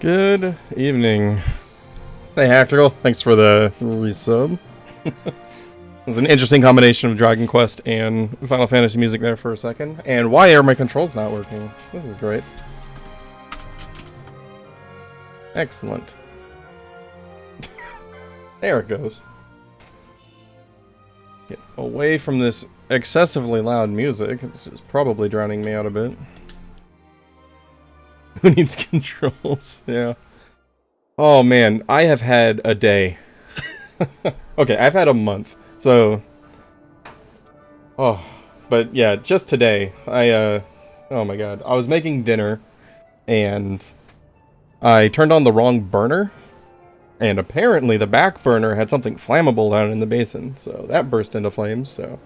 Good evening. Hey, Hactical. Thanks for the resub. It was an interesting combination of Dragon Quest and Final Fantasy music there for a second. And why are my controls not working? This is great. Excellent. There it goes. Get away from this excessively loud music. It's just probably drowning me out a bit. Who needs controls? Yeah. Oh man, I have had a day. Okay, I've had a month. So... Oh, but yeah, just today, oh my god. I was making dinner, and I turned on the wrong burner, and apparently the back burner had something flammable down in the basin, so that burst into flames, so...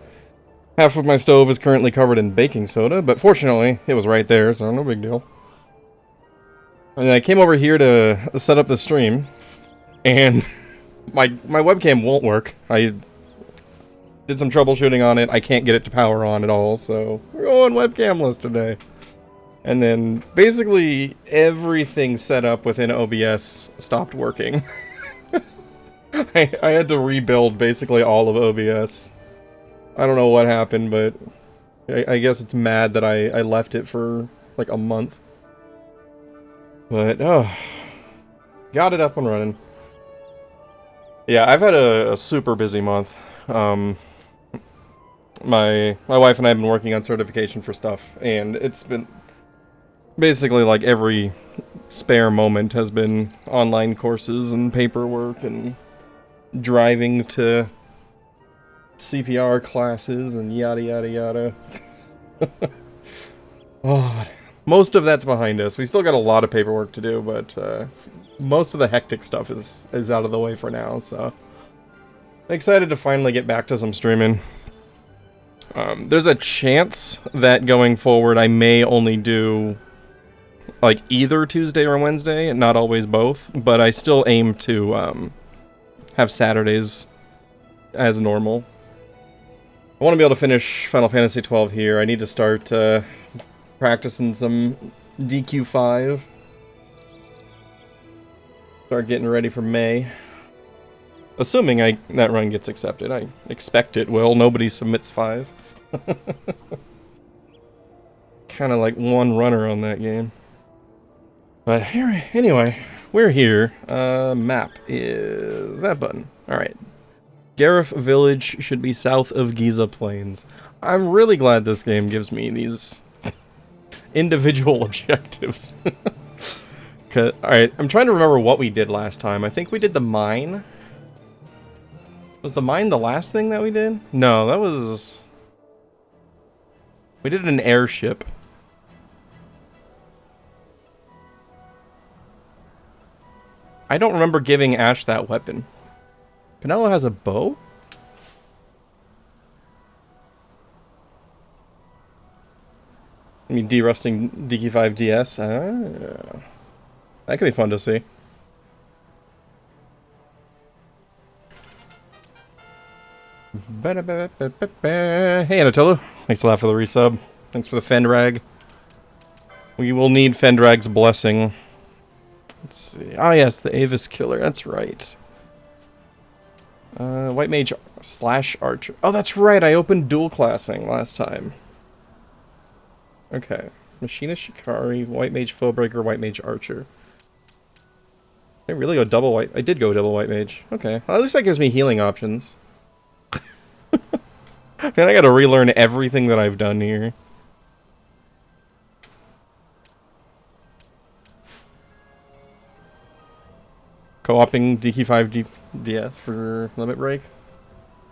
Half of my stove is currently covered in baking soda, but fortunately, it was right there, so no big deal. And then I came over here to set up the stream, and my webcam won't work. I did some troubleshooting on it. I can't get it to power on at all, so we're going webcamless today. And then basically everything set up within OBS stopped working. I had to rebuild basically all of OBS. I don't know what happened, but I guess it's mad that I left it for like a month. But, oh, got it up and running. Yeah, I've had a super busy month. My wife and I have been working on certification for stuff, and it's been basically like every spare moment has been online courses and paperwork and driving to CPR classes and yada yada yada. Oh, most of that's behind us. We still got a lot of paperwork to do, but most of the hectic stuff is out of the way for now, so... Excited to finally get back to some streaming. There's a chance that going forward I may only do like either Tuesday or Wednesday, and not always both, but I still aim to have Saturdays as normal. I want to be able to finish Final Fantasy XII here. I need to start practicing some DQ5. Start getting ready for May. Assuming that run gets accepted. I expect it will. Nobody submits 5. Kinda like one runner on that game. But here, anyway, we're here. Map is that button. Alright. Gareth Village should be south of Giza Plains. I'm really glad this game gives me these individual objectives. Alright, I'm trying to remember what we did last time. I think we did the mine. Was the mine the last thing that we did? No, that was... We did an airship. I don't remember giving Ash that weapon. Penelo has a bow? I mean, derusting DQ5 DS. Ah, that could be fun to see. Hey, Anatoly. Thanks a lot for the resub. Thanks for the Fendrag. We will need Fendrag's blessing. Let's see. Ah, yes, the Avis Killer. That's right. White Mage / Archer. Oh, that's right. I opened dual classing last time. Okay. Machinist Shikari, White Mage Foebreaker, White Mage Archer. I really go double white. I did go double White Mage. Okay. Well, at least that gives me healing options. Man, I gotta relearn everything that I've done here. Co-oping DQ5 DS for Limit Break?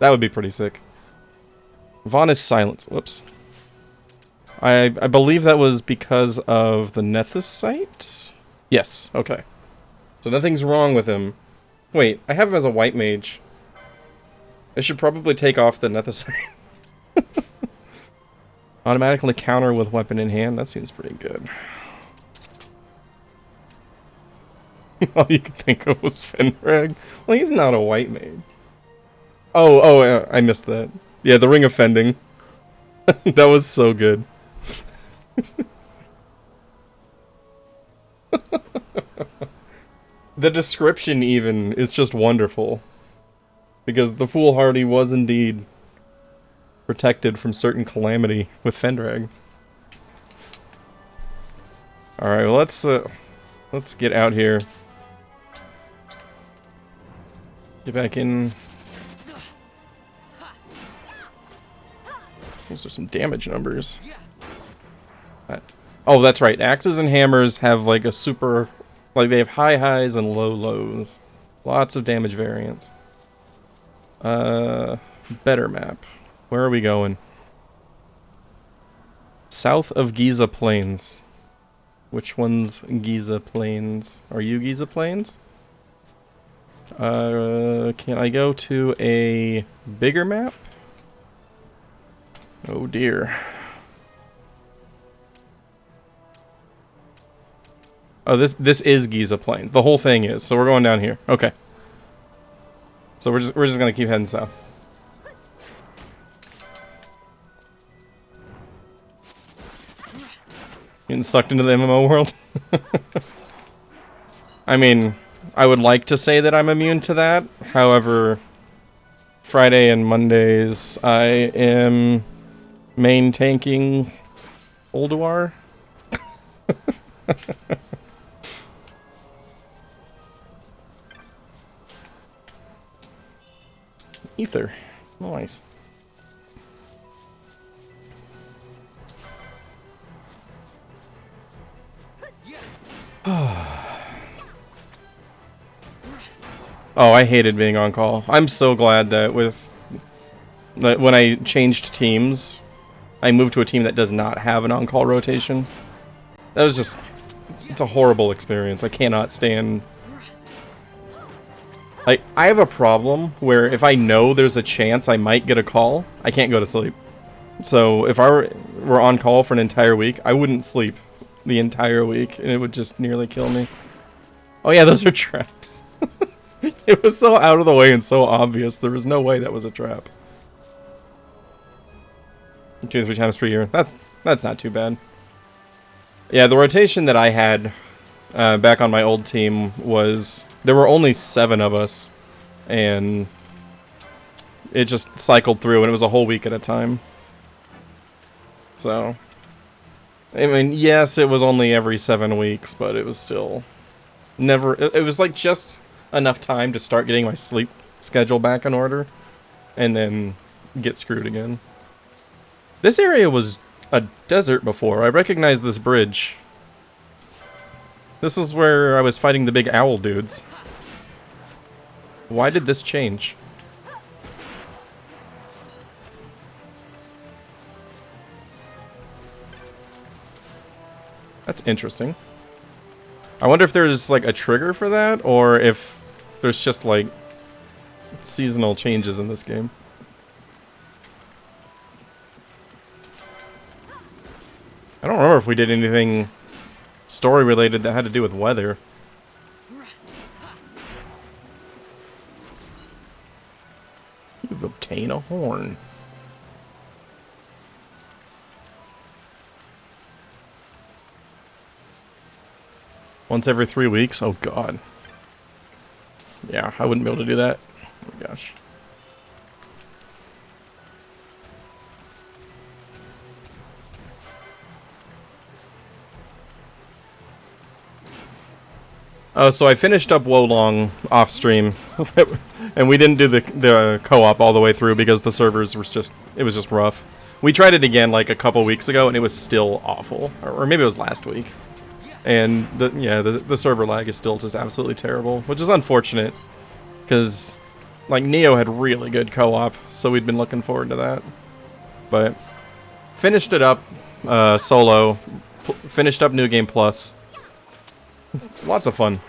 That would be pretty sick. Vaughn is silent. Whoops. I believe that was because of the Nethys site? Yes, okay. So nothing's wrong with him. Wait, I have him as a white mage. I should probably take off the Nethys site. Automatically counter with weapon in hand. That seems pretty good. All you could think of was Fendrag. Well, he's not a white mage. Oh, I missed that. Yeah, the Ring of Fending. That was so good. The description even is just wonderful. Because the foolhardy was indeed protected from certain calamity with Fendrag. Alright, well let's get out here. Get back in. Those are some damage numbers. Oh, that's right. Axes and hammers have like a super... Like they have high highs and low lows. Lots of damage variance. Better map. Where are we going? South of Giza Plains. Which one's Giza Plains? Are you Giza Plains? Can I go to a bigger map? Oh dear. Oh, this is Giza Plains. The whole thing is. So we're going down here. Okay. So we're just gonna keep heading south. Getting sucked into the MMO world. I mean, I would like to say that I'm immune to that. However, Friday and Mondays I am main tanking Ulduar. Ether. Nice. Oh, I hated being on call. I'm so glad that when I changed teams, I moved to a team that does not have an on-call rotation. That was just... It's a horrible experience. I cannot stand... Like, I have a problem where if I know there's a chance I might get a call, I can't go to sleep. So if I were on call for an entire week, I wouldn't sleep the entire week, and it would just nearly kill me. Oh yeah, those are traps. It was so out of the way and so obvious. There was no way that was a trap. 2 to 3 times per year. That's not too bad. Yeah, the rotation that I had back on my old team was... There were only 7 of us, and it just cycled through, and it was a whole week at a time. So... I mean, yes, it was only every 7 weeks, but it was still... Never... It was like just enough time to start getting my sleep schedule back in order, and then get screwed again. This area was a desert before. I recognize this bridge. This is where I was fighting the big owl dudes. Why did this change? That's interesting. I wonder if there's like a trigger for that, or if there's just like seasonal changes in this game. I don't remember if we did anything story related that had to do with weather. You obtain a horn. Once every 3 weeks? Oh god. Yeah, I wouldn't be able to do that. Oh my gosh. Oh, so I finished up Wolong off stream, and we didn't do the co-op all the way through because the servers was just rough. We tried it again like a couple weeks ago, and it was still awful, or maybe it was last week. And the server lag is still just absolutely terrible, which is unfortunate, because like Neo had really good co-op, so we'd been looking forward to that. But finished it up solo, finished up New Game Plus. It's lots of fun.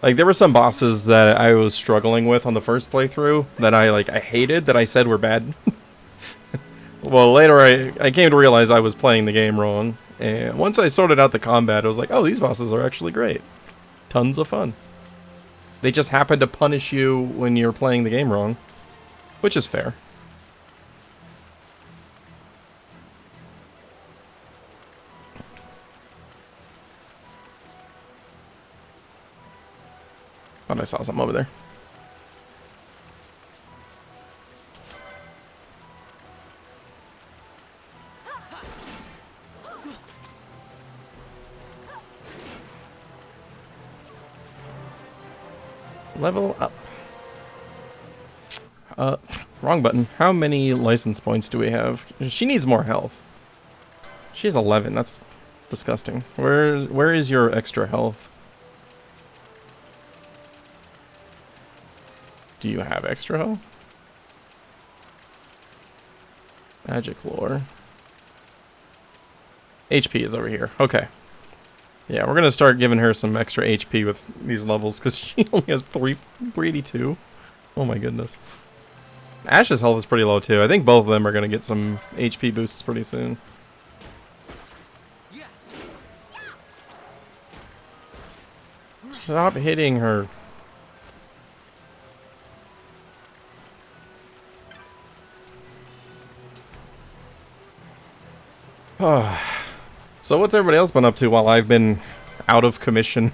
Like, there were some bosses that I was struggling with on the first playthrough that I hated, that I said were bad. Well, later I came to realize I was playing the game wrong. And once I sorted out the combat, I was like, oh, these bosses are actually great. Tons of fun. They just happen to punish you when you're playing the game wrong. Which is fair. Thought I saw something over there. Level up. Wrong button. How many license points do we have? She needs more health. She has 11. That's disgusting. Where is your extra health? Do you have extra health? Magic lore. HP is over here. Okay. Yeah, we're gonna start giving her some extra HP with these levels because she only has 382. Oh my goodness. Ash's health is pretty low too. I think both of them are gonna get some HP boosts pretty soon. Stop hitting her. So what's everybody else been up to while I've been out of commission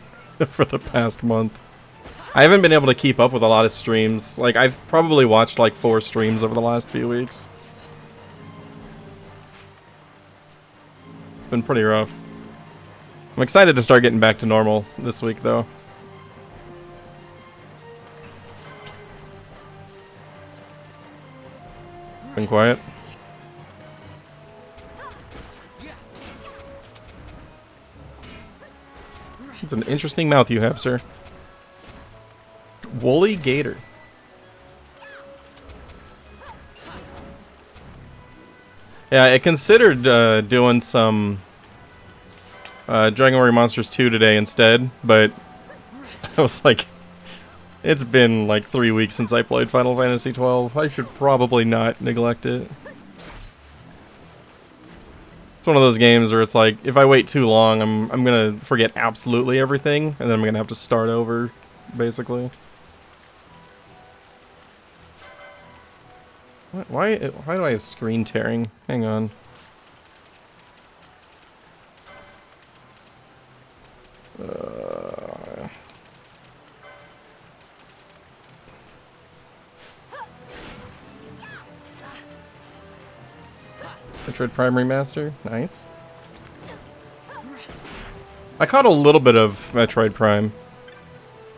for the past month? I haven't been able to keep up with a lot of streams. Like, I've probably watched like 4 streams over the last few weeks. It's been pretty rough. I'm excited to start getting back to normal this week, though. Been quiet. It's an interesting mouth you have, sir. Woolly gator. Yeah, I considered doing some Dragon Warrior Monsters 2 today instead, but I was like, it's been like 3 weeks since I played Final Fantasy 12. I should probably not neglect it. It's one of those games where it's like, if I wait too long, I'm gonna forget absolutely everything, and then I'm gonna have to start over, basically. Why do I have screen tearing? Hang on. Metroid Prime Remaster? Nice. I caught a little bit of Metroid Prime.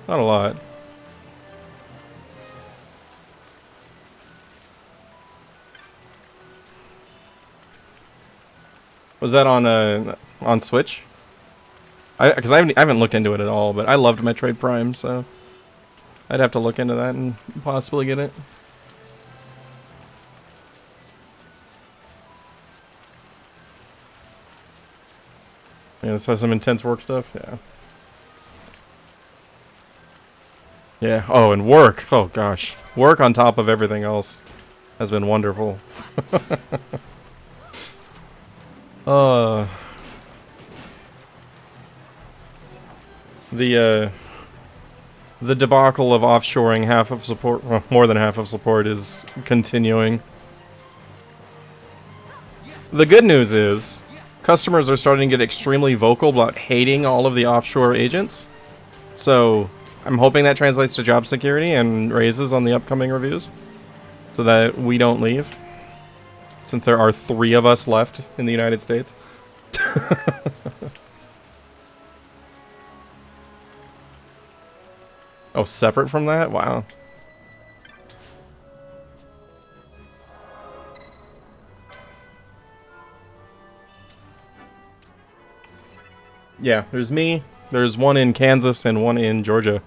Not a lot. Was that on Switch? Because I haven't looked into it at all, but I loved Metroid Prime, so I'd have to look into that and possibly get it. Yeah, this has some intense work stuff. Yeah. Yeah. Oh, and work. Oh gosh, work on top of everything else has been wonderful. The debacle of offshoring half of support, well, more than half of support, is continuing. The good news is, customers are starting to get extremely vocal about hating all of the offshore agents. So, I'm hoping that translates to job security and raises on the upcoming reviews, so that we don't leave. Since there are 3 of us left in the United States. Oh, separate from that? Wow. Yeah, there's me, there's one in Kansas, and one in Georgia.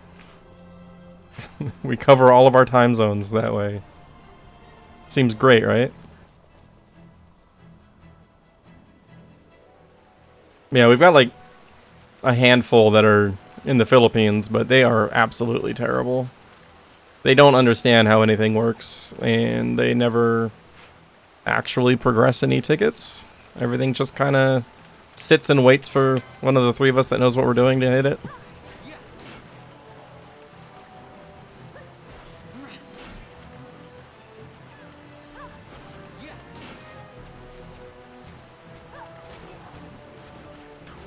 We cover all of our time zones that way. Seems great, right? Yeah, we've got like a handful that are in the Philippines, but they are absolutely terrible. They don't understand how anything works, and they never actually progress any tickets. Everything just kind of sits and waits for one of the 3 of us that knows what we're doing to hit it.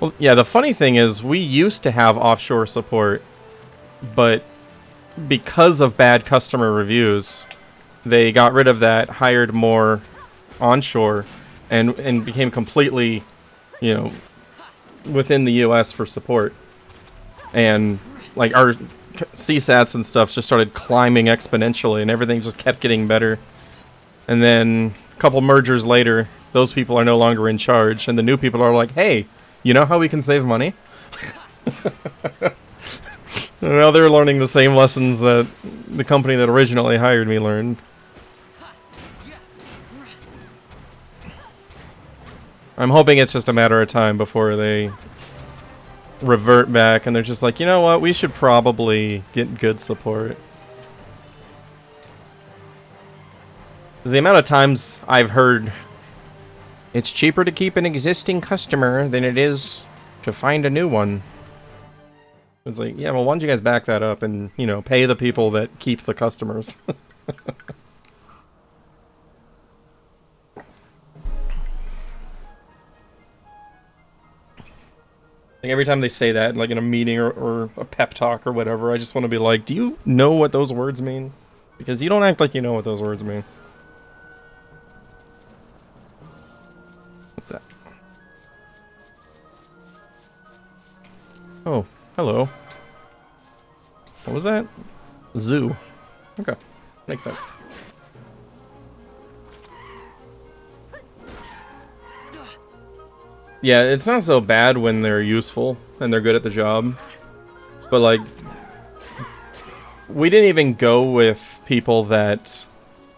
Well, yeah, the funny thing is we used to have offshore support, but because of bad customer reviews, they got rid of that, hired more onshore, and became completely, you know, within the US for support. And like our CSATs and stuff just started climbing exponentially, and everything just kept getting better. And then a couple mergers later, those people are no longer in charge, and the new people are like, hey, you know how we can save money? Now they're learning the same lessons that the company that originally hired me learned. I'm hoping it's just a matter of time before they revert back and they're just like, you know what, we should probably get good support. Because the amount of times I've heard it's cheaper to keep an existing customer than it is to find a new one. It's like, yeah, well, why don't you guys back that up and, you know, pay the people that keep the customers? Like every time they say that, like in a meeting or a pep talk or whatever, I just want to be like, do you know what those words mean? Because you don't act like you know what those words mean. What's that? Oh, hello. What was that? Zoo. Okay, makes sense. Yeah, it's not so bad when they're useful and they're good at the job. But, like, we didn't even go with people that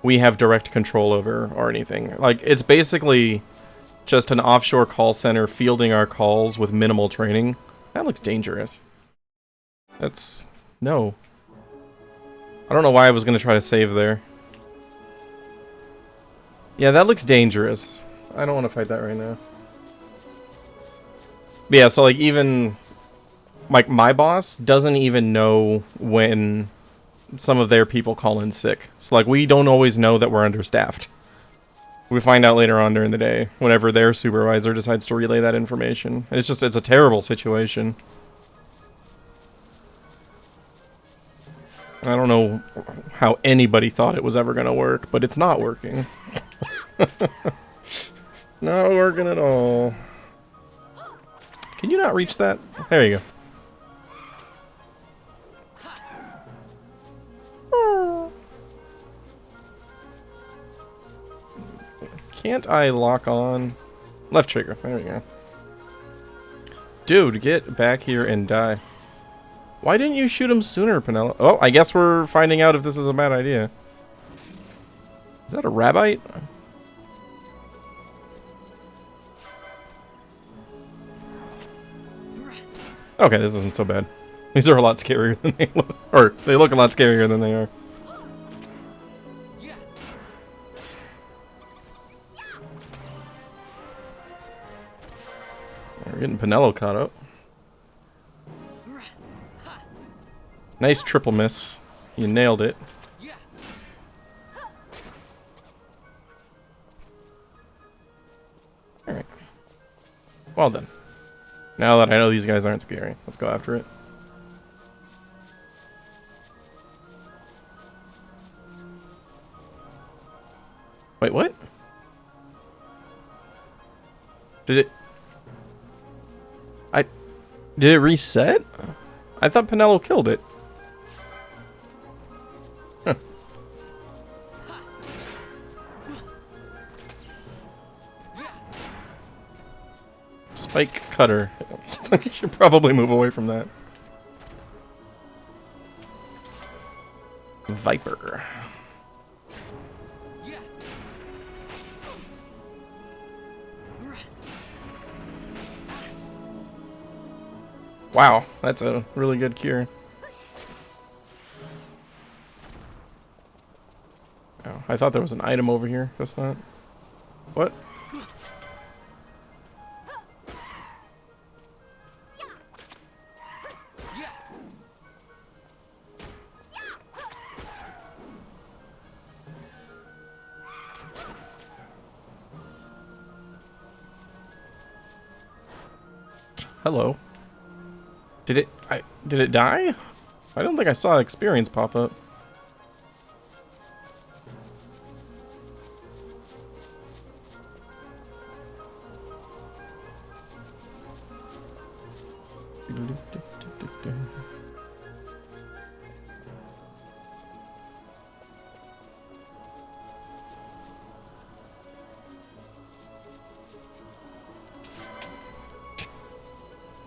we have direct control over or anything. Like, it's basically just an offshore call center fielding our calls with minimal training. That looks dangerous. That's... no. I don't know why I was going to try to save there. Yeah, that looks dangerous. I don't want to fight that right now. But yeah, so like even like my boss doesn't even know when some of their people call in sick. So like we don't always know that we're understaffed. We find out later on during the day whenever their supervisor decides to relay that information. It's just, it's a terrible situation. I don't know how anybody thought it was ever going to work, but it's not working. Not working at all. Can you not reach that? There you go. Can't I lock on? Left trigger. There we go. Dude, get back here and die. Why didn't you shoot him sooner, Penelope? Oh, I guess we're finding out if this is a bad idea. Is that a rabbite? Okay, this isn't so bad. These are a lot scarier than they look. Or, they look a lot scarier than they are. We're getting Penelo caught up. Nice triple miss. You nailed it. Alright. Well done. Now that I know these guys aren't scary, let's go after it. Wait, what? Did it reset? I thought Penelo killed it. Huh. Spike cutter. You should probably move away from that. Viper. Wow, that's a really good cure. Oh, I thought there was an item over here. That's not. What? Hello. Did it die? I don't think I saw experience pop up.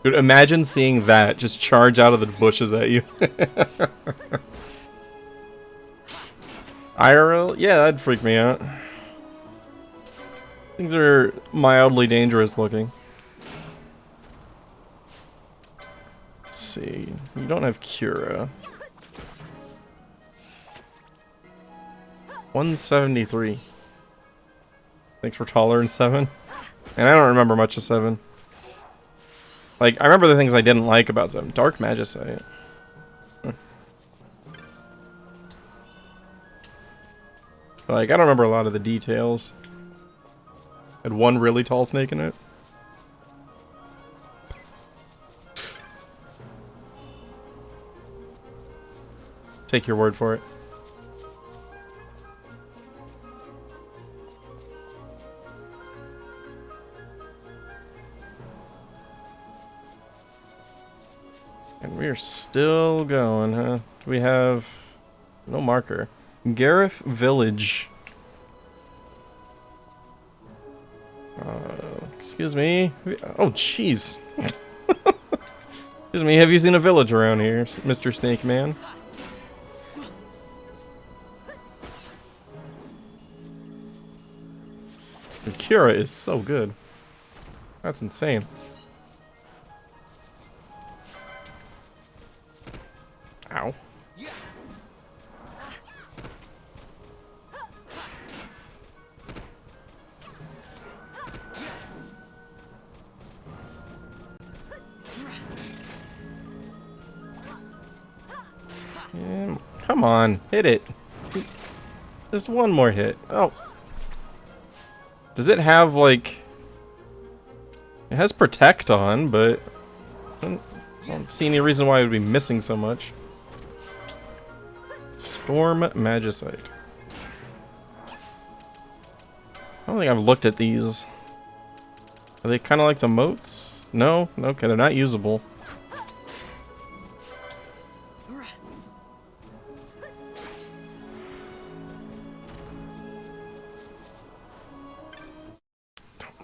Dude, imagine seeing that just charge out of the bushes at you. IRL? Yeah, that'd freak me out. Things are mildly dangerous looking. Let's see. You don't have Cura. 173. Thanks for taller than 7. And I don't remember much of 7. Like, I remember the things I didn't like about 7. Dark Magicite. Like, I don't remember a lot of the details. Had one really tall snake in it. Take your word for it. And we're still going, huh? We have no marker. Gareth Village. Excuse me. Oh, jeez. Excuse me, have you seen a village around here, Mr. Snake Man? The Cura is so good. That's insane. Ow. Come on, hit it. Just one more hit. Oh. Does it have, like... It has Protect on, but... I don't see any reason why it would be missing so much. Storm Magicite. I don't think I've looked at these. Are they kind of like the moats? No? Okay, they're not usable.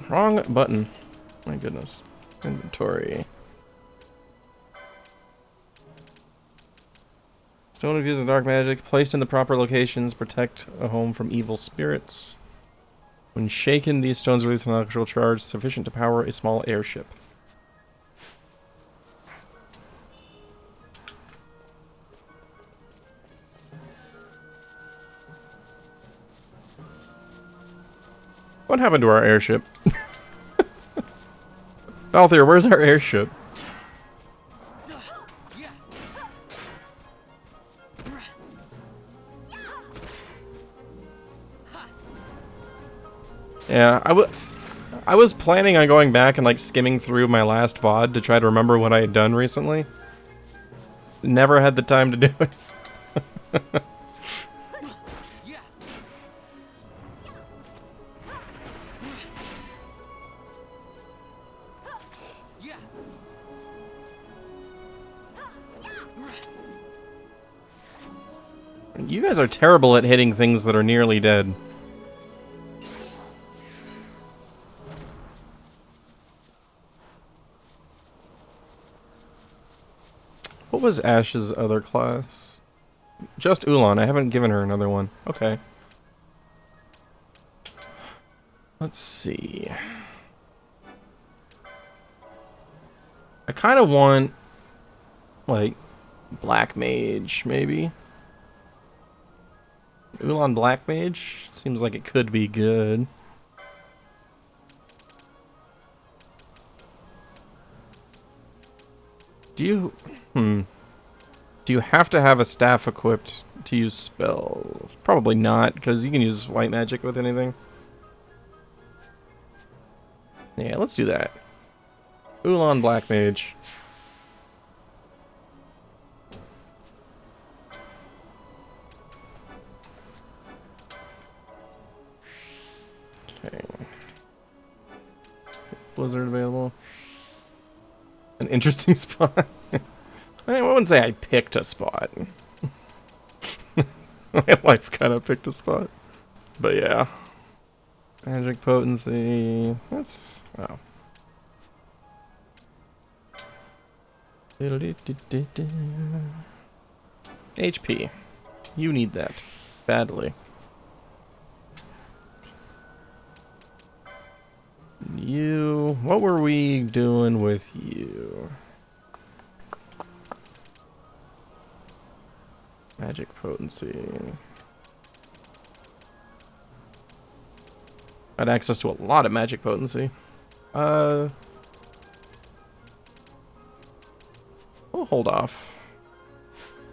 Wrong button. My goodness. Inventory. Stone infused with dark magic, placed in the proper locations, protect a home from evil spirits. When shaken, these stones release an electrical charge sufficient to power a small airship. What happened to our airship? Balthier, where's our airship? Yeah, I was planning on going back and like skimming through my last VOD to try to remember what I had done recently. Never had the time to do it. You guys are terrible at hitting things that are nearly dead. What was Ash's other class? Just Ulan. I haven't given her another one. Okay. Let's see. I kind of want, like, Black Mage, maybe. Ulan Black Mage? Seems like it could be good. Do you... Do you have to have a staff equipped to use spells? Probably not, because you can use white magic with anything. Yeah, let's do that. Ulan Black Mage. Blizzard available. An interesting spot. I wouldn't say I picked a spot. My life kind of picked a spot. But yeah. Magic potency. That's... oh. HP. You need that. Badly. You... what were we doing with you? Magic potency. I had access to a lot of magic potency. We'll hold off.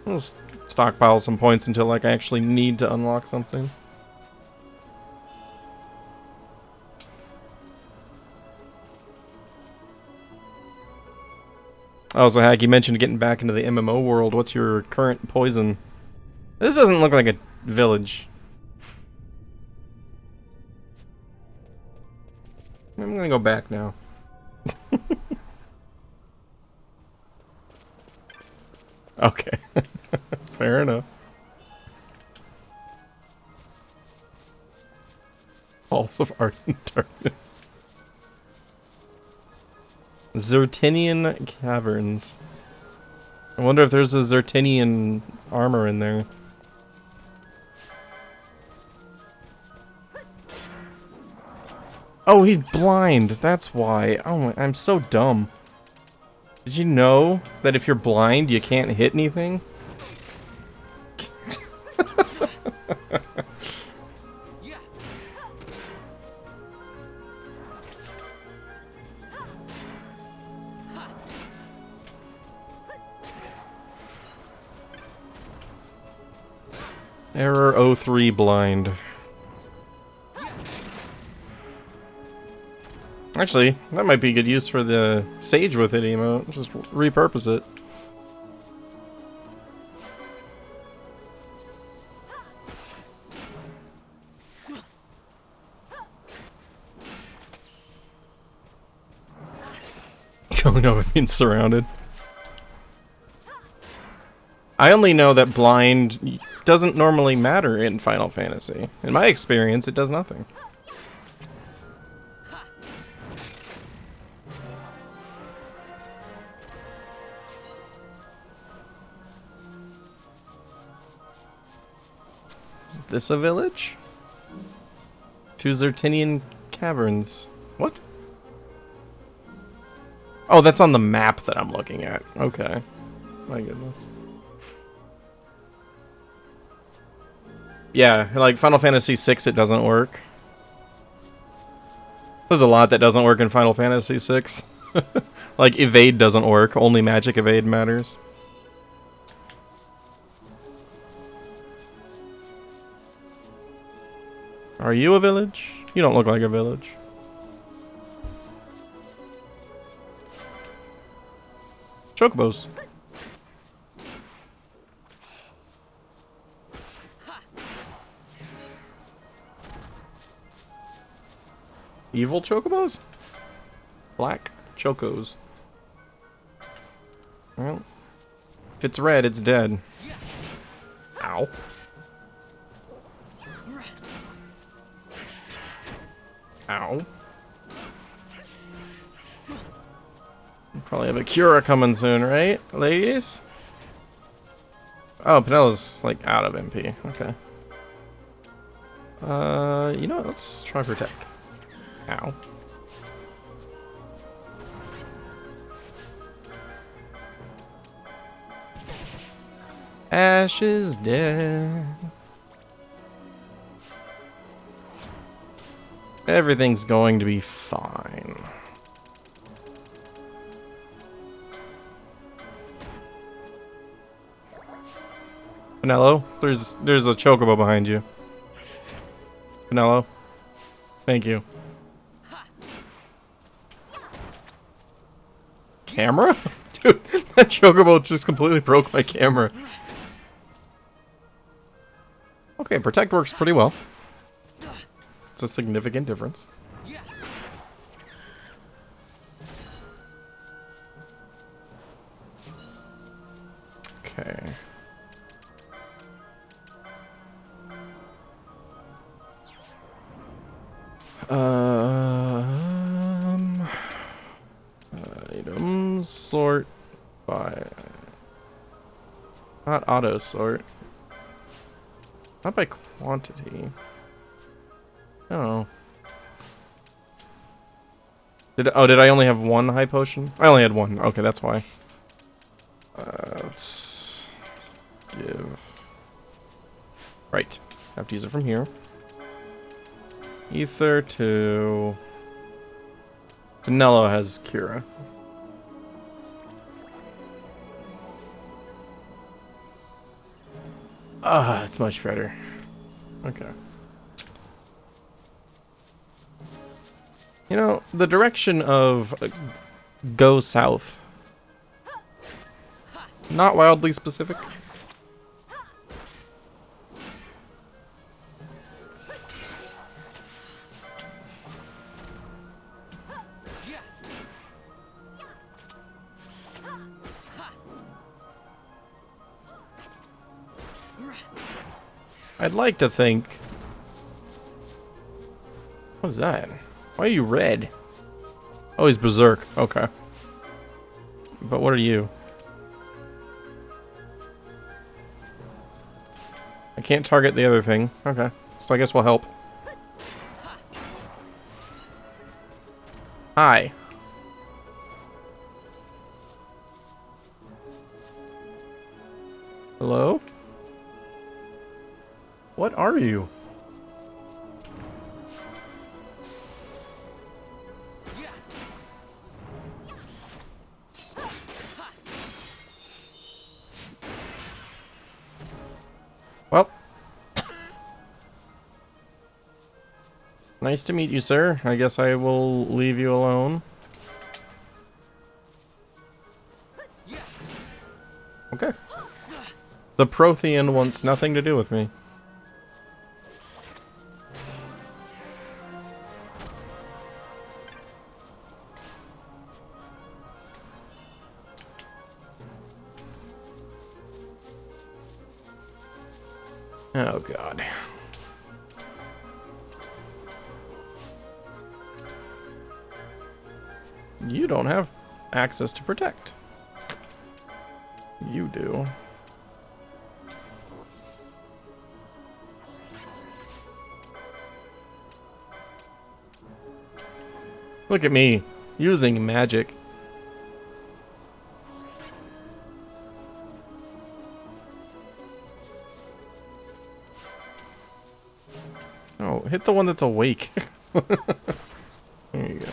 We'll stockpile some points until like I actually need to unlock something. Oh, so Hack, you mentioned getting back into the MMO world. What's your current poison? This doesn't look like a village. I'm gonna go back now. Okay. Fair enough. Halls of Ardent Darkness. Zertinian Caverns. I wonder if there's a Zertinian armor in there. Oh, he's blind. That's why. Oh, I'm so dumb. Did you know that if you're blind, you can't hit anything? Error 03 blind. Actually, that might be good use for the Sage with it emote. Just repurpose it. Oh no, it means surrounded. I only know that blind doesn't normally matter in Final Fantasy. In my experience, it does nothing. Is this a village? Two Zertinian Caverns. What? Oh, that's on the map that I'm looking at. Okay. My goodness. Yeah, like Final Fantasy VI, it doesn't work. There's a lot that doesn't work in Final Fantasy VI. Like, evade doesn't work. Only magic evade matters. Are you a village? You don't look like a village. Chocobos. Evil chocobos? Black chocos. Well, if it's red, it's dead. Ow. Ow. Probably have a Cura coming soon, right, ladies? Oh, Penelo's like out of MP. Okay. You know what? Let's try Protect. Ow. Ash is dead. Everything's going to be fine. Penelo, there's a chocobo behind you. Penelo, thank you. Camera? Dude, that chocobo just completely broke my camera. Okay, Protect works pretty well. It's a significant difference. Okay. Items sort by not auto sort. Not by quantity. Oh. Did I only have one high potion? I only had one. Okay, that's why. Let's give. Right. Have to use it from here. Ether to. Danello has Kira. Ah, it's much better. Okay. You know, the direction of go south. Not wildly specific. I'd like to think... What is that? Why are you red? Oh, he's Berserk. Okay. But what are you? I can't target the other thing. Okay. So I guess we'll help. Hi. Hello? What are you? Well. Nice to meet you, sir. I guess I will leave you alone. Okay. The Prothean wants nothing to do with me. Oh, God. You don't have access to protect. You do. Look at me, using magic. Oh, hit the one that's awake. There you go.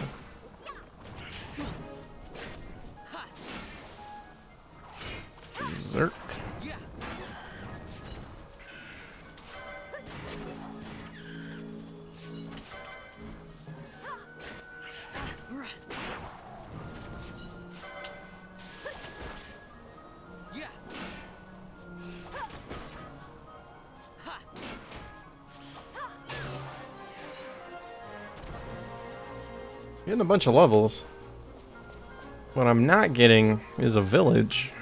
Berserk. Getting a bunch of levels. What I'm not getting is a village.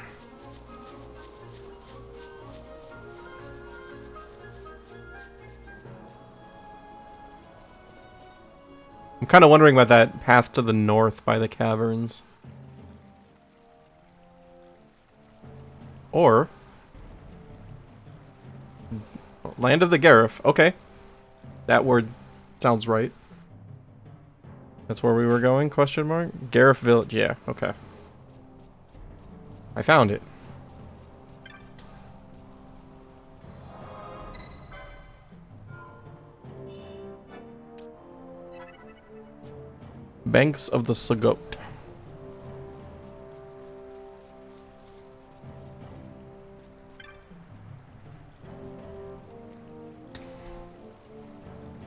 I'm kind of wondering about that path to the north by the caverns. Or Land of the Garif. Okay. That word sounds right. That's where we were going, question mark? Garif Village, yeah, okay. I found it. Banks of the Sagot.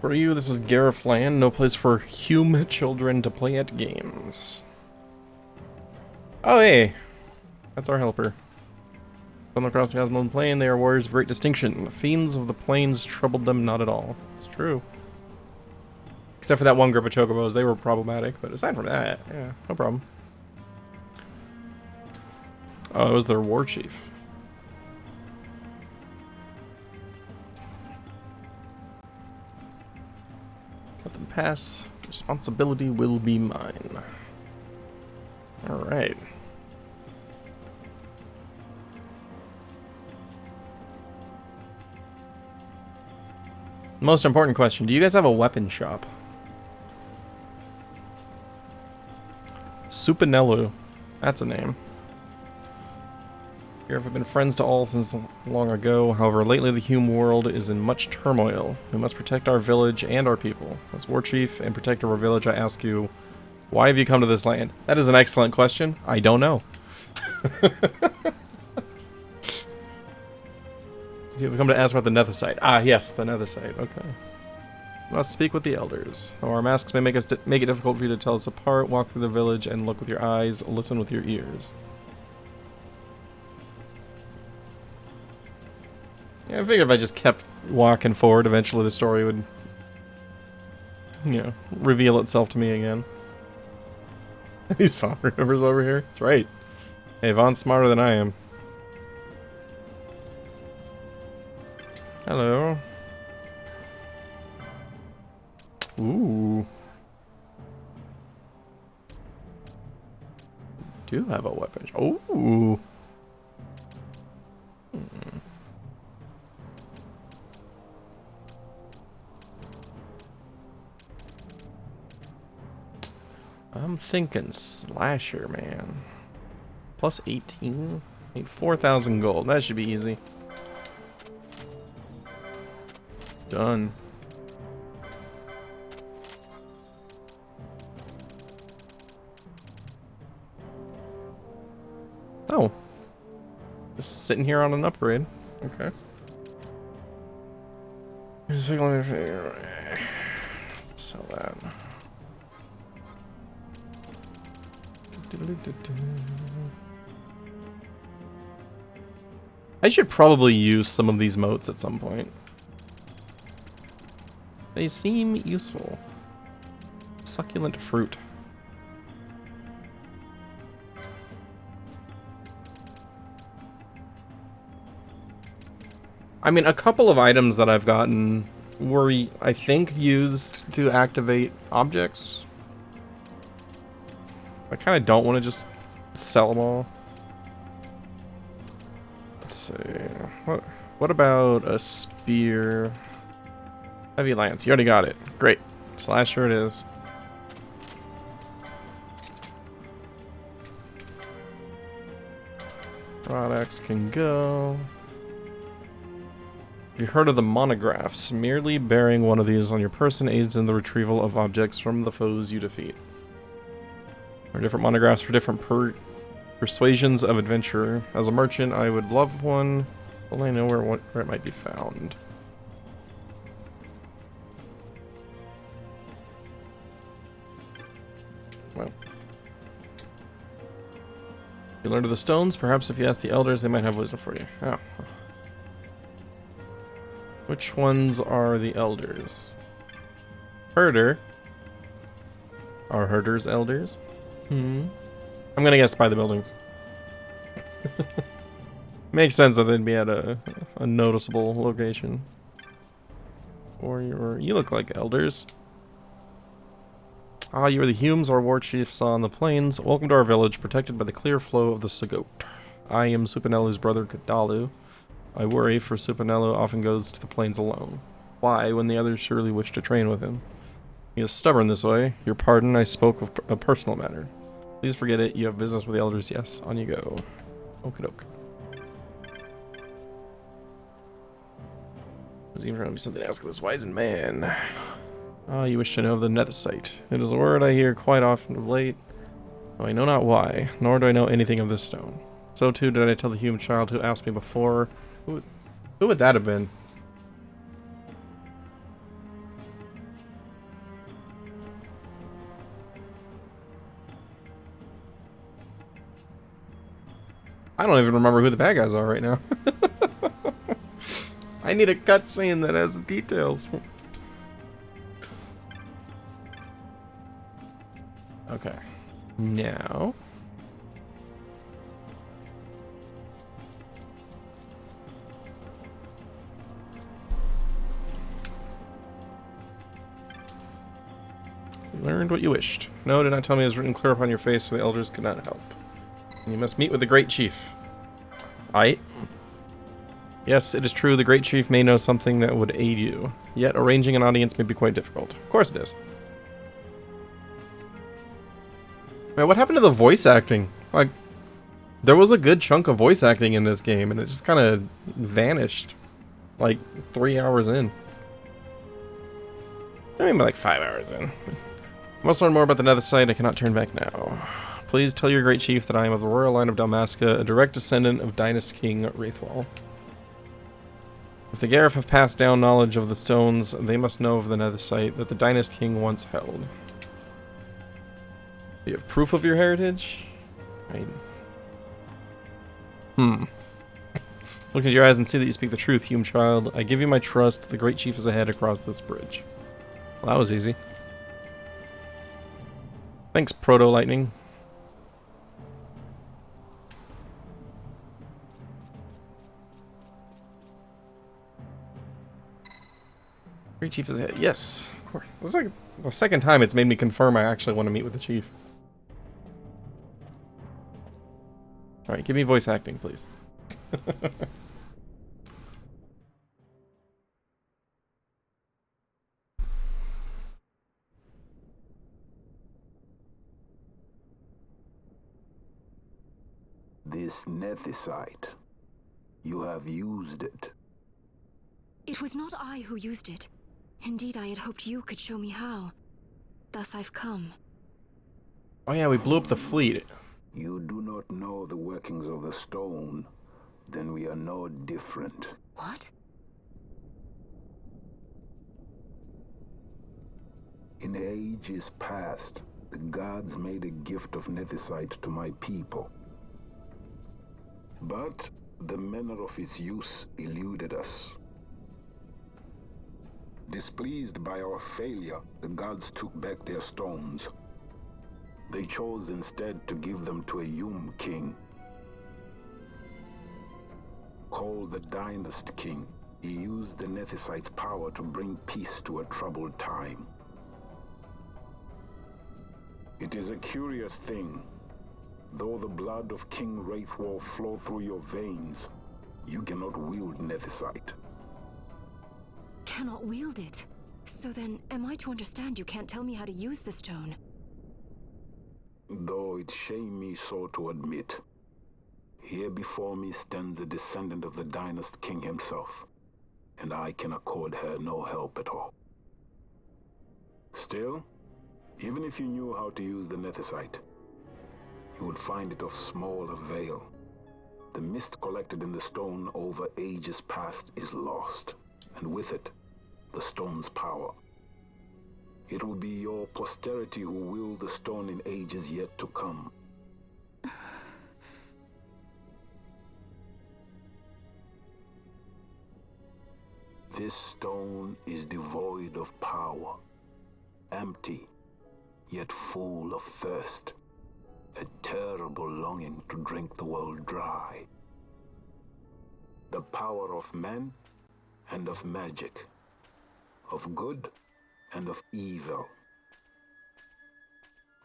For you, this is Garif Land, no place for human children to play at games. Oh, hey! That's our helper. Come across the Cosmoland Plain, they are warriors of great distinction. The fiends of the plains troubled them not at all. It's true. Except for that one group of chocobos, they were problematic, but aside from that, yeah, no problem. Oh, it was their war chief. Let them pass. Responsibility will be mine. Alright. Most important question, do you guys have a weapon shop? Supinello. That's a name. Here have been friends to all since long ago. However, lately the Hume world is in much turmoil. We must protect our village and our people. As war chief and protector of our village, I ask you, why have you come to this land? That is an excellent question. I don't know. You have come to ask about the Nethicite. Ah, yes, the Nethicite. Okay. We must speak with the elders. Though our masks may make it difficult for you to tell us apart, walk through the village and look with your eyes, listen with your ears. Yeah, I figured if I just kept walking forward, eventually the story would, you know, reveal itself to me again. He's Vaughn remembers over here. That's right. Hey, Vaughn's smarter than I am. Hello. Ooh. Do have a weapon. Ooh. I'm thinking slasher, man. Plus 18? Need 4,000 gold. That should be easy. Done. Oh. Just sitting here on an upgrade. Okay. Sell that. I should probably use some of these motes at some point. They seem useful. Succulent fruit. I mean, a couple of items that I've gotten were, I think, used to activate objects. I kind of don't want to just sell them all. Let's see. What about a spear? Heavy lance. You already got it. Great. Slasher it is. Products can go. Have you heard of the monographs? Merely bearing one of these on your person aids in the retrieval of objects from the foes you defeat. There are different monographs for different persuasions of adventure. As a merchant, I would love one. Only I know where it might be found. Well. You learned of the stones? Perhaps if you ask the elders, they might have wisdom for you. Oh. Which ones are the elders? Herder. Are herders elders? I'm gonna guess by the buildings. Makes sense that they'd be at a noticeable location. Or you look like elders. Ah, you are the Humes our war chiefs on the plains. Welcome to our village, protected by the clear flow of the Sagoat. I am Supinello's brother, Kadalu. I worry, for Supinello often goes to the plains alone. Why, when the others surely wish to train with him? He is stubborn this way. Your pardon, I spoke of a personal matter. Please forget it. You have business with the elders. Yes, on you go. Okie-doke. There's even trying to be something to ask of this wizened man. Ah, you wish to know of the Nethicite. It is a word I hear quite often of late. Though I know not why, nor do I know anything of this stone. So too did I tell the human child who asked me before. Who would that have been? I don't even remember who the bad guys are right now. I need a cutscene that has details. Okay. Now. learned what you wished. No, did not tell me it was written clear upon your face, so the elders could not help. And you must meet with the Great Chief. Aight. Yes, it is true, the Great Chief may know something that would aid you. Yet, arranging an audience may be quite difficult. Of course it is. Man, what happened to the voice acting? Like, there was a good chunk of voice acting in this game, and it just kind of vanished. Like, 3 hours in. Maybe like 5 hours in. I must learn more about the Nether site. I cannot turn back now. Please tell your Great Chief that I am of the royal line of Dalmasca, a direct descendant of Dynast King Wraithwall. If the Garif have passed down knowledge of the stones, they must know of the Nether site that the Dynast King once held. Do you have proof of your heritage? Right. Look at your eyes and see that you speak the truth, Hume child. I give you my trust. The Great Chief is ahead across this bridge. Well, that was easy. Thanks, Proto-Lightning. Great Chief is ahead. Yes, of course. It's like the second time it's made me confirm I actually want to meet with the Chief. Alright, give me voice acting, please. This Nethicite, you have used it. It was not I who used it. Indeed, I had hoped you could show me how. Thus I've come. Oh yeah, we blew up the fleet. You do not know the workings of the stone, then we are no different. What? In ages past, the gods made a gift of Nethicite to my people. But the manner of its use eluded us. Displeased by our failure, the gods took back their stones. They chose instead to give them to a Yuum king. Called the Dynast King, he used the Nethicite's power to bring peace to a troubled time. It is a curious thing. Though the blood of King Wraithwall flow through your veins, you cannot wield Nethicite. Cannot wield it? So then, am I to understand you can't tell me how to use the stone? Though it shame me so to admit, here before me stands a descendant of the Dynast King himself, and I can accord her no help at all. Still, even if you knew how to use the Nethicite, you would find it of small avail. The mist collected in the stone over ages past is lost, and with it, the stone's power. It will be your posterity who wield the stone in ages yet to come. This stone is devoid of power, empty, yet full of thirst. A terrible longing to drink the world dry. The power of men and of magic, of good and of evil.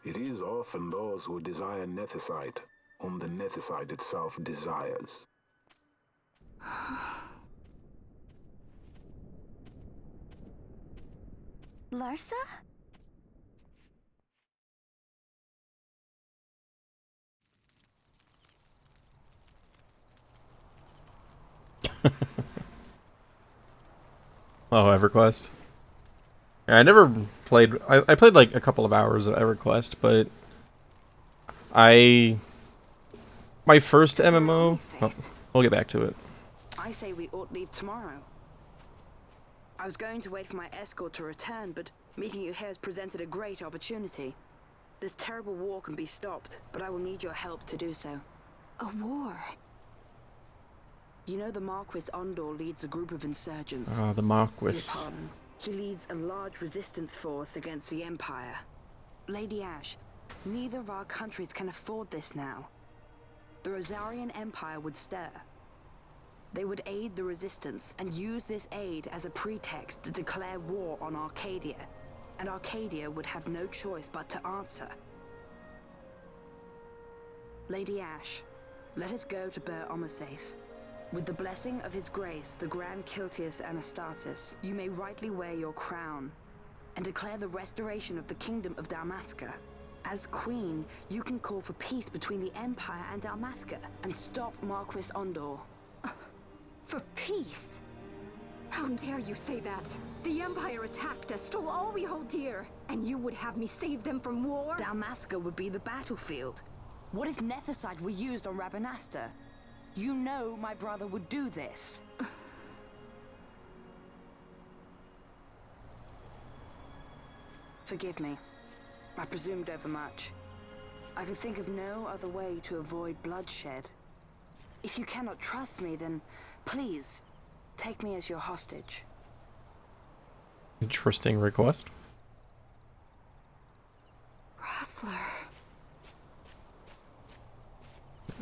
It is often those who desire Nethicite whom the Nethicite itself desires. Larsa? Oh, EverQuest. I never played... I played like a couple of hours of EverQuest, but... My first MMO... Oh, we'll get back to it. I say we ought leave tomorrow. I was going to wait for my escort to return, but meeting you here has presented a great opportunity. This terrible war can be stopped, but I will need your help to do so. A war? You know the Marquis Ondor leads a group of insurgents. Ah, the Marquis. Pardon. He leads a large resistance force against the Empire. Lady Ash, neither of our countries can afford this now. The Rosarian Empire would stir. They would aid the resistance and use this aid as a pretext to declare war on Arcadia. and Arcadia would have no choice but to answer. Lady Ashe, let us go to Ber Omases. With the blessing of his grace, the Grand Kiltias Anastasis, you may rightly wear your crown and declare the restoration of the Kingdom of Dalmasca. As Queen, you can call for peace between the Empire and Dalmasca and stop Marquis Ondor. For peace? How dare you say that? The Empire attacked us, stole all we hold dear, and you would have me save them from war? Dalmasca would be the battlefield. What if Nethicite were used on Rabanastre? You know my brother would do this. Forgive me. I presumed overmuch. I could think of no other way to avoid bloodshed. If you cannot trust me, then please, take me as your hostage. Interesting request. Rustler.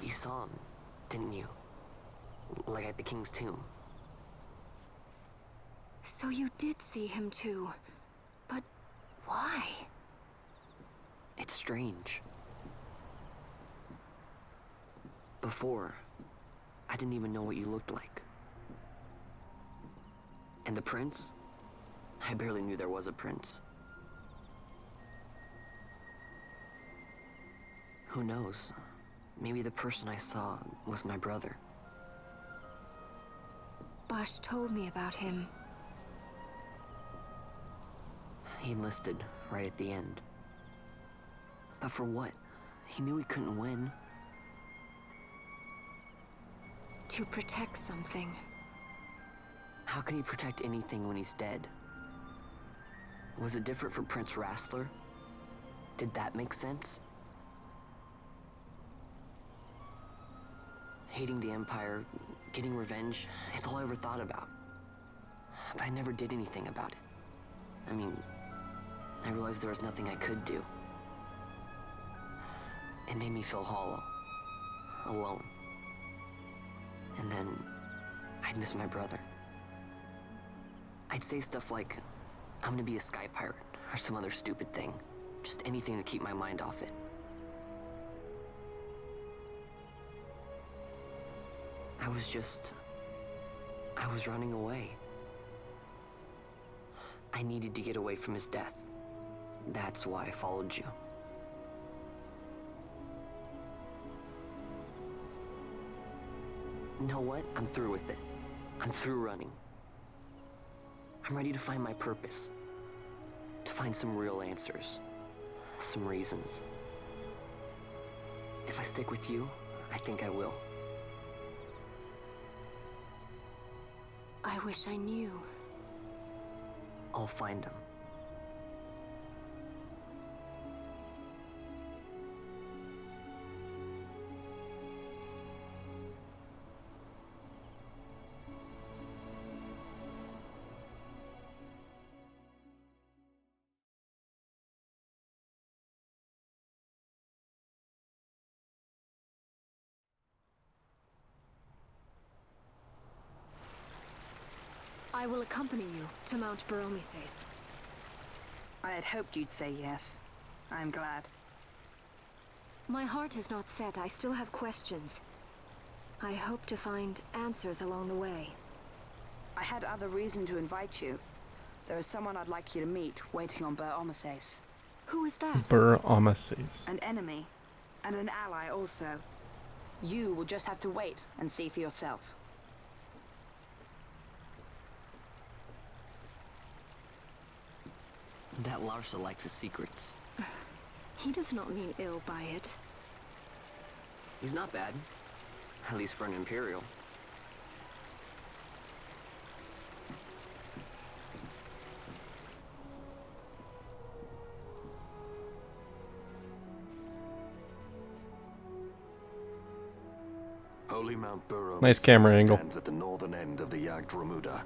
You saw him, didn't you? Like at the King's tomb. So you did see him too. But why? It's strange. Before, I didn't even know what you looked like. And the prince? I barely knew there was a prince. Who knows? Maybe the person I saw was my brother. Basch told me about him. He enlisted right at the end. But for what? He knew he couldn't win. To protect something. How can he protect anything when he's dead? Was it different for Prince Rastler? Did that make sense? Hating the Empire, getting revenge, it's all I ever thought about. But I never did anything about it. I mean, I realized there was nothing I could do. It made me feel hollow, alone. And then, I'd miss my brother. I'd say stuff like, I'm gonna be a sky pirate, or some other stupid thing. Just anything to keep my mind off it. I was running away. I needed to get away from his death. That's why I followed you. You know what? I'm through with it. I'm through running. I'm ready to find my purpose. To find some real answers. Some reasons. If I stick with you, I think I will. I wish I knew. I'll find them. I will accompany you to Mount Ber Omases. I had hoped you'd say yes. I'm glad. My heart is not set. I still have questions. I hope to find answers along the way. I had other reason to invite you. There is someone I'd like you to meet, waiting on Ber Omases. Who is that? Ber Omases. An enemy, and an ally also. You will just have to wait and see for yourself. That Larsa likes his secrets. He does not mean ill by it. He's not bad. At least for an Imperial. Holy Mount Ber Omases Nice camera angle. stands at the northern end of the Jagd Remuda.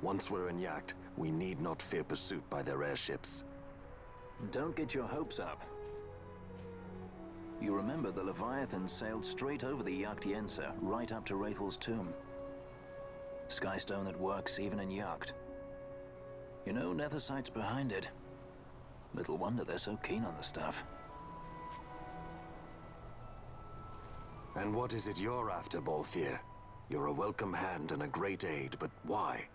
Once we're in Jagd, we need not fear pursuit by their airships. Don't get your hopes up. You remember the Leviathan sailed straight over the Jagdiense, right up to Wraithel's tomb. Skystone that works even in Jagd. You know Nethicite's behind it. Little wonder they're so keen on the stuff. And what is it you're after, Balthier? You're a welcome hand and a great aid, but why?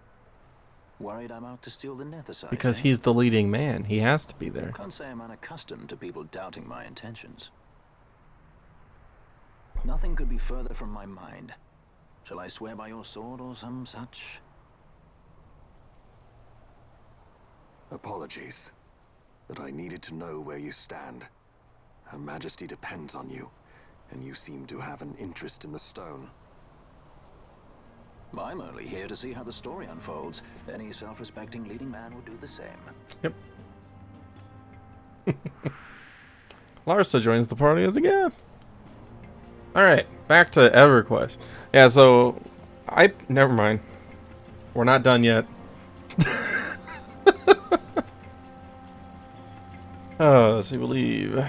Worried I'm out to steal the Nethicite? Because eh? he's the leading man. He has to be there. Can't say I'm unaccustomed to people doubting my intentions. Nothing could be further from my mind. Shall I swear by your sword or some such? Apologies, but I needed to know where you stand. Her Majesty depends on you, and you seem to have an interest in the stone. I'm only here to see how the story unfolds. Any self-respecting leading man would do the same. Yep. Larsa joins the party as a guest. Alright, back to EverQuest. Yeah, so never mind. We're not done yet. Oh, let's see, we'll leave.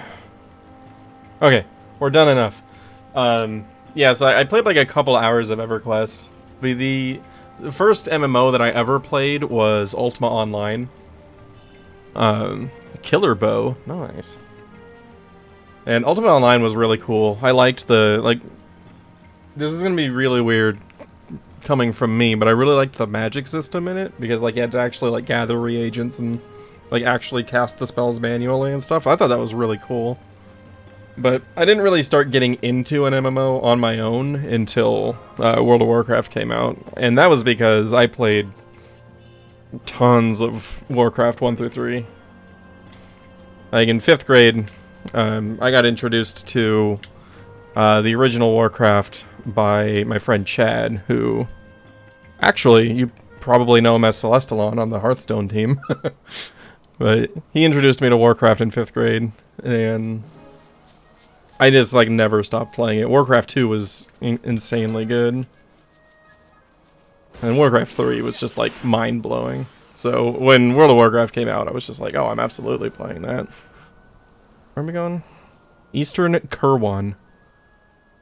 Okay, we're done enough. Yeah, so I played like a couple hours of EverQuest. The first MMO that I ever played was Ultima Online. Killer Bow, nice. And Ultima Online was really cool. I liked this is gonna be really weird coming from me, but I really liked the magic system in it, because like you had to actually like gather reagents and like actually cast the spells manually and stuff. I thought that was really cool. But I didn't really start getting into an MMO on my own until World of Warcraft came out. And that was because I played tons of Warcraft 1 through 3. Like in 5th grade, I got introduced to the original Warcraft by my friend Chad, who actually, you probably know him as Celestalon on the Hearthstone team. But he introduced me to Warcraft in 5th grade, and I just like never stopped playing it. Warcraft 2 was insanely good, and Warcraft 3 was just like mind-blowing. So when World of Warcraft came out, I was just like, oh, I'm absolutely playing that. Where am I going? Eastern Kirwan.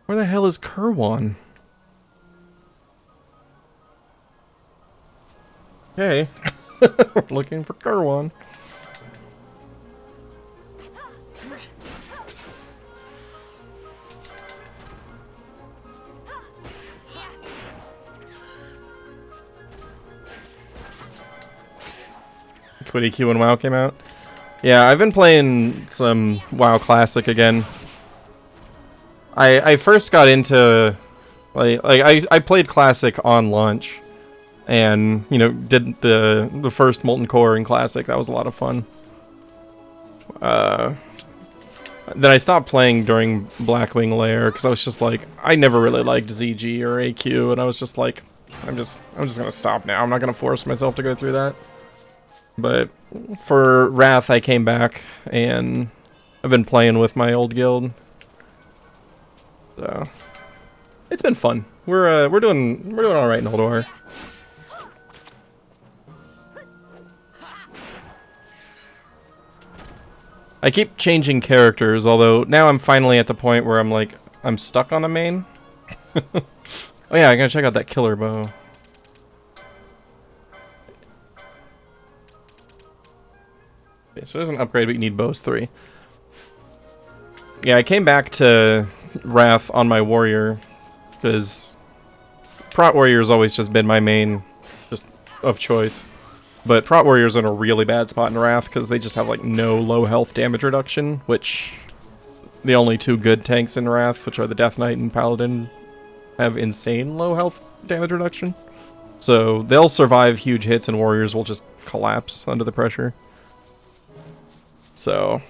Where the hell is Kirwan? Okay. We're looking for Kirwan. Quiddy Q and WoW came out. Yeah, I've been playing some WoW Classic again. I first got into I played Classic on launch, and you know did the first Molten Core in Classic. That was a lot of fun. Then I stopped playing during Blackwing Lair because I was just like, I never really liked ZG or AQ, and I was just like, I'm just gonna stop now. I'm not gonna force myself to go through that. But for Wrath, I came back, and I've been playing with my old guild. So it's been fun. We're doing all right in Old War. I keep changing characters, although now I'm finally at the point where I'm like, I'm stuck on a main. Oh yeah, I gotta check out that Killer Bow. Okay, so there's an upgrade, but you need bows 3. Yeah, I came back to Wrath on my warrior, because Prot Warrior's always just been my main, just of choice. But Prot Warrior's in a really bad spot in Wrath, because they just have like no low health damage reduction, which the only 2 good tanks in Wrath, which are the Death Knight and Paladin, have insane low health damage reduction. So they'll survive huge hits, and warriors will just collapse under the pressure. So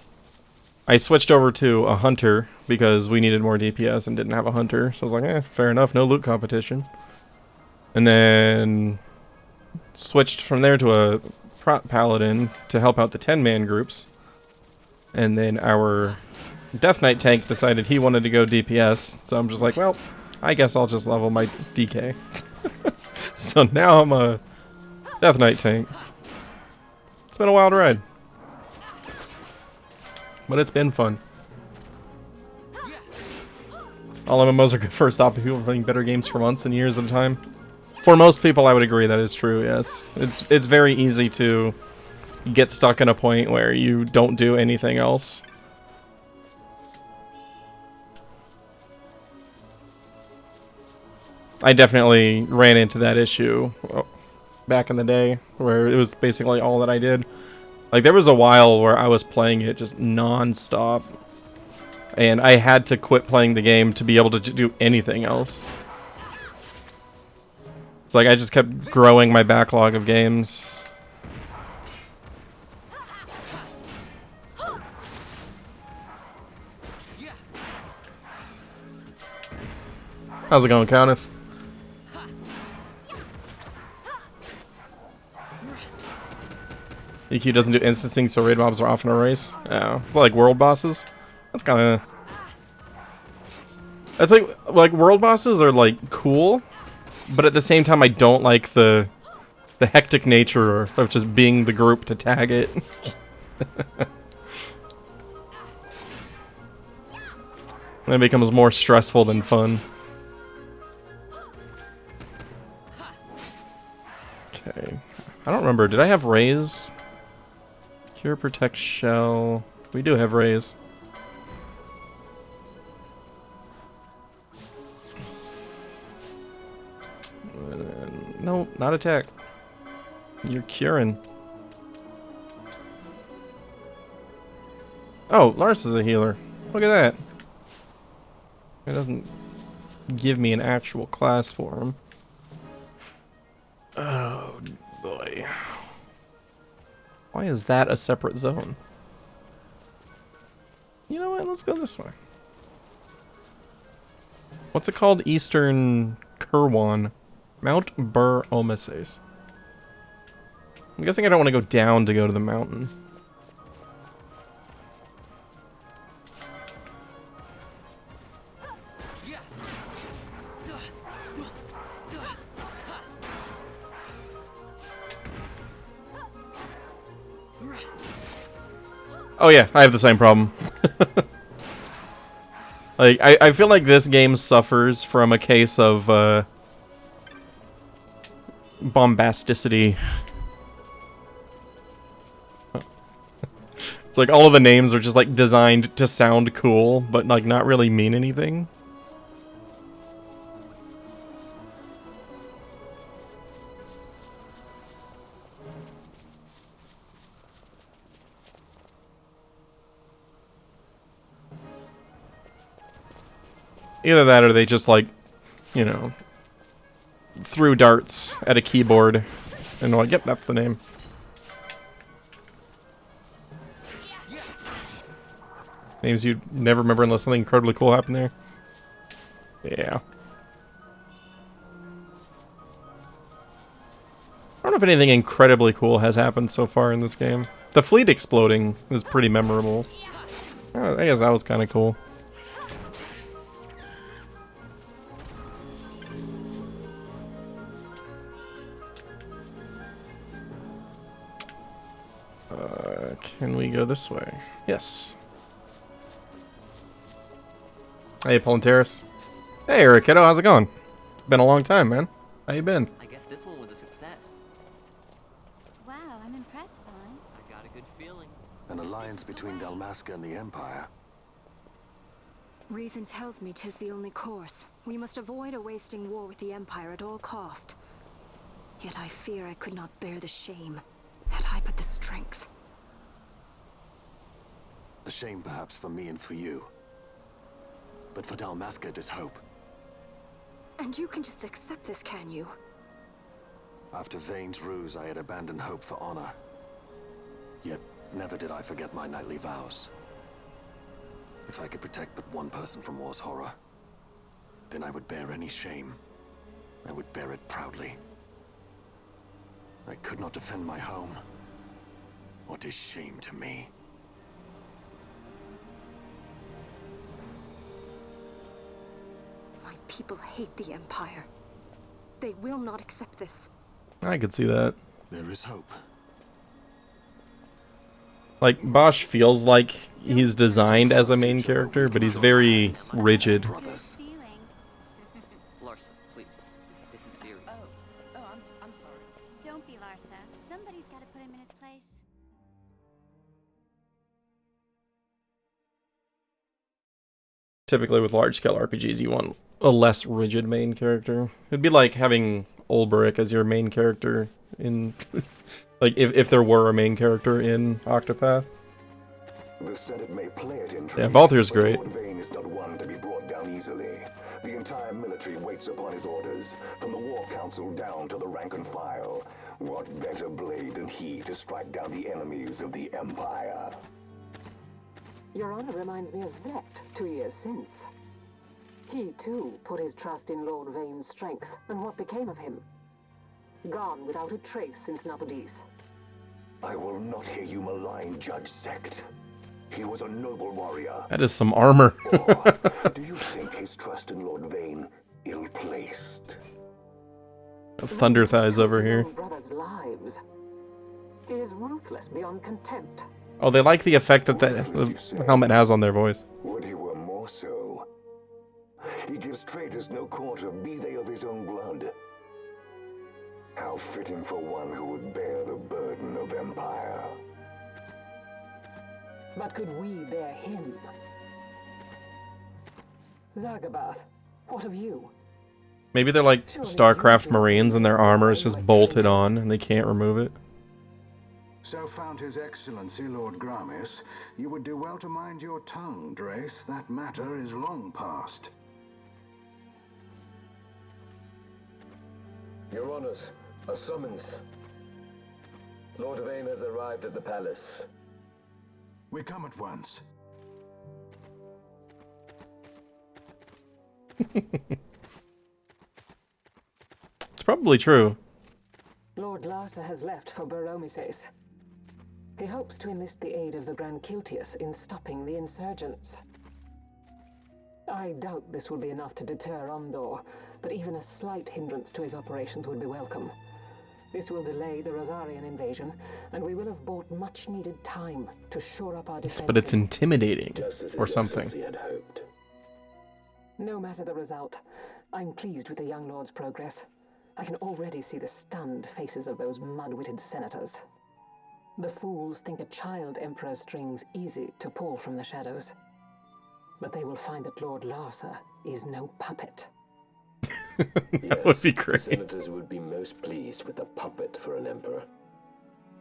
I switched over to a hunter because we needed more DPS and didn't have a hunter. So I was like, fair enough, no loot competition. And then switched from there to a Prot Paladin to help out the 10-man groups. And then our Death Knight tank decided he wanted to go DPS. So I'm just like, well, I guess I'll just level my DK. So now I'm a Death Knight tank. It's been a wild ride. But it's been fun. All MMOs are good for stopping people from playing better games for months and years at a time. For most people, I would agree that is true, yes. It's very easy to get stuck in a point where you don't do anything else. I definitely ran into that issue back in the day, where it was basically all that I did. Like, there was a while where I was playing it just non-stop, and I had to quit playing the game to be able to do anything else. It's like I just kept growing my backlog of games. How's it going, Countess? EQ doesn't do instancing, so raid mobs are often a race. Oh, it's like world bosses. That's kind of. That's like world bosses are like cool, but at the same time, I don't like the hectic nature of just being the group to tag it. Then it becomes more stressful than fun. Okay, I don't remember. Did I have raise? Cure, protect, shell. We do have raise. No, not attack. You're curing. Oh, Lars is a healer. Look at that. It doesn't give me an actual class for him. Oh boy. Why is that a separate zone? You know what? Let's go this way. What's it called? Eastern Kirwan. Mount Bur Omeses. I'm guessing I don't want to go down to go to the mountain. Oh yeah, I have the same problem. Like, I feel like this game suffers from a case of, bombasticity. It's like all of the names are just, like, designed to sound cool, but, like, not really mean anything. Either that or they just, like, you know, threw darts at a keyboard and like, yep, that's the name. Names you'd never remember unless something incredibly cool happened there. Yeah. I don't know if anything incredibly cool has happened so far in this game. The fleet exploding is pretty memorable. I guess that was kind of cool. Can we go this way? Yes. Hey, Polanteris. Hey, Ricketto, how's it going? Been a long time, man. How you been? I guess this one was a success. Wow, I'm impressed, Vaughn. I got a good feeling. An alliance between Dalmasca and the Empire. Reason tells me 'tis the only course. We must avoid a wasting war with the Empire at all cost. Yet I fear I could not bear the shame, had I but the strength. A shame perhaps for me and for you. But for Dalmasca, 'tis hope. And you can just accept this, can you? After Vane's ruse, I had abandoned hope for honor. Yet, never did I forget my knightly vows. If I could protect but one person from war's horror, then I would bear any shame. I would bear it proudly. I could not defend my home. What is shame to me? My people hate the Empire. They will not accept this. I could see that. There is hope. Like, Bosch feels like he's designed as a main character, but he's very rigid. Brothers. Feeling. Larsa, please. This is serious. I'm sorry. Don't be Larsa. Somebody's got to put him in his place. typically with large-scale RPGs, you want a less rigid main character. It'd be like having Ulbrich as your main character in... like, if there were a main character in Octopath. The Senate may play it in Yeah, Balthur's but great. Lord Vayne is not one to be brought down easily. The entire military waits upon his orders, from the War Council down to the rank and file. What better blade than he to strike down the enemies of the Empire? Your Honor reminds me of Zect 2 years since. He, too, put his trust in Lord Vayne's strength, and what became of him? Gone without a trace since Napodis. I will not hear you malign Judge Zect. He was a noble warrior. That is some armor. Or do you think his trust in Lord Vayne ill-placed? Thunder thighs over here. Brothers' lives. He is ruthless beyond contempt. Oh, they like the effect that the helmet has on their voice. Would he were more so. He gives traitors no quarter, be they of his own blood. How fitting for one who would bear the burden of empire. But could we bear him? Zargabath, what of you? Maybe they're like StarCraft Marines and their armor is just bolted on and they can't remove it. So found His Excellency Lord Gramis, you would do well to mind your tongue, Drace. That matter is long past. Your Honors, a summons. Lord Vayne has arrived at the palace. We come at once. It's probably true. Lord Larsa has left for Baromises. He hopes to enlist the aid of the Grand Kiltius in stopping the insurgents. I doubt this will be enough to deter Ondor, but even a slight hindrance to his operations would be welcome. This will delay the Rosarian invasion, and we will have bought much-needed time to shore up our defenses. But it's intimidating, Just or His something. Excellency had hoped. No matter the result, I'm pleased with the young lord's progress. I can already see the stunned faces of those mud-witted senators. The fools think a child emperor's strings easy to pull from the shadows. But they will find that Lord Larsa is no puppet. That would be great. The senators would be most pleased with a puppet for an emperor.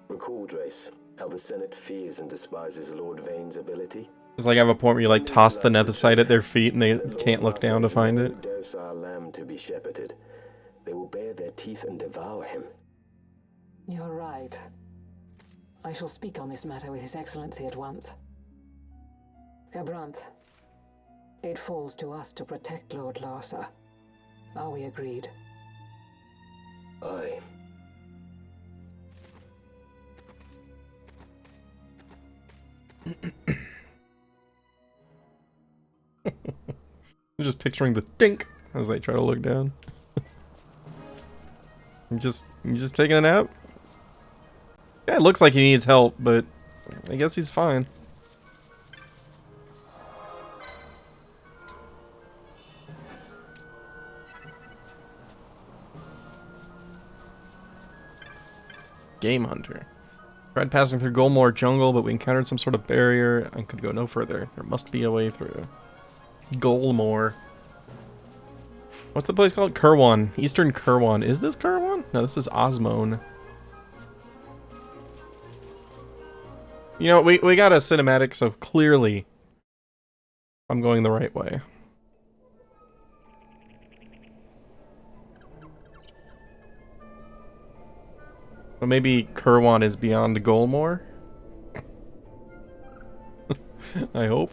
Recall, Drace, how the Senate fears and despises Lord Vayne's ability. It's like I have a point where you like toss the nethicite at their feet and they can't look down to find it. Docile lamb to be shepherded. They will bare their teeth and devour him. You're right. I shall speak on this matter with His Excellency at once. Gabranth, it falls to us to protect Lord Larsa. Are we agreed? Aye. I'm just picturing the dink as they try to look down. You just taking a nap? Yeah, it looks like he needs help, but I guess he's fine. Game Hunter. Tried passing through Golmore Jungle, but we encountered some sort of barrier and could go no further. There must be a way through. Golmore. What's the place called? Kirwan. Eastern Kirwan. Is this Kirwan? No, this is Osmone. You know, we got a cinematic, so clearly I'm going the right way. So maybe Kirwan is beyond Golmore? I hope.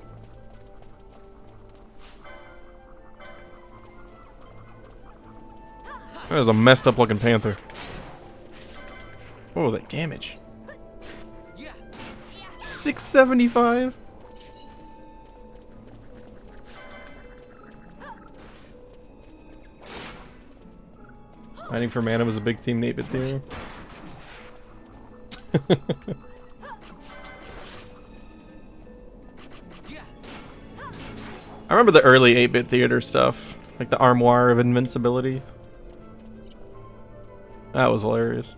That is a messed up looking panther. Oh, that damage. 675? Mining for mana was a big theme in 8-Bit Theater. I remember the early 8-Bit Theater stuff, like the Armoire of Invincibility. That was hilarious.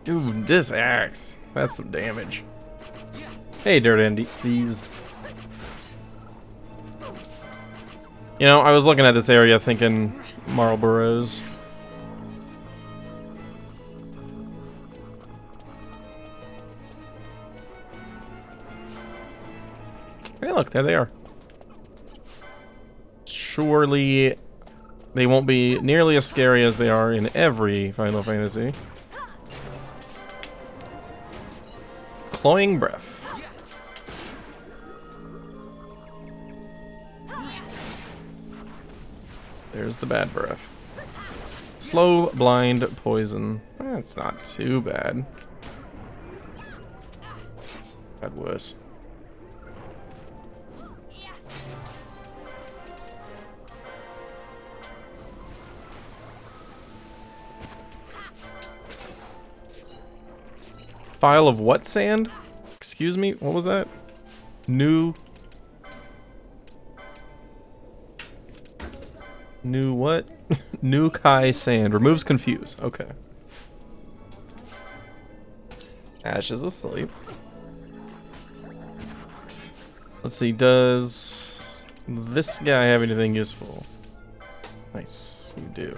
Dude, this axe. That's some damage. Hey, Dirt Andy. These. You know, I was looking at this area thinking Marlboros. Hey, look, there they are. Surely they won't be nearly as scary as they are in every Final Fantasy. Cloying Breath. There's the bad breath. Slow, blind, poison. That's not too bad. Got worse. File of what sand? Excuse me? What was that? New what? New Kai sand. Removes confuse. Okay. Ash is asleep. Let's see, does this guy have anything useful? Nice, you do.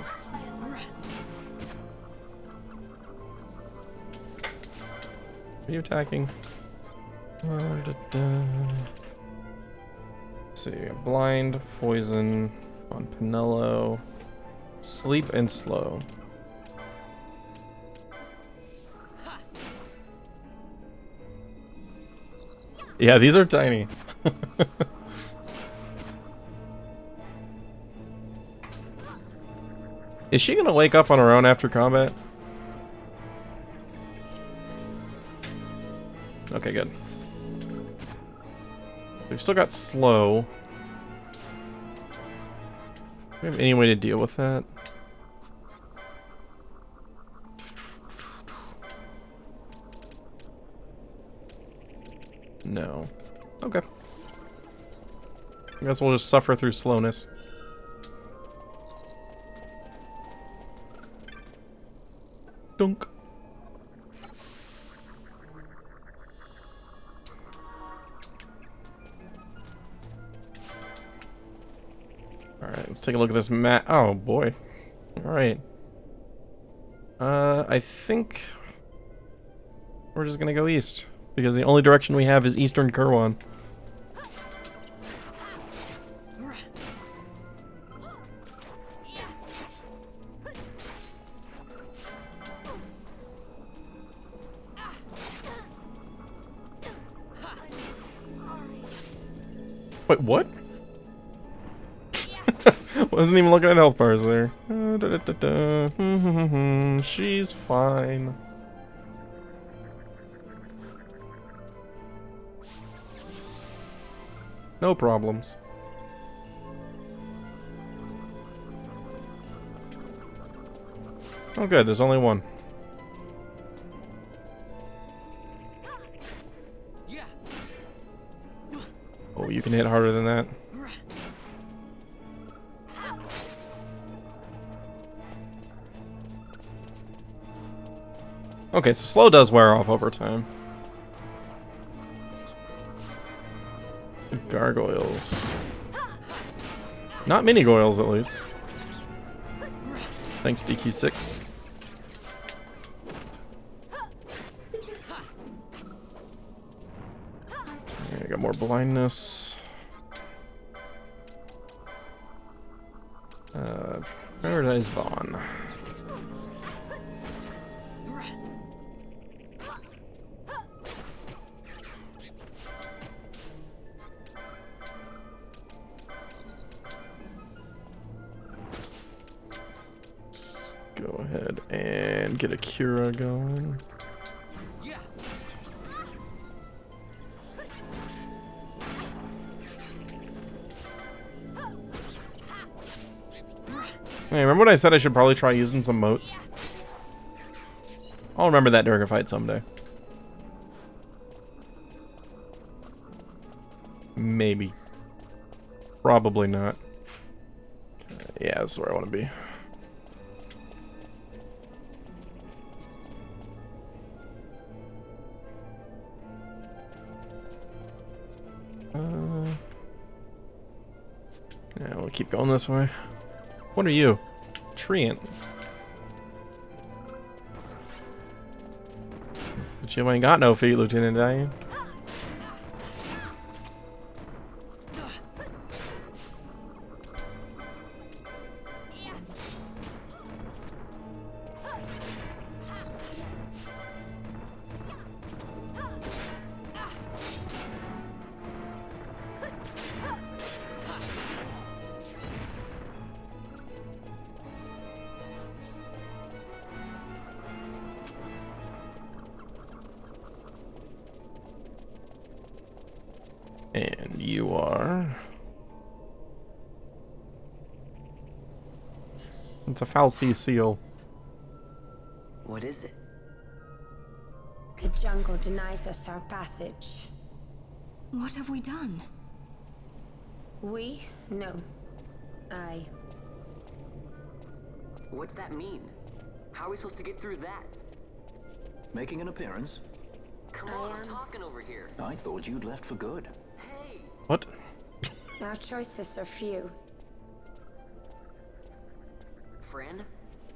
Are you attacking? Let's see, blind, poison on Penelo, sleep and slow. Yeah, these are tiny. Is she gonna wake up on her own after combat? Okay, good. We've still got slow. Do we have any way to deal with that? No. Okay. I guess we'll just suffer through slowness. Dunk. Alright, let's take a look at this map. Oh boy. Alright. I think we're just gonna go east, because the only direction we have is Eastern Kerwan. Wait, what? Wasn't even looking at health bars there. She's fine. No problems. Oh good, there's only one. Oh, you can hit harder than that. Okay, so slow does wear off over time. Gargoyles. Not mini goyles, at least. Thanks, DQ6. I got more blindness. Paradise Vaughn. Let's go ahead and get Akira going. Hey, remember when I said I should probably try using some motes? I'll remember that during a fight someday. Maybe. Probably not. Yeah, that's where I want to be. Yeah, we'll keep going this way. What are you? Treant. But you ain't got no feet, Lieutenant Diane. And you are... It's a fal'Cie seal. What is it? The jungle denies us our passage. What have we done? We? No. I. What's that mean? How are we supposed to get through that? Making an appearance? Come on, I'm talking over here. I thought you'd left for good. Hey! What? Our choices are few. Friend?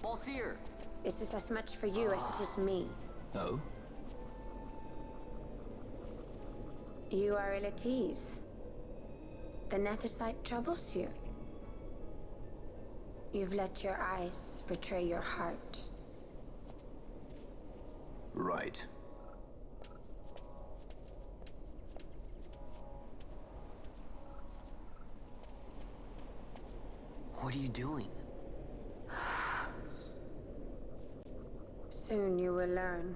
Balthier! This is as much for you as it is me. Oh? You are ill at ease. The Nethersite troubles you. You've let your eyes betray your heart. Right. What are you doing? Soon you will learn.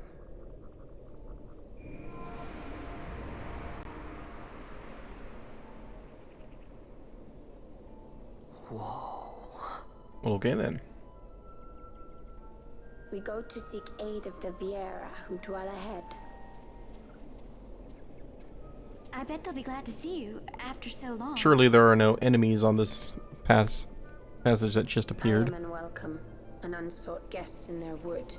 Whoa. Okay then. We go to seek aid of the Viera who dwell ahead. I bet they'll be glad to see you after so long. Surely there are no enemies on this passage that just appeared. I am unwelcome, an unsought guest in their wood.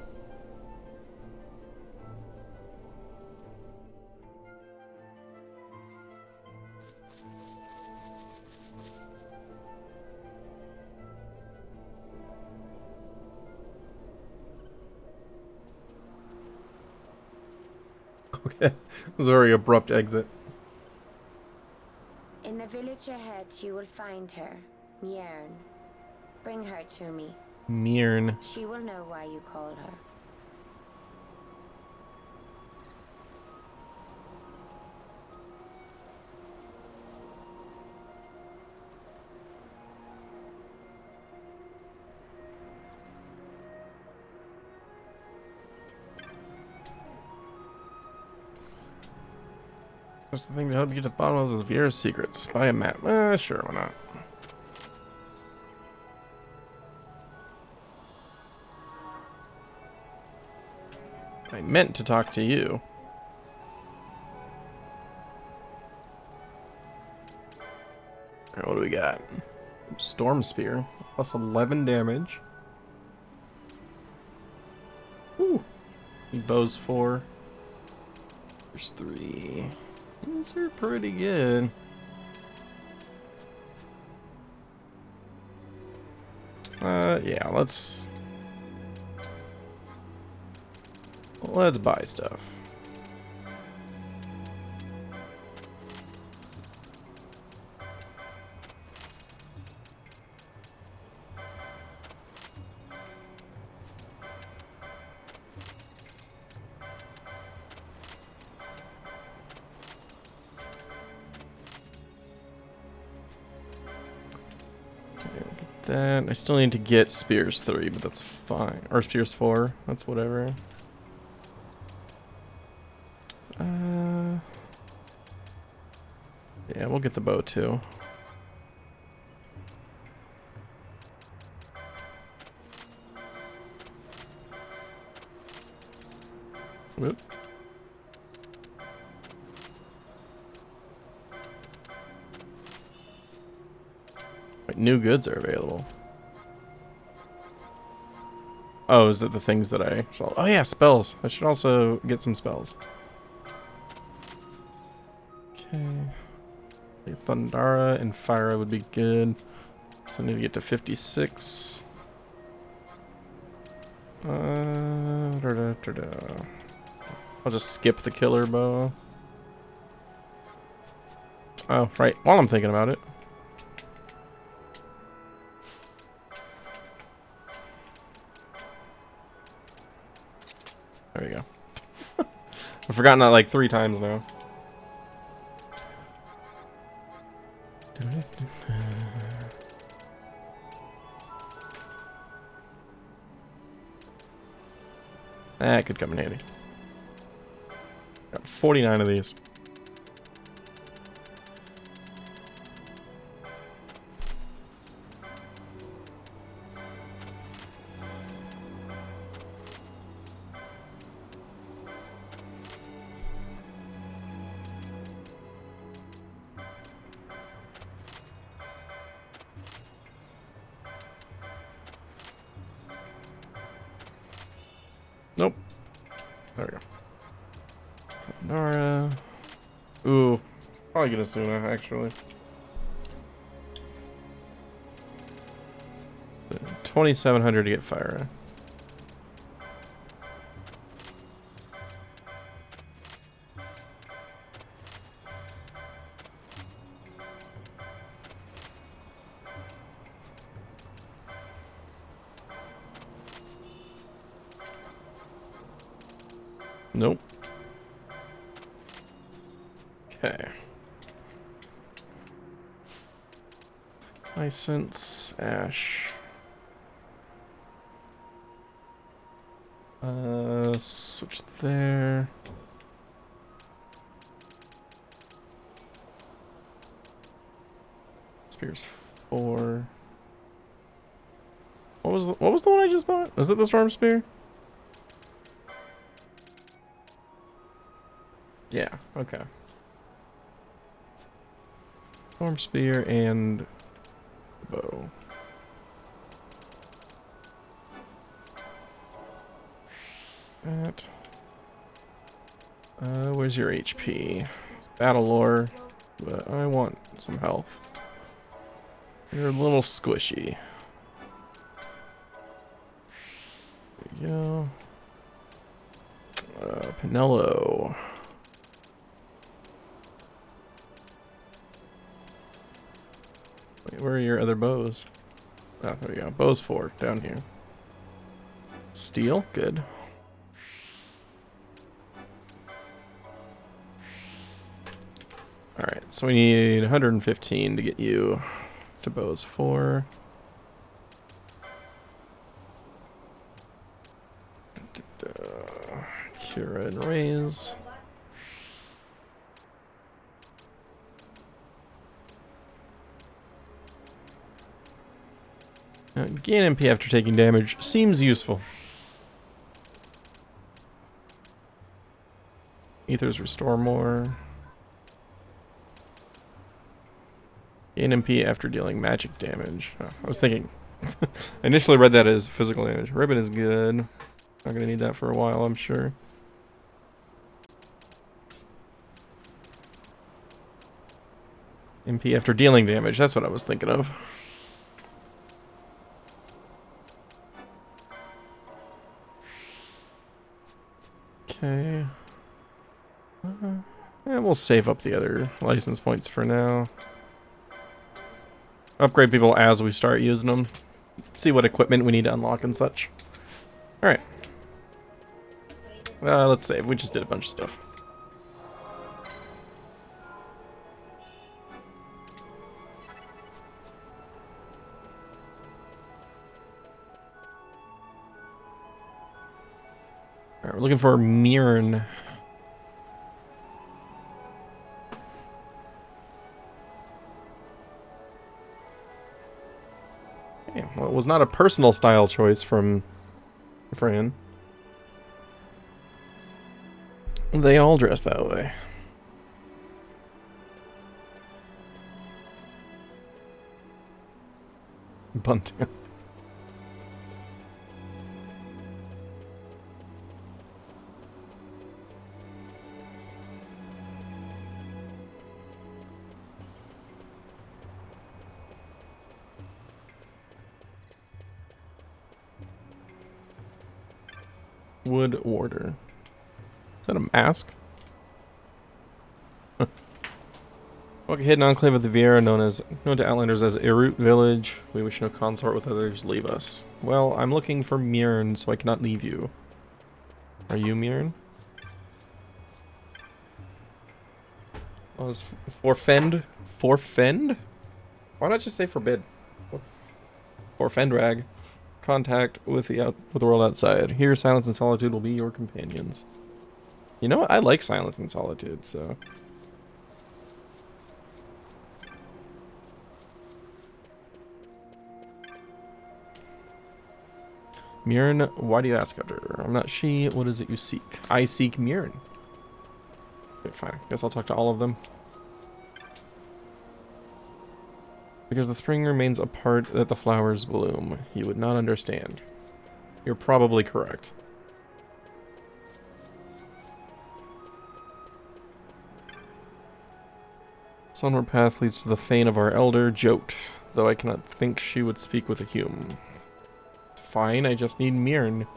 Okay, it was a very abrupt exit. In the village ahead, you will find her, Mjern. Bring her to me. Mjern. She will know why you call her. What's the thing to help you get to the bottom of the Viera's secrets? Buy a map. Sure, why not? I meant to talk to you. Alright, what do we got? Storm Spear. Plus 11 damage. Ooh. Need bows 4. There's 3. These are pretty good. Yeah, let's buy stuff. That I still need to get Spears 3, but that's fine. Or Spears 4, that's whatever. Yeah, we'll get the bow too. Whoop. Wait, new goods are available. Oh, is it the things that I shall... Oh yeah, spells. I should also get some spells. Okay. Thundara and Fyra would be good. So I need to get to 56. I'll just skip the killer bow. Oh, right. While I'm thinking about it. There we go. I've forgotten that like 3 times now. That could come in handy. Got 49 of these. Nope. There we go. Nara. Ooh. Probably get Asuna, actually. 2,700 to get Fyra. Nope. Okay. License, Ash. Switch there. Spears 4. What was the one I just bought? Was it the Storm Spear? Yeah, okay. Storm Spear and bow. That. Where's your HP? Battle lore, but I want some health. You're a little squishy. There you go. Pinello. Wait, where are your other bows? Oh, there we go. Bows 4 down here. Steel, good. Alright, so we need 115 to get you to bows 4. Cura and raise. Gain MP after taking damage seems useful. Ethers restore more. Gain MP after dealing magic damage. Oh, I was thinking. I initially read that as physical damage. Ribbon is good. Not gonna need that for a while, I'm sure. MP after dealing damage. That's what I was thinking of. Okay. Yeah, we'll save up the other license points for now. Upgrade people as we start using them. See what equipment we need to unlock and such. Alright. Let's save. We just did a bunch of stuff. Alright, we're looking for Mirren. Okay, well, it was not a personal style choice from Fran. They all dress that way. Bunting. Wood Warder. Is that a mask? Huh. Walk a hidden enclave of the Viera known to Outlanders as Erut Village. We wish no consort with others. Leave us. Well, I'm looking for Mirn, so I cannot leave you. Are you Mirn? Oh, is forfend? Forfend? Why not just say forbid? Forfendrag. Contact with the world outside. Here, silence and solitude will be your companions. You know what? I like silence and solitude, so... Mirn, why do you ask after her? I'm not she. What is it you seek? I seek Mirn. Okay, fine. Guess I'll talk to all of them. Because the spring remains apart that the flowers bloom. You would not understand. You're probably correct. Sunward path leads to the fane of our elder, Jote, though I cannot think she would speak with a hume. It's fine, I just need Mirn.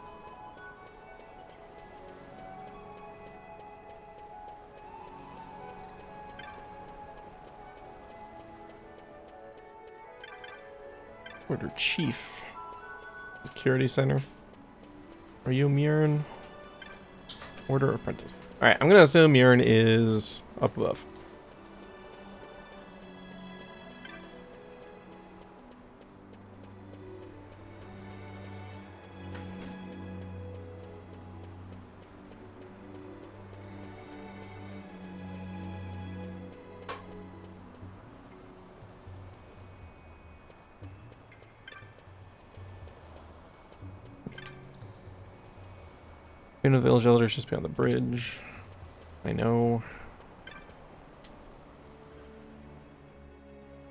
Order Chief. Security Center. Are you Mirn? Order Apprentice. Alright, I'm gonna assume Mirn is up above. Queen of the Village Elders just beyond the bridge. I know.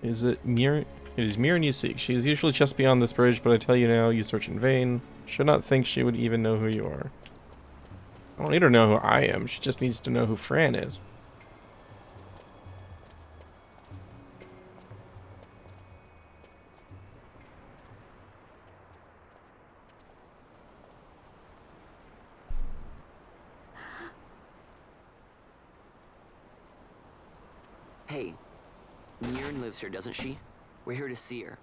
Is it Mirn? It is Mirn you seek. She is usually just beyond this bridge, but I tell you now, you search in vain. Should not think she would even know who you are. I don't need her to know who I am. She just needs to know who Fran is. Hey, Mirn lives here, doesn't she? We're here to see her.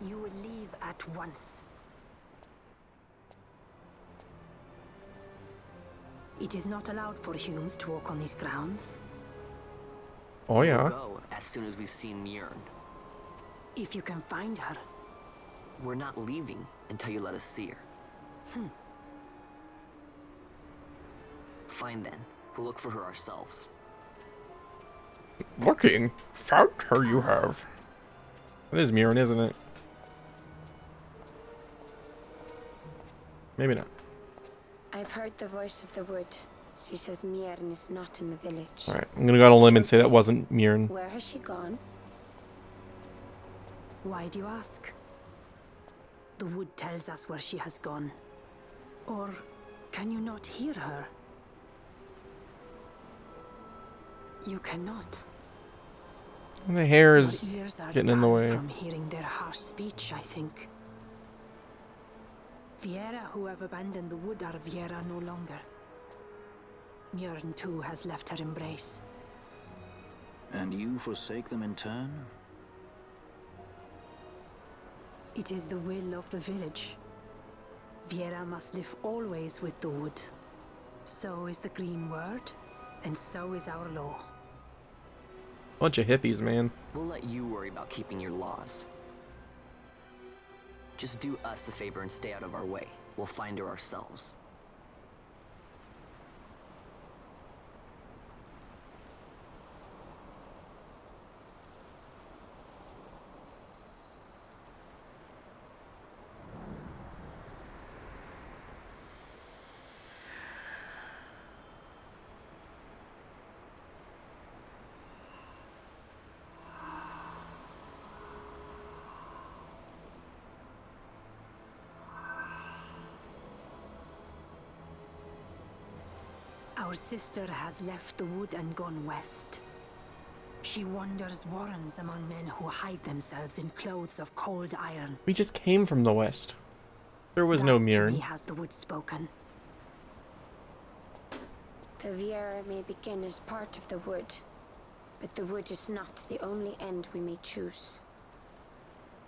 You will leave at once. It is not allowed for humans to walk on these grounds. Oh yeah. We'll go as soon as we've seen Mirn. If you can find her. We're not leaving until you let us see her. Fine then. We'll look for her ourselves. Looking? Found her you have. That is Mirn, isn't it? Maybe not. I've heard the voice of the wood. She says Mirn is not in the village. Alright, I'm gonna go out on a limb and say that wasn't Mirn. Where has she gone? Why do you ask? The wood tells us where she has gone. Or can you not hear her? You cannot. The hair is Your ears are getting in the dull way. from hearing their harsh speech, I think. Viera who have abandoned the wood are Viera no longer. Mirn too has left her embrace. And you forsake them in turn? It is the will of the village. Viera must live always with the wood. So is the green word, and so is our law. Bunch of hippies, man. We'll let you worry about keeping your laws. Just do us a favor and stay out of our way. We'll find her ourselves. Our sister has left the wood and gone west. She wanders warrens among men who hide themselves in clothes of cold iron. We just came from the west. There was no Thus to Mirren. me has the wood spoken. The Viera may begin as part of the wood, but the wood is not the only end we may choose.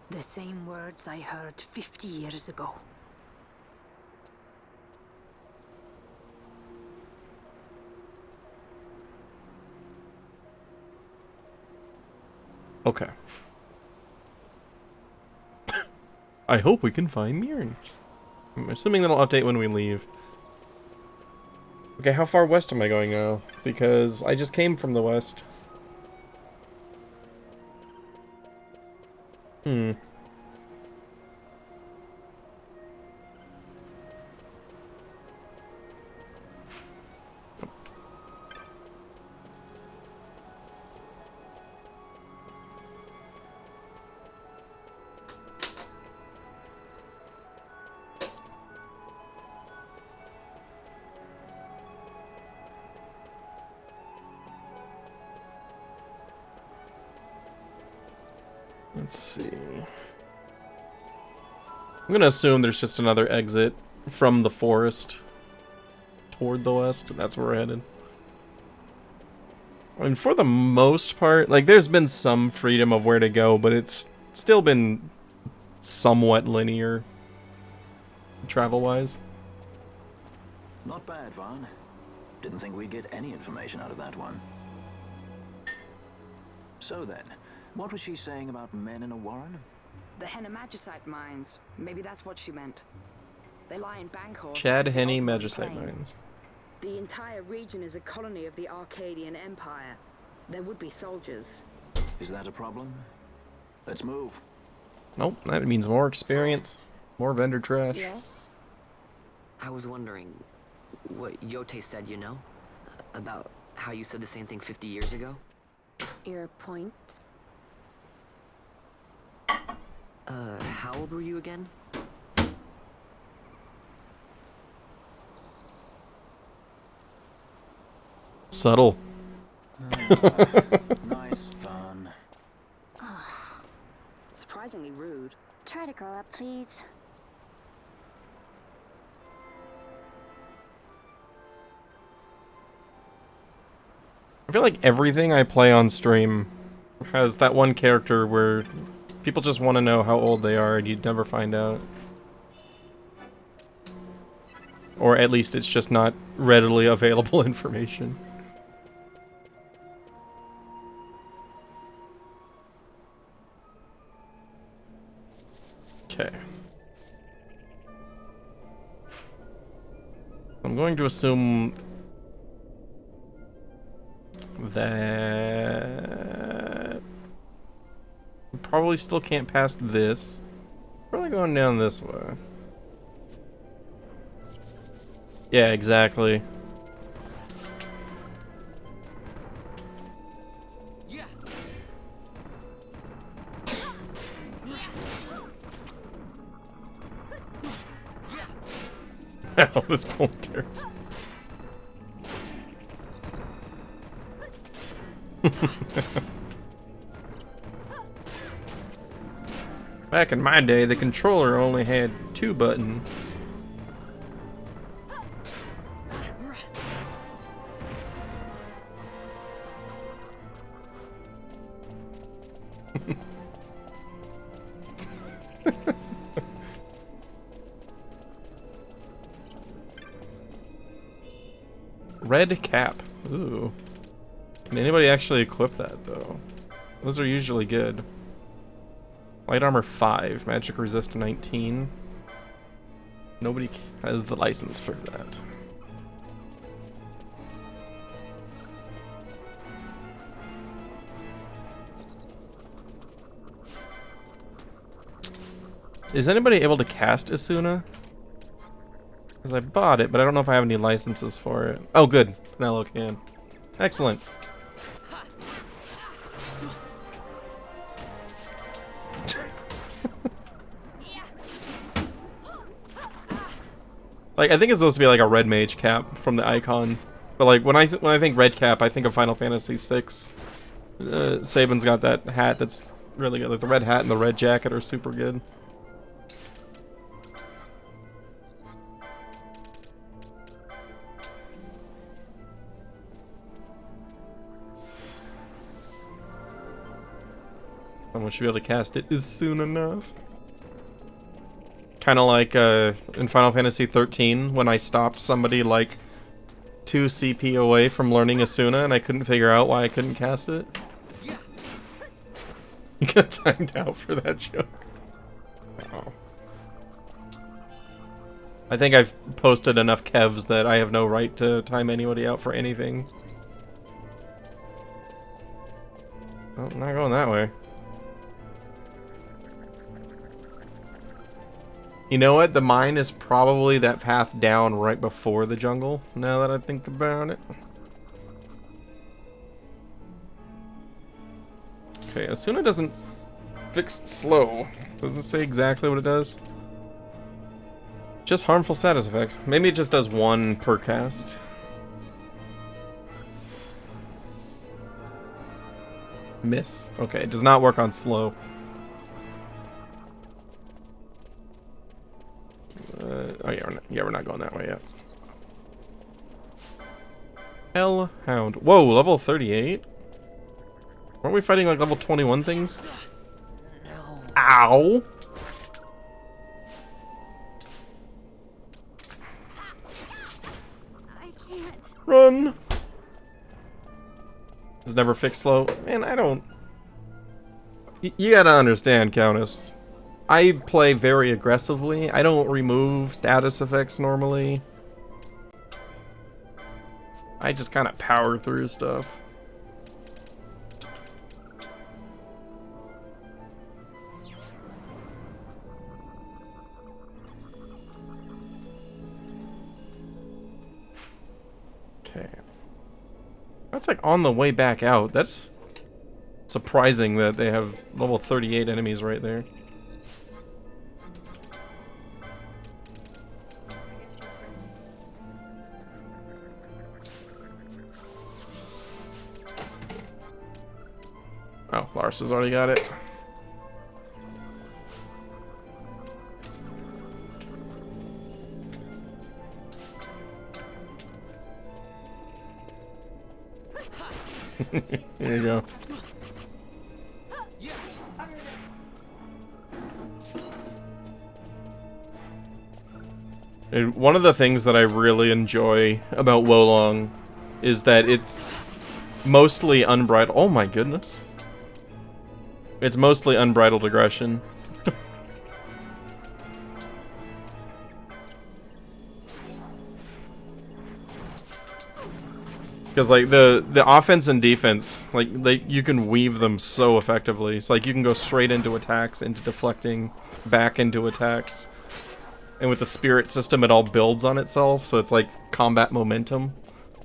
The same words I heard 50 years ago. Okay. I hope we can find Mirren. I'm assuming that'll update when we leave. Okay, how far west am I going now? Because I just came from the west. Let's see. I'm gonna assume there's just another exit from the forest toward the west. That's where we're headed. I mean, for the most part, like, there's been some freedom of where to go, but it's still been somewhat linear, travel-wise. Not bad, Vaughn. Didn't think we'd get any information out of that one. So then, what was she saying about men in a warren? The Henna Magicite mines. Maybe that's what she meant. They lie in Bankhorst. Chad off the Henney Osborne Magicite Plain. Mines. The entire region is a colony of the Arcadian Empire. There would be soldiers. Is that a problem? Let's move. Nope, that means more experience, more vendor trash. Yes? I was wondering what Yote said, you know? About how you said the same thing 50 years ago? Your point? How old were you again? Subtle. Nice fun. Surprisingly rude. Try to grow up, please. I feel like everything I play on stream has that one character where people just want to know how old they are and you'd never find out. Or at least it's just not readily available information. Okay. I'm going to assume that we probably still can't pass this. Probably going down this way. Yeah, exactly. Yeah. Ow, this pointers. Back in my day, the controller only had 2 buttons. Red cap. Ooh. Can anybody actually equip that, though? Those are usually good. Light armor 5, magic resist 19. Nobody has the license for that. Is anybody able to cast Isuna? Because I bought it, but I don't know if I have any licenses for it. Oh, good. Penelo can. Excellent. Like, I think it's supposed to be like a red mage cap from the icon. But like, when I think red cap, I think of Final Fantasy VI. Saban's got that hat that's really good. Like the red hat and the red jacket are super good. Someone should be able to cast it as soon enough. Kind of like in Final Fantasy 13 when I stopped somebody like 2 CP away from learning Asuna and I couldn't figure out why I couldn't cast it. You got timed out for that joke. Oh. I think I've posted enough kevs that I have no right to time anybody out for anything. Oh, not going that way. You know what? The mine is probably that path down right before the jungle, now that I think about it. Okay, Asuna doesn't fix slow. Doesn't say exactly what it does. Just harmful status effects. Maybe it just does 1 per cast. Miss. Okay, it does not work on slow. Oh yeah, we're not going that way yet. Hellhound. Whoa, level 38? Weren't we fighting like level 21 things? No. Ow! I can't. Run! Does never fix slow. Man, I don't... You gotta understand, Countess. I play very aggressively. I don't remove status effects normally. I just kind of power through stuff. Okay. That's like on the way back out. That's surprising that they have level 38 enemies right there. Oh, Lars has already got it. There you go. And one of the things that I really enjoy about Wolong is that it's mostly unbridled. Oh my goodness. It's mostly unbridled aggression. Because like the offense and defense, like you can weave them so effectively. It's like you can go straight into attacks, into deflecting, back into attacks. And with the spirit system, it all builds on itself, so it's like combat momentum.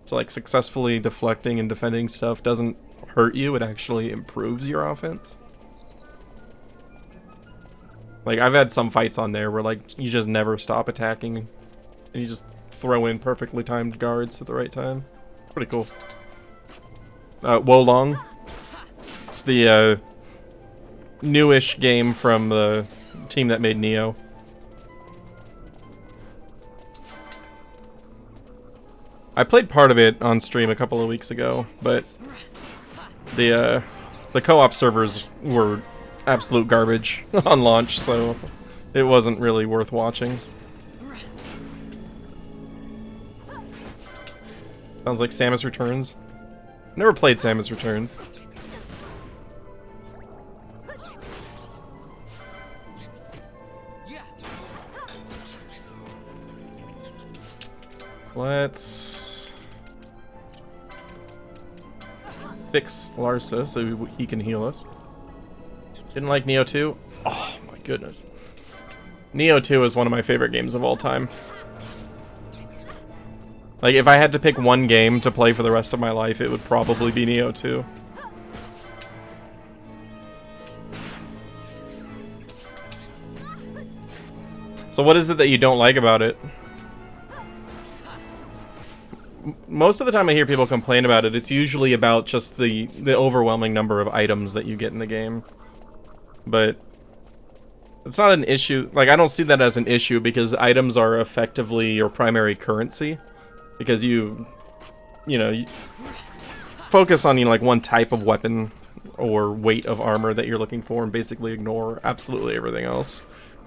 So like successfully deflecting and defending stuff doesn't hurt you, it actually improves your offense. Like, I've had some fights on there where, like, you just never stop attacking, and you just throw in perfectly timed guards at the right time. Pretty cool. Wolong. It's the, newish game from the team that made Neo. I played part of it on stream a couple of weeks ago, but the co-op servers were absolute garbage on launch, so it wasn't really worth watching. Sounds like Samus Returns. Never played Samus Returns. Let's fix Larsa so he can heal us. Didn't like Neo 2? Oh my goodness. Neo 2 is one of my favorite games of all time. Like, if I had to pick one game to play for the rest of my life, it would probably be Neo 2. So what is it that you don't like about it? most of the time I hear people complain about it, it's usually about just the overwhelming number of items that you get in the game. But it's not an issue. Like, I don't see that as an issue because items are effectively your primary currency. Because you focus on, like, one type of weapon or weight of armor that you're looking for and basically ignore absolutely everything else.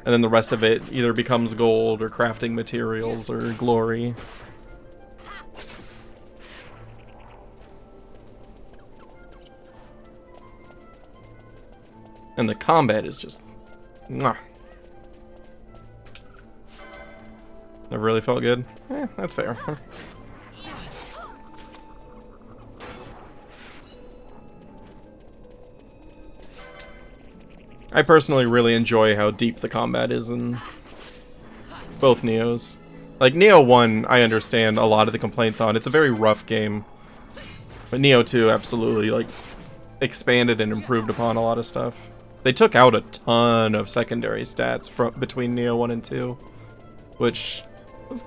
And then the rest of it either becomes gold or crafting materials or glory. And the combat is just... mwah. Never really felt good? That's fair. I personally really enjoy how deep the combat is in both Neos. Like, Neo 1, I understand a lot of the complaints on. It's a very rough game. But Neo 2 absolutely, like, expanded and improved upon a lot of stuff. They took out a ton of secondary stats between Neo 1 and 2, which was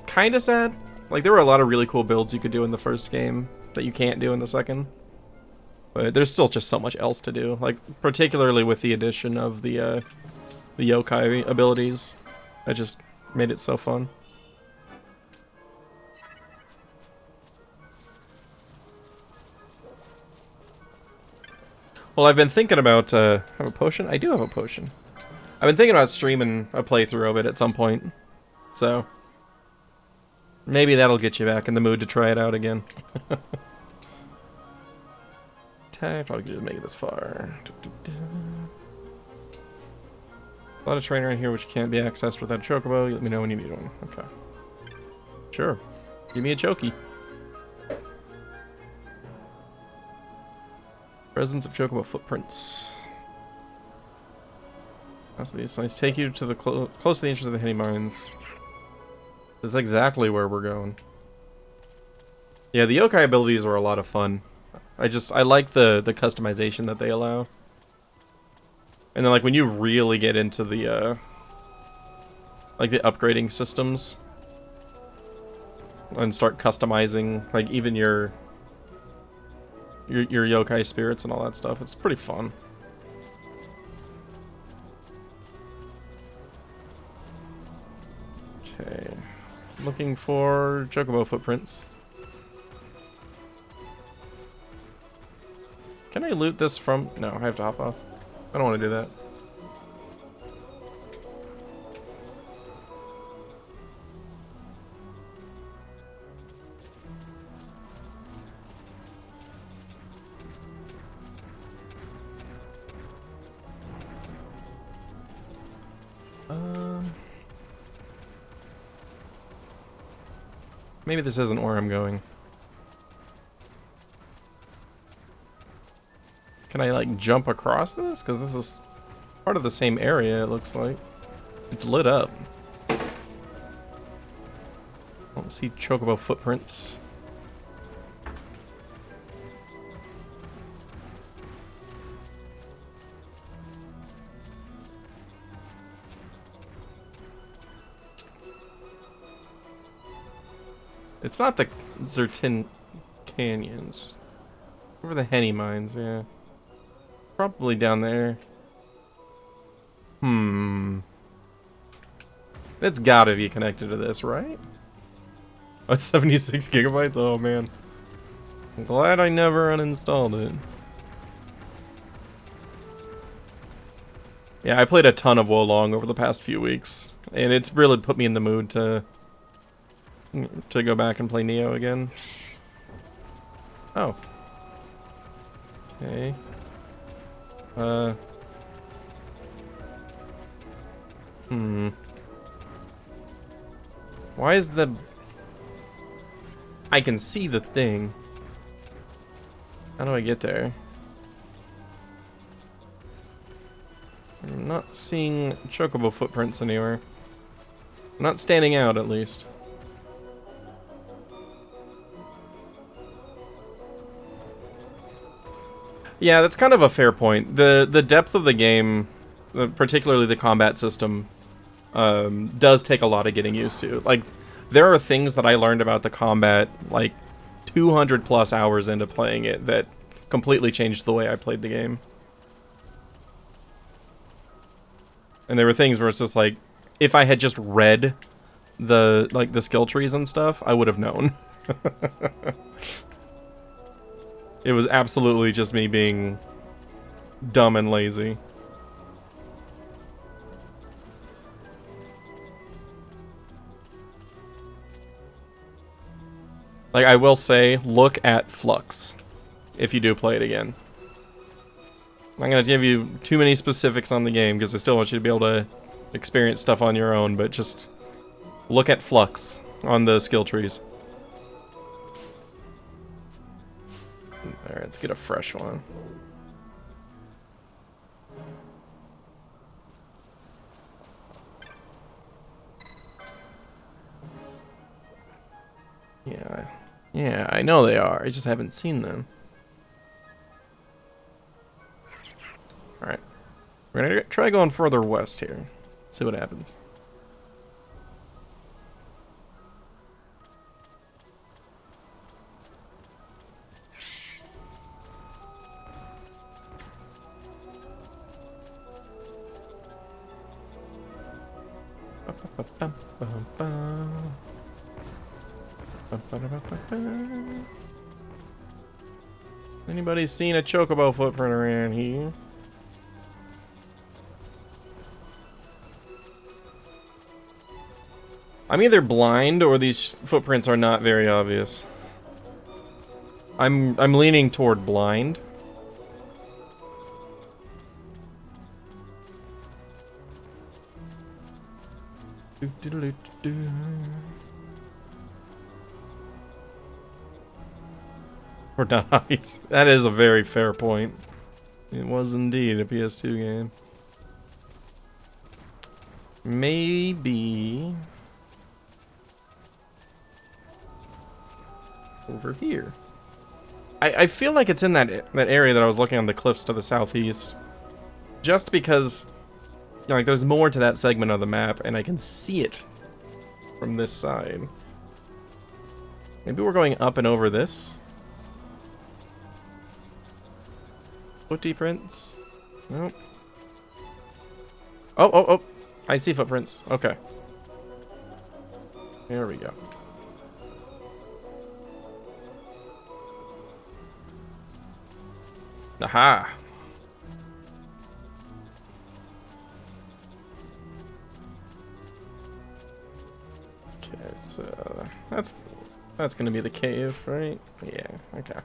kind of sad. Like, there were a lot of really cool builds you could do in the first game that you can't do in the second. But there's still just so much else to do, like, particularly with the addition of the yokai abilities. That just made it so fun. Well, I've been thinking about, have a potion? I do have a potion. I've been thinking about streaming a playthrough of it at some point. So, maybe that'll get you back in the mood to try it out again. Probably could just make it this far. A lot of terrain around here which can't be accessed without a chocobo. Let me know when you need one. Okay. Sure. Give me a chokey. Presence of chocobo footprints. Also, these places take you to the close to the entrance of the Henny Mines. This is exactly where we're going. Yeah, the yokai abilities are a lot of fun. I like the customization that they allow. And then, like, when you really get into the like the upgrading systems and start customizing, like, even your yokai spirits and all that stuff, it's pretty fun. Okay, looking for chocobo footprints. Can I loot this from... No, I have to hop off. I don't want to do that. Maybe this isn't where I'm going. Can I, like, jump across this? Because this is part of the same area, it looks like. It's lit up. I don't see chocobo footprints. It's not the Zertin Canyons. Over the Henny Mines, yeah. Probably down there. That's gotta be connected to this, right? Oh, it's 76 gigabytes? Oh, man. I'm glad I never uninstalled it. Yeah, I played a ton of Wolong over the past few weeks, and it's really put me in the mood to go back and play Neo again. Oh. Okay. Why is the... I can see the thing. How do I get there? I'm not seeing chocobo footprints anywhere. Not standing out, at least. Yeah, that's kind of a fair point. The depth of the game, particularly the combat system, does take a lot of getting used to. Like, there are things that I learned about the combat like 200 plus hours into playing it that completely changed the way I played the game. And there were things where it's just like, if I had just read the skill trees and stuff, I would have known. It was absolutely just me being dumb and lazy. Like, I will say, look at Flux if you do play it again. I'm not going to give you too many specifics on the game because I still want you to be able to experience stuff on your own, but just look at Flux on the skill trees. Alright, let's get a fresh one. Yeah, I know they are. I just haven't seen them. Alright. We're gonna try going further west here. See what happens. Anybody seen a chocobo footprint around here? I'm either blind or these footprints are not very obvious. I'm leaning toward blind. Or nice. That is a very fair point. It was indeed a PS2 game. Maybe over here. I feel like it's in that area that I was looking on the cliffs to the southeast. Just because, you know, like, there's more to that segment of the map, and I can see it from this side. Maybe we're going up and over this. Footprints? Nope. Oh. I see footprints. Okay. There we go. Aha! Okay, so that's gonna be the cave, right? Yeah, okay.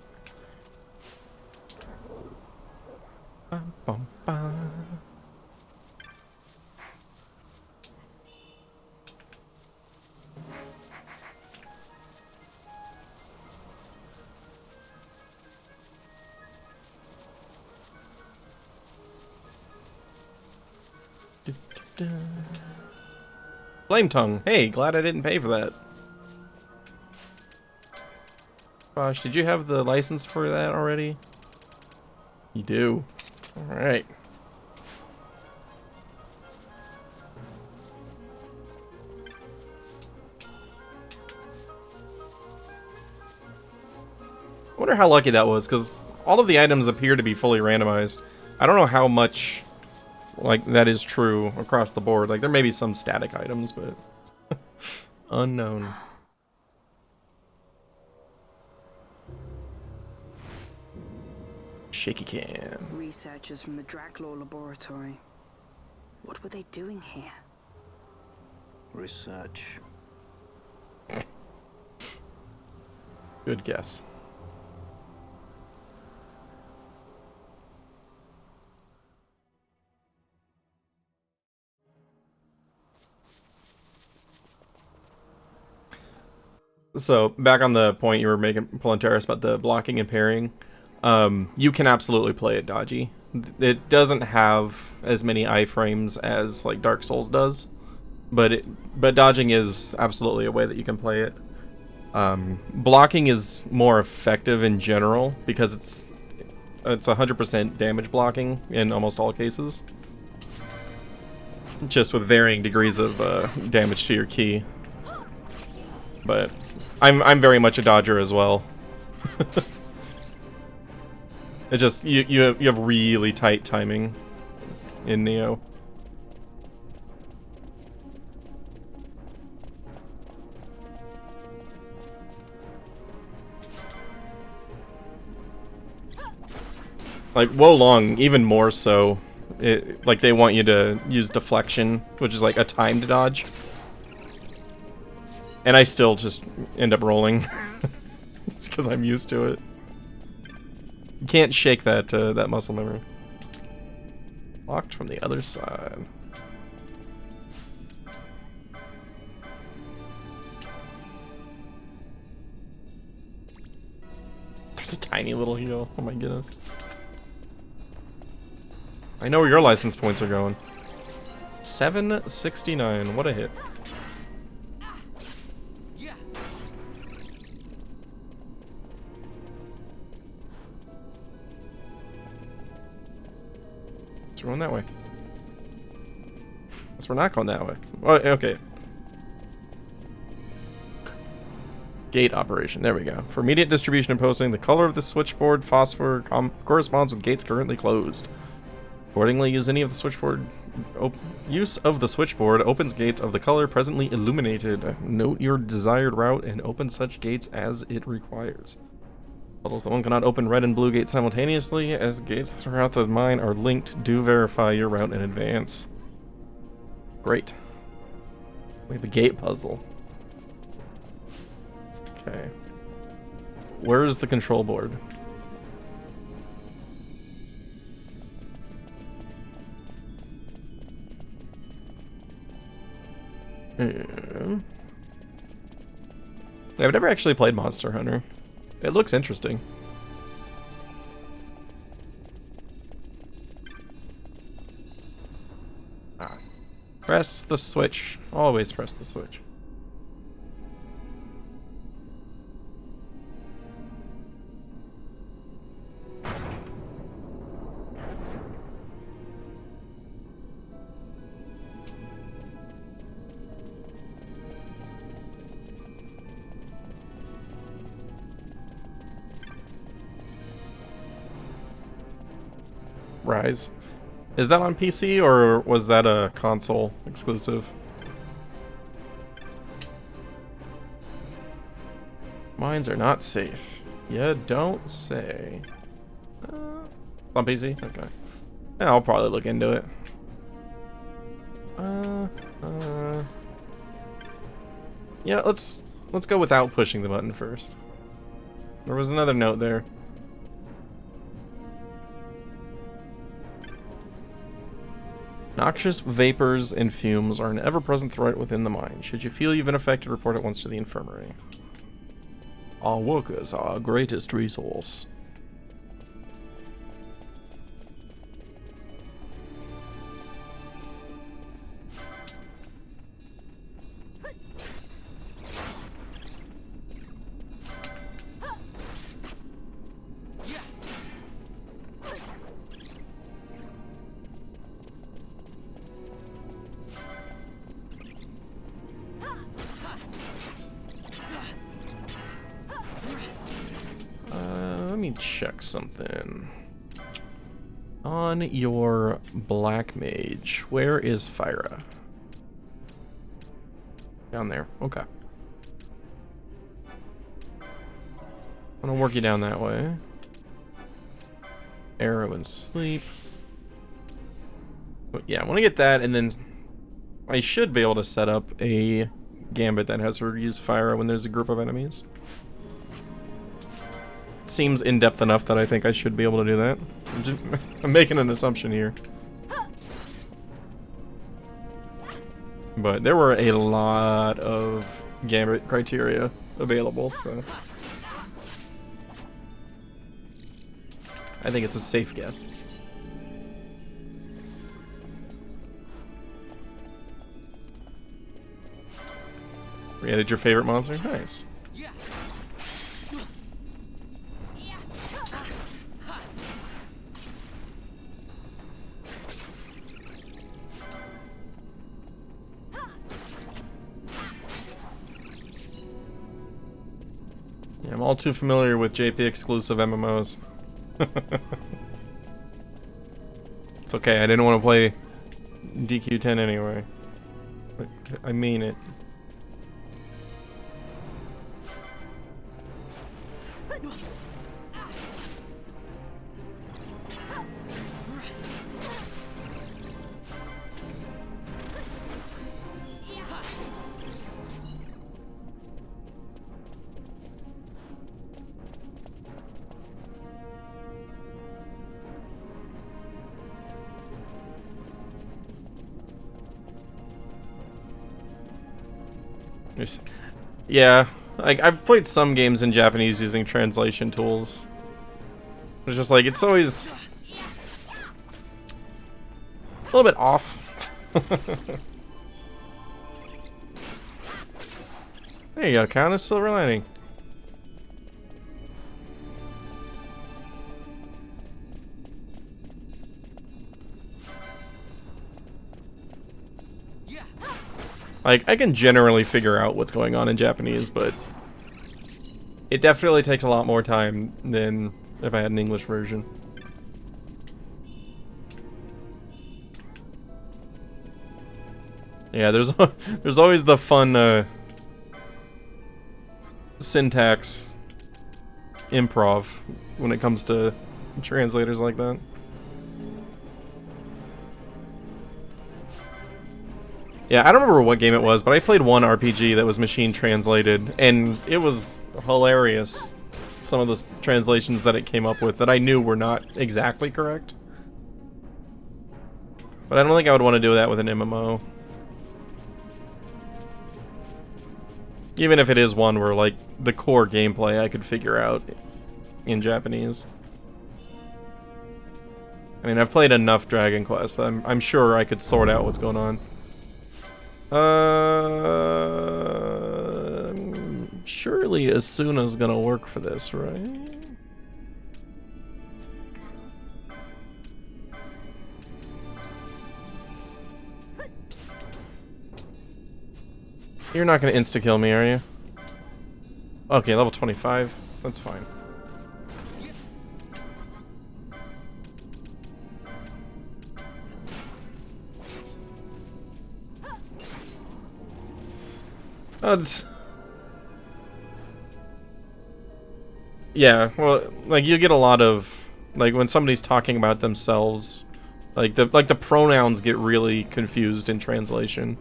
Bum, bum, bum. Flame Tongue. Hey, glad I didn't pay for that. Gosh, did you have the license for that already? You do. Alright. I wonder how lucky that was, because all of the items appear to be fully randomized. I don't know how much, like, that is true across the board. Like, there may be some static items, but unknown. Shaky cam. Researchers from the Draclaw laboratory. What were they doing here? Research. Good guess. So, back on the point you were making, Palanteris, about the blocking and parrying, you can absolutely play it dodgy. It doesn't have as many iframes as, like, Dark Souls does, but dodging is absolutely a way that you can play it. Blocking is more effective in general, because it's 100% damage blocking in almost all cases. Just with varying degrees of damage to your ki. But I'm very much a dodger as well. It's just you have really tight timing in Neo. Like Wo Long, even more so. Like they want you to use deflection, which is like a timed dodge. And I still just end up rolling. It's because I'm used to it. You can't shake that that muscle memory. Locked from the other side. That's a tiny little heal. Oh my goodness. I know where your license points are going. 769. What a hit. We're going that way. Guess we're not going that way. Oh, okay. Gate operation. There we go. For immediate distribution and posting, the color of the switchboard phosphor corresponds with gates currently closed. Accordingly, use any of the switchboard. Use of the switchboard opens gates of the color presently illuminated. Note your desired route and open such gates as it requires. Although someone cannot open red and blue gates simultaneously, as gates throughout the mine are linked, do verify your route in advance. Great. Like the gate puzzle. Okay. Where's the control board? I've never actually played Monster Hunter. It looks interesting. Press the switch. Always press the switch. Rise. Is that on PC or was that a console exclusive? Mines are not safe. You don't say. On PC? Okay. Yeah, I'll probably look into it. Yeah, let's go without pushing the button first. There was another note there. Noxious vapors and fumes are an ever-present threat within the mine. Should you feel you've been affected, report at once to the infirmary. Our workers are our greatest resource. Let me check something. On your Black Mage, where is Fyra? Down there, okay. I'm gonna work you down that way. Arrow and Sleep. But yeah, I want to get that, and then I should be able to set up a Gambit that has her use Fyra when there's a group of enemies. Seems in-depth enough that I think I should be able to do that. I'm making an assumption here. But there were a lot of Gambit criteria available, so I think it's a safe guess. Re-added your favorite monster? Nice. Yeah, I'm all too familiar with JP exclusive MMOs. It's okay, I didn't want to play DQ10 anyway. But I mean it. Yeah, like I've played some games in Japanese using translation tools. It's just like it's always a little bit off. There you go, Count of Silver Lining. Like, I can generally figure out what's going on in Japanese, but it definitely takes a lot more time than if I had an English version. Yeah, there's always the fun syntax improv when it comes to translators like that. Yeah, I don't remember what game it was, but I played one RPG that was machine translated, and it was hilarious. Some of the translations that it came up with that I knew were not exactly correct. But I don't think I would want to do that with an MMO. Even if it is one where, like, the core gameplay I could figure out in Japanese. I mean, I've played enough Dragon Quest. I'm sure I could sort out what's going on. Surely Asuna's gonna work for this, right? You're not gonna insta-kill me, are you? Okay, level 25. That's fine. Yeah, well, like you get a lot of like when somebody's talking about themselves, like the pronouns get really confused in translation.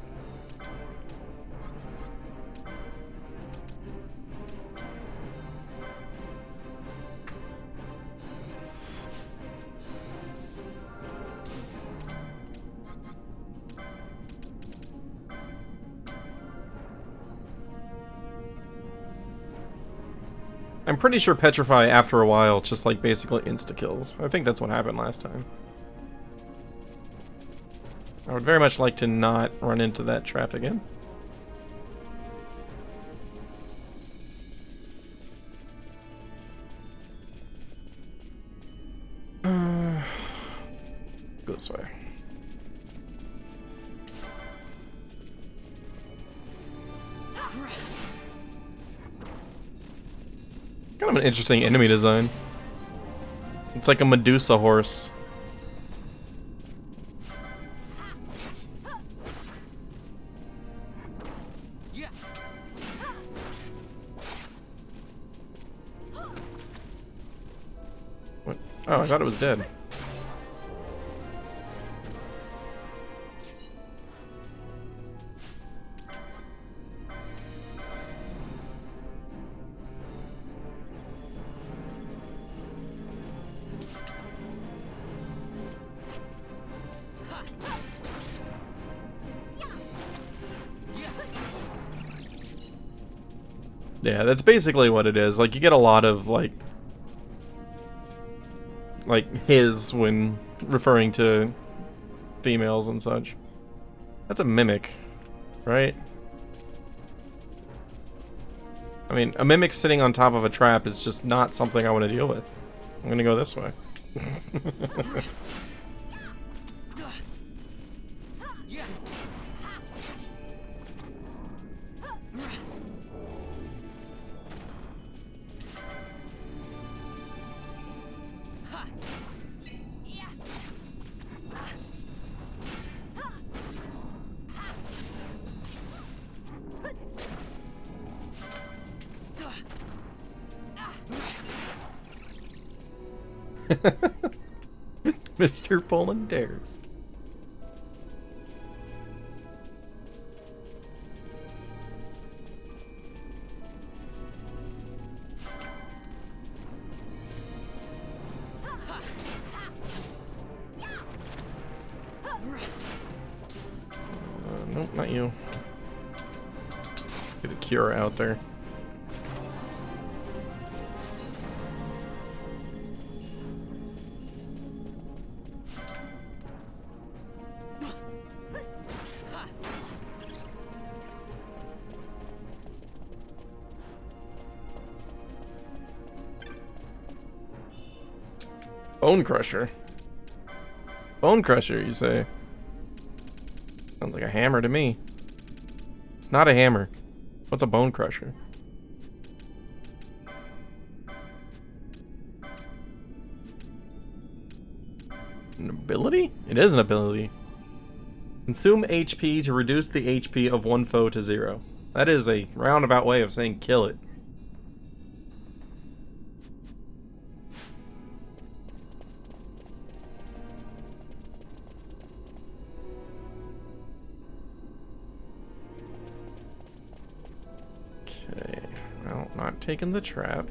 I'm pretty sure Petrify, after a while, just like basically insta-kills. I think that's what happened last time. I would very much like to not run into that trap again. Go this way. Kind of an interesting enemy design. It's like a Medusa horse. What? Oh, I thought it was dead. Yeah, that's basically what it is. Like, you get a lot of, like his when referring to females and such. That's a mimic, right? I mean, a mimic sitting on top of a trap is just not something I want to deal with. I'm gonna go this way. Mr. Pulling Dares. Nope, not you. Get the cure out there. Bone Crusher. Bone Crusher, you say? Sounds like a hammer to me. It's not a hammer. What's a Bone Crusher? An ability? It is an ability. Consume HP to reduce the HP of one foe to 0. That is a roundabout way of saying kill it. Okay, well, not taking the trap.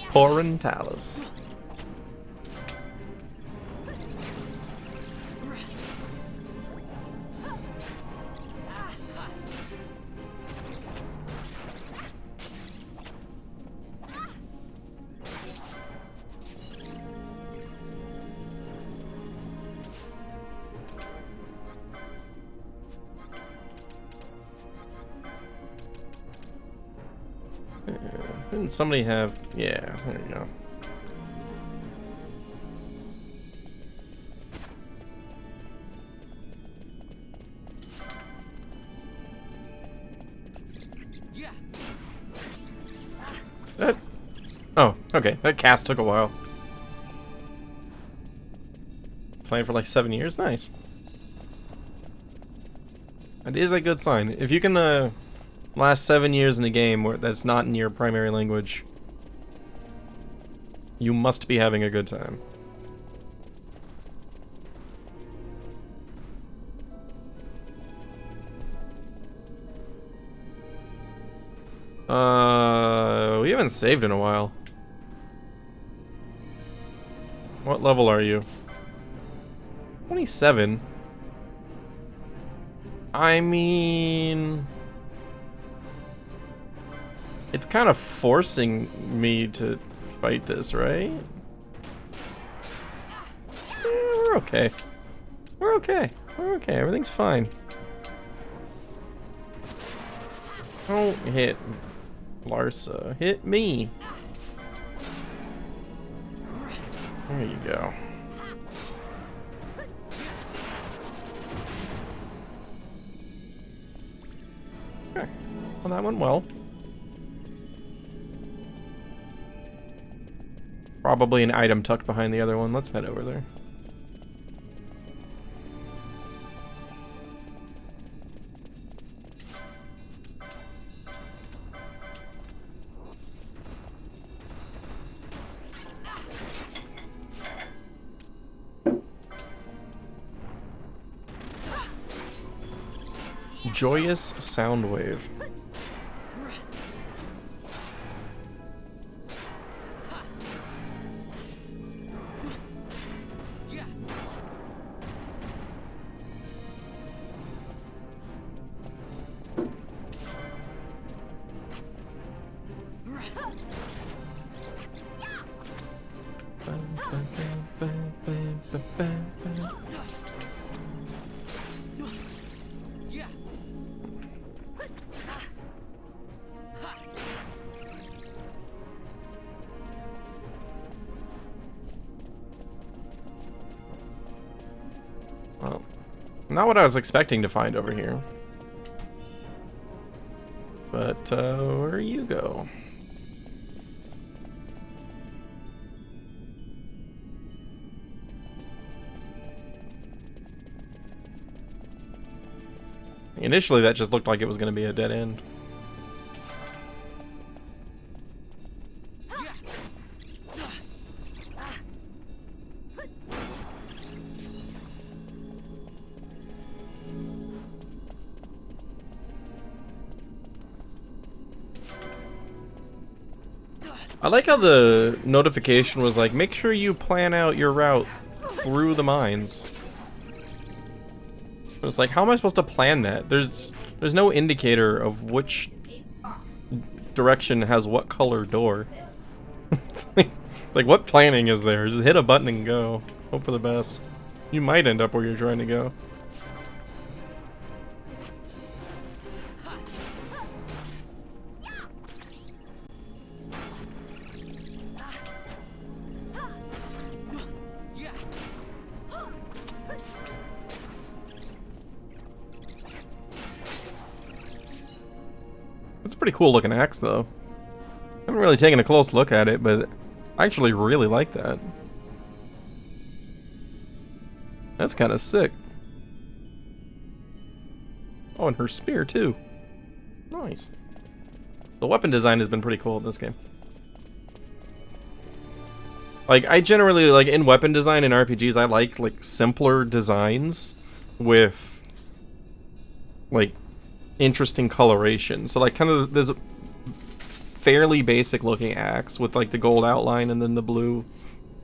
Pouring Talus. Didn't somebody have... Yeah, there you go. That... Oh, okay. That cast took a while. Playing for like 7 years? Nice. That is a good sign. If you can, last 7 years in a game where that's not in your primary language, you must be having a good time. We haven't saved in a while. What level are you? 27. I mean... It's kind of forcing me to fight this, right? We're okay. We're okay. We're okay. Everything's fine. Don't hit Larsa. Hit me. There you go. Okay. Well, that went well. Probably an item tucked behind the other one. Let's head over there. Joyous Soundwave. Well, not what I was expecting to find over here. But, where you go? Initially, that just looked like it was going to be a dead end. I like how the notification was like, make sure you plan out your route through the mines. But it's like, how am I supposed to plan that? There's no indicator of which direction has what color door. It's like, what planning is there? Just hit a button and go. Hope for the best. You might end up where you're trying to go. It's a pretty cool looking axe, though. I haven't really taken a close look at it, but I actually really like that. That's kind of sick. Oh, and her spear, too. Nice. The weapon design has been pretty cool in this game. Like, I generally, like, in weapon design in RPGs, I like simpler designs with, like, interesting coloration. So like kind of there's a fairly basic looking axe with like the gold outline and then the blue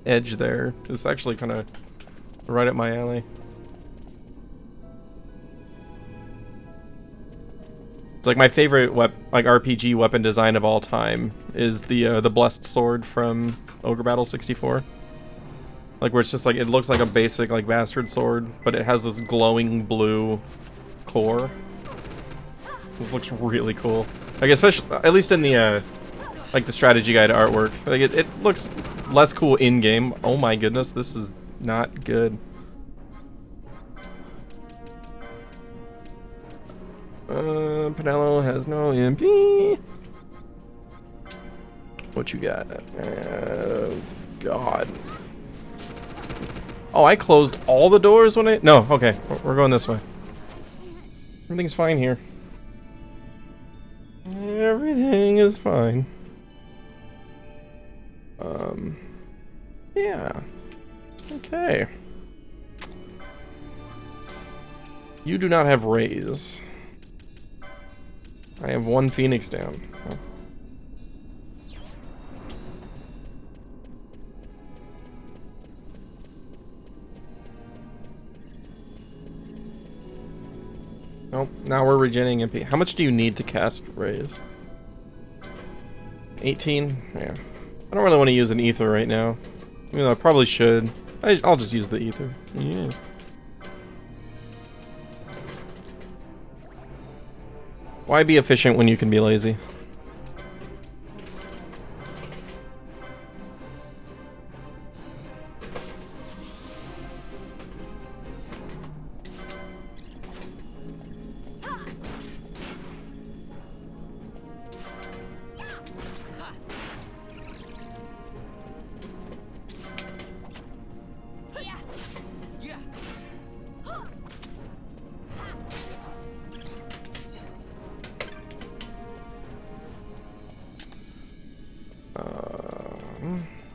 edge there. It's actually kind of right up my alley. It's like my favorite RPG weapon design of all time is the blessed sword from Ogre Battle 64. Like where it's just like it looks like a basic like bastard sword, but it has this glowing blue core. This looks really cool. Like especially, at least in the like the strategy guide artwork. Like it looks less cool in game. Oh my goodness, this is not good. Pinello has no MP. What you got? God. Oh, I closed all the doors when I... No, okay. We're going this way. Everything's fine here. Everything is fine. Yeah. Okay. You do not have raise. I have one Phoenix down. Oh. Oh, now we're regenerating MP. How much do you need to cast raise? 18? Yeah. I don't really want to use an ether right now. Even though I probably should. I'll just use the ether. Yeah. Why be efficient when you can be lazy?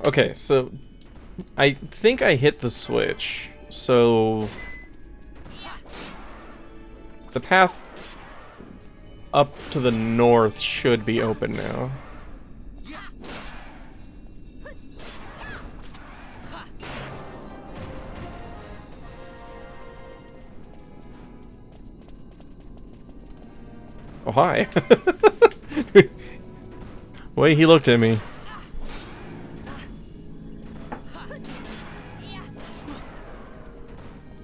Okay, so I think I hit the switch, so the path up to the north should be open now. Oh, hi. Way he looked at me.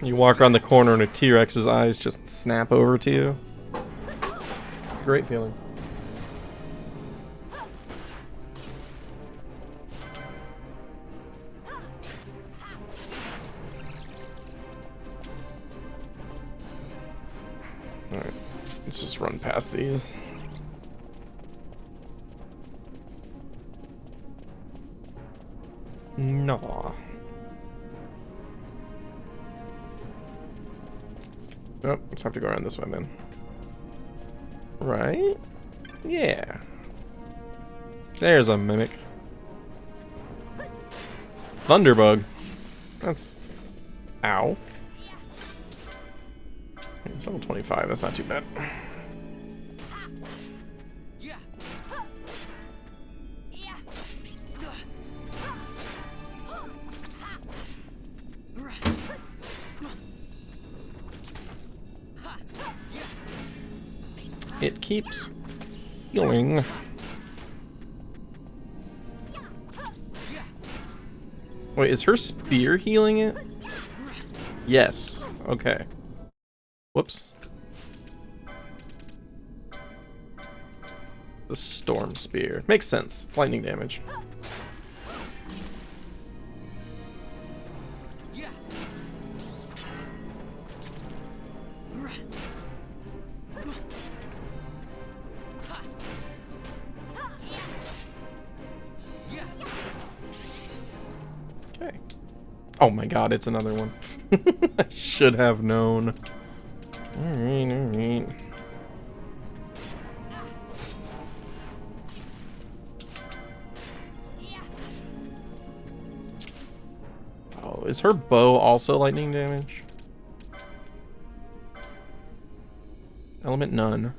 You walk around the corner and a T-Rex's eyes just snap over to you. It's a great feeling. Alright, let's just run past these. No. Oh, let's have to go around this way, man. Right? Yeah. There's a mimic. Thunderbug. That's... Ow. It's level 25, that's not too bad. It keeps healing. Wait, is her spear healing it? Yes. Okay. Whoops. The storm spear. Makes sense. It's lightning damage. Okay. Oh my god, it's another one. I should have known. Alright, alright. Oh, is her bow also lightning damage? Element none.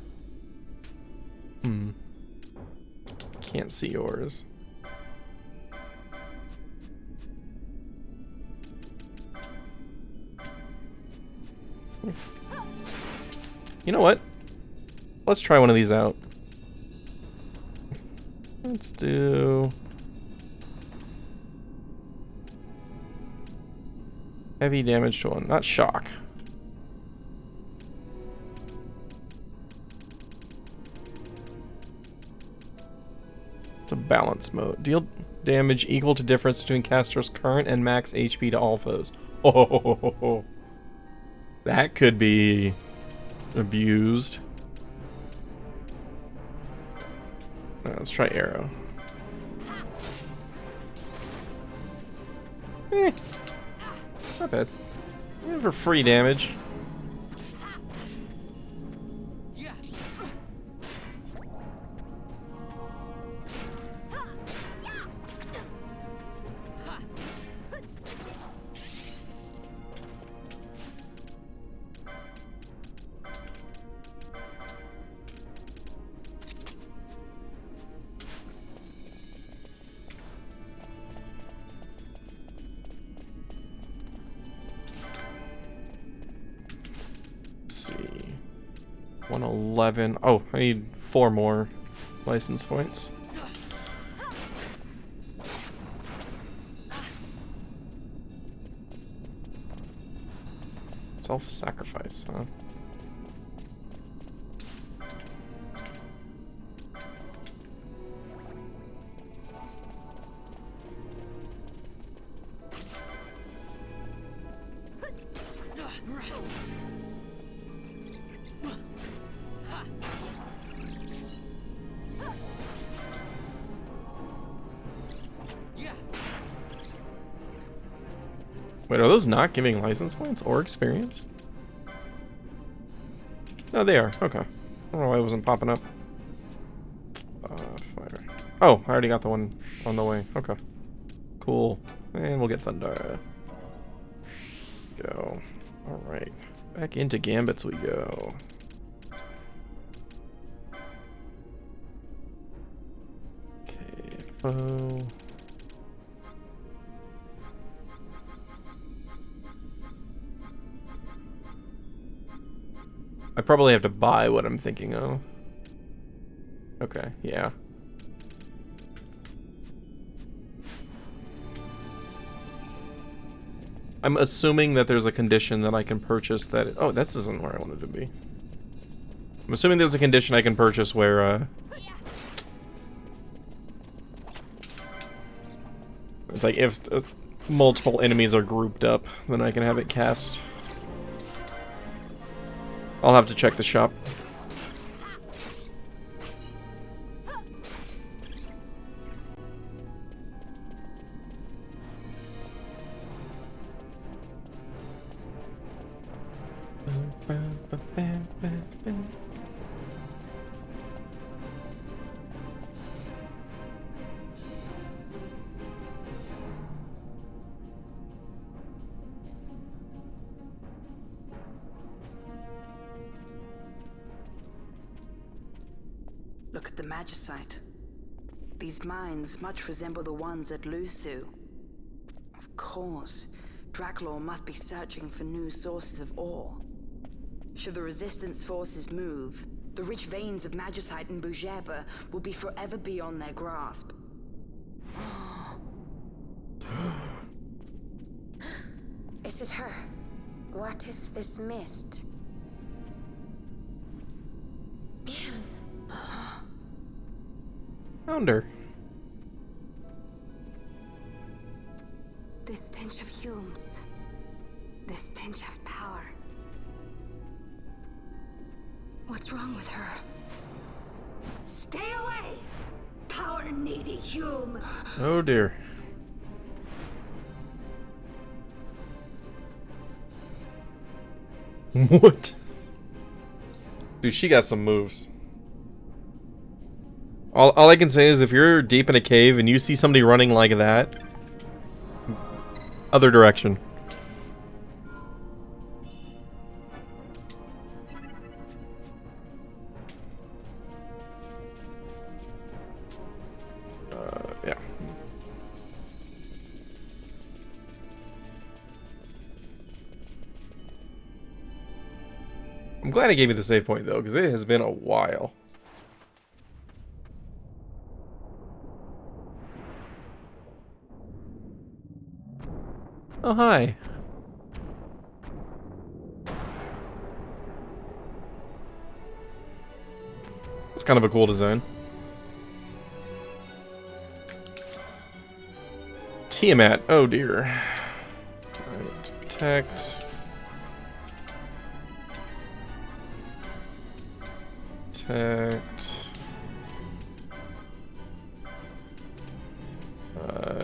Can't see yours. You know what? Let's try one of these out. Let's do... heavy damage to one, not shock. It's a balance mode. Deal damage equal to difference between caster's current and max HP to all foes. Oh, that could be abused. Let's try arrow. Not bad. For free damage. Let's see. 111. Oh, I need 4 more license points. Self-sacrifice, huh? Wait, are those not giving license points or experience? No, they are. Okay. I don't know why it wasn't popping up. Fighter. Oh, I already got the one on the way. Okay. Cool. And we'll get Thunder. Go. Alright. Back into Gambits we go. Okay, foe. I probably have to buy what I'm thinking of. Okay, yeah. I'm assuming that there's a condition that I can purchase that... Oh, this isn't where I wanted to be. I'm assuming there's a condition I can purchase where, it's like if multiple enemies are grouped up, then I can have it cast. I'll have to check the shop. Look at the Magicite. These mines much resemble the ones at Lusu. Of course, Draklor must be searching for new sources of ore. Should the Resistance forces move, the rich veins of Magicite in Bujeba will be forever beyond their grasp. Is it her? What is this mist? Man. Found her. The stench of fumes. The stench of power. What's wrong with her? Stay away! Power-needy Hume! Oh dear. What? Dude, she got some moves. All I can say is if you're deep in a cave and you see somebody running like that, other direction. Yeah. I'm glad I gave you the save point though, because it has been a while. Oh, hi. It's kind of a cool design. Tiamat. Oh dear. Alright, protect. Protect.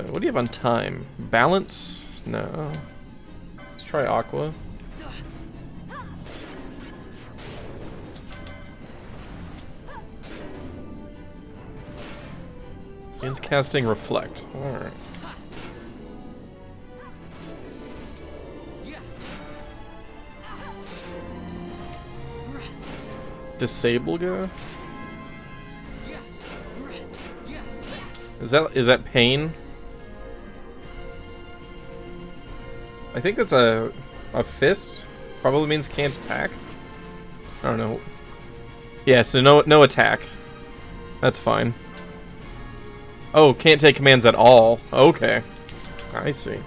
What do you have on time? Balance? No. Let's try Aqua. Begins casting Reflect. Alright. Disable go? Is that pain? I think that's a fist. Probably means can't attack. I don't know. Yeah, so no attack. That's fine. Oh, can't take commands at all. Okay. I see.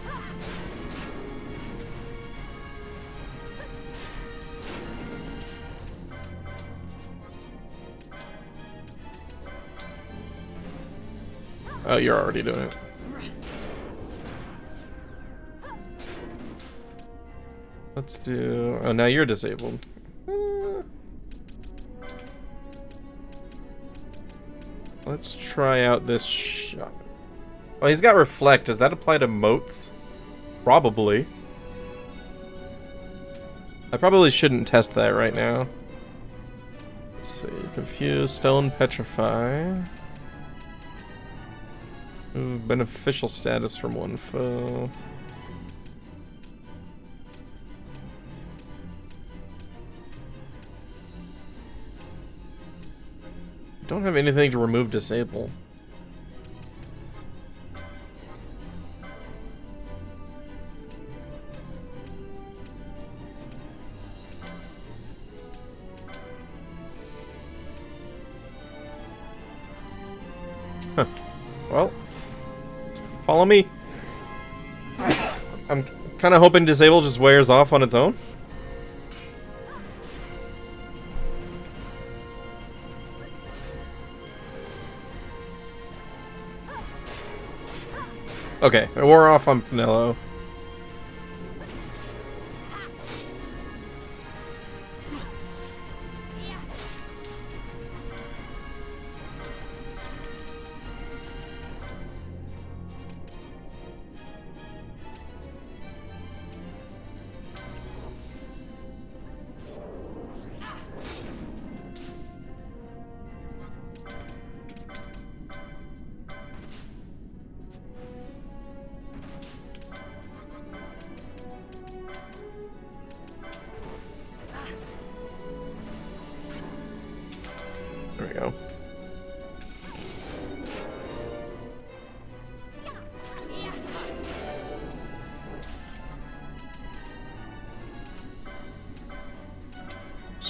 Oh, you're already doing it. Let's do... Oh, now you're disabled. Let's try out this shot. Oh, he's got Reflect. Does that apply to moats? Probably. I probably shouldn't test that right now. Let's see. Confuse, Stone, Petrify. Ooh, beneficial status from one foe. Don't have anything to remove disable. Huh. Well, follow me. I'm kind of hoping disable just wears off on its own. Okay, it wore off on Penelo.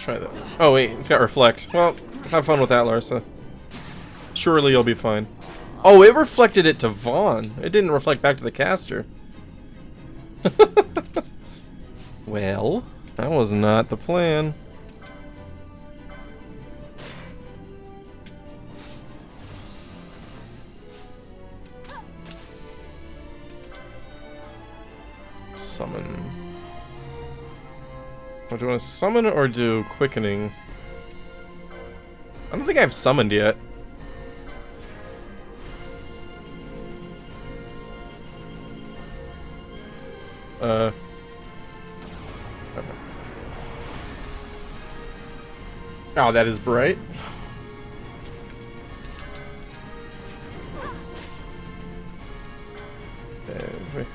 try that. Oh wait, it's got reflect. Well, have fun with that, Larsa. Surely you'll be fine. Oh, it reflected it to Vaughn. It didn't reflect back to the caster. Well, that was not the plan. Summon. Oh, do you want to summon or do quickening? I don't think I've summoned yet. Oh, that is bright. Wait.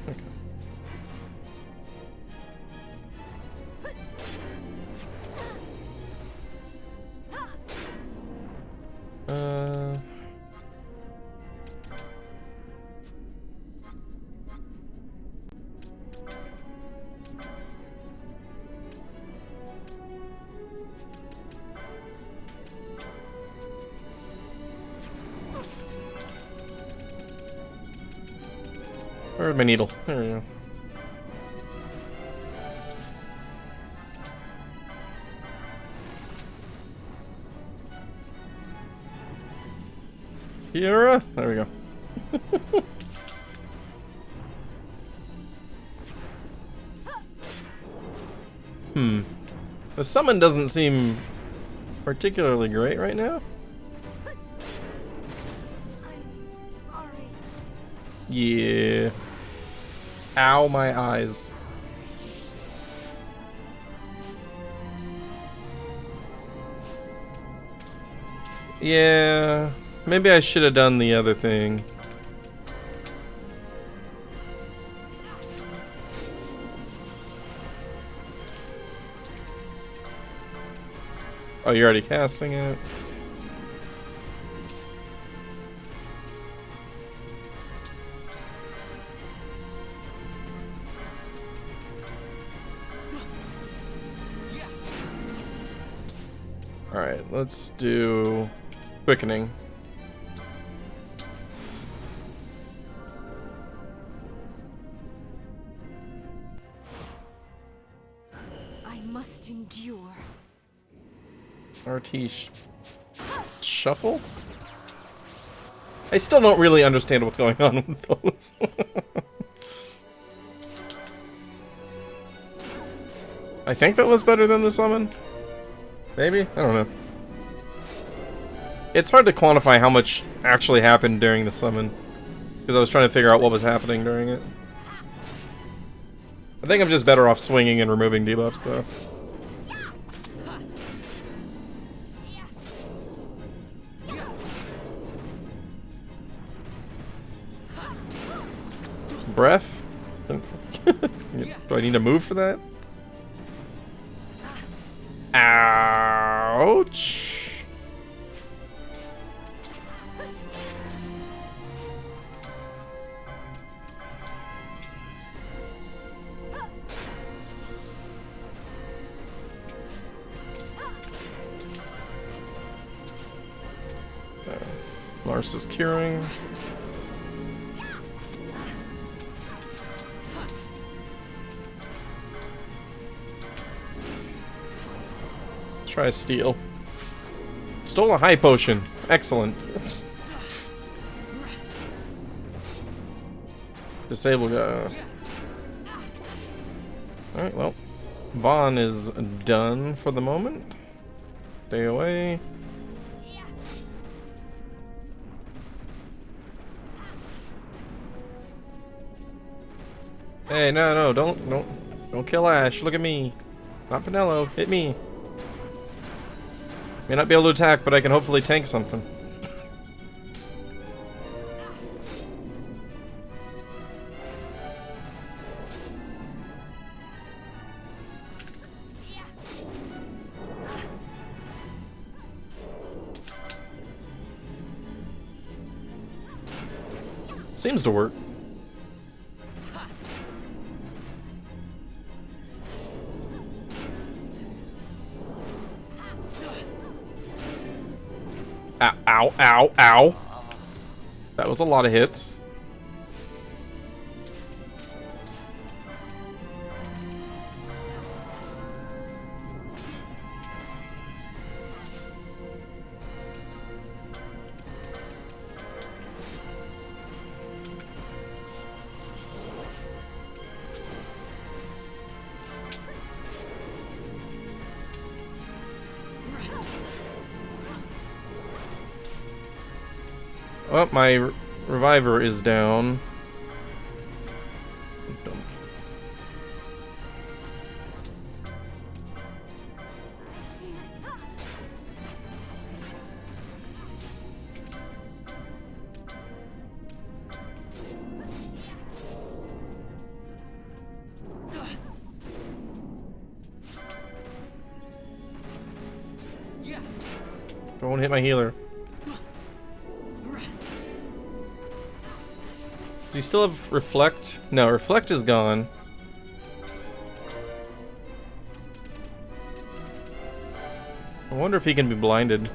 Okay. Where's my needle? There we go. Kiara? There we go. The summon doesn't seem particularly great right now. Yeah. Ow, my eyes. Yeah. Maybe I should have done the other thing. Oh, you're already casting it? Alright, let's do quickening. I must endure. RT shuffle? I still don't really understand what's going on with those. I think that was better than the summon. Maybe? I don't know. It's hard to quantify how much actually happened during the summon, because I was trying to figure out what was happening during it. I think I'm just better off swinging and removing debuffs, though. Breath? Do I need to move for that? Ouch! Lars is curing. Try steal. Stole a high potion. Excellent. Disable guy. Alright, well. Vaughn is done for the moment. Stay away. Hey, no, don't kill Ash. Look at me. Not Pinello. Hit me. May not be able to attack, but I can hopefully tank something. Seems to work. Ow, ow, ow. That was a lot of hits. Oh, my reviver is down. Don't hit my healer. Does he still have Reflect? No, Reflect is gone. I wonder if he can be blinded.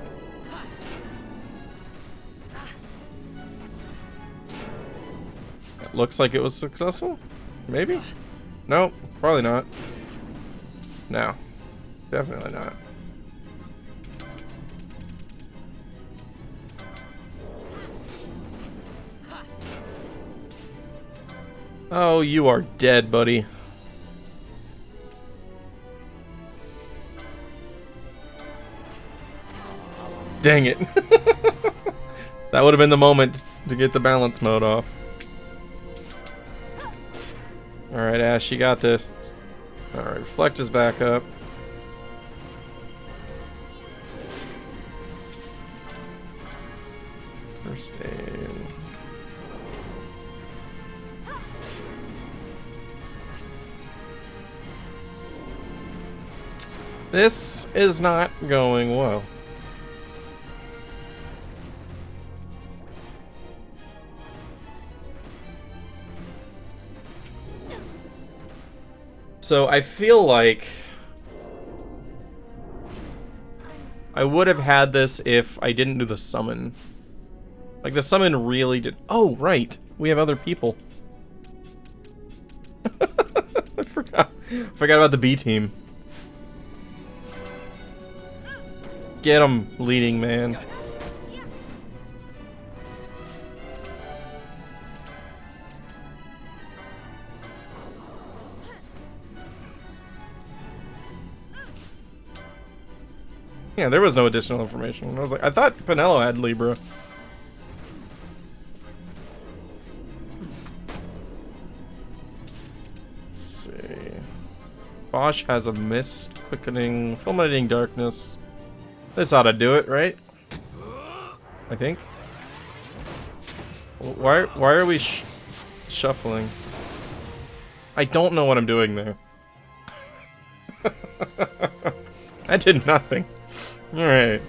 It looks like it was successful? Maybe? No, probably not. No, definitely not. Oh, you are dead, buddy. Dang it. That would have been the moment to get the balance mode off. Alright, Ash, you got this. Alright, Reflect is back up. First aid. This is not going well. So I feel like I would have had this if I didn't do the summon. Like the summon really did. Oh, right. We have other people. I forgot about the B team. Get him, leading man. Yeah, there was no additional information. I was like, I thought Penelo had Libra. Let's see. Bosch has a mist, quickening, fulminating darkness. This ought to do it, right? I think. Why are we shuffling? I don't know what I'm doing there. I did nothing. Alright.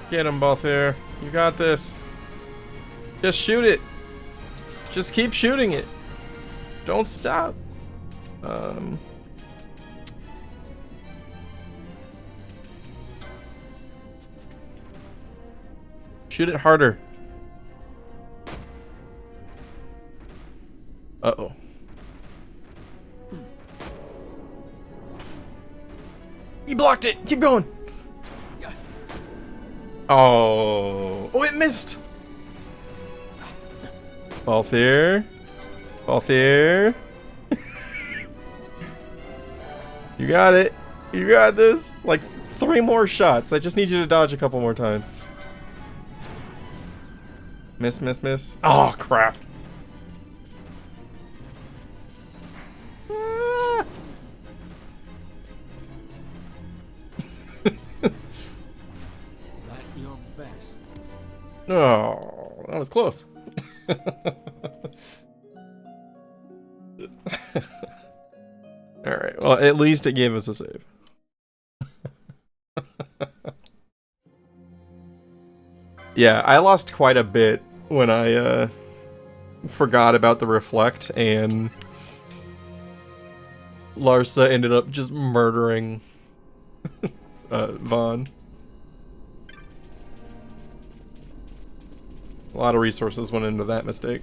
Get them both here. You got this. Just shoot it. Just keep shooting it. Don't stop. Shoot it harder. Uh-oh. He blocked it. Keep going. Oh, it missed. Balthier. Balthier. You got it. You got this. Like 3 more shots. I just need you to dodge a couple more times. Miss, miss, miss. Oh, crap. Oh, that was close. Alright, well, at least it gave us a save. Yeah, I lost quite a bit when I forgot about the reflect, and Larsa ended up just murdering Vaughn. A lot of resources went into that mistake.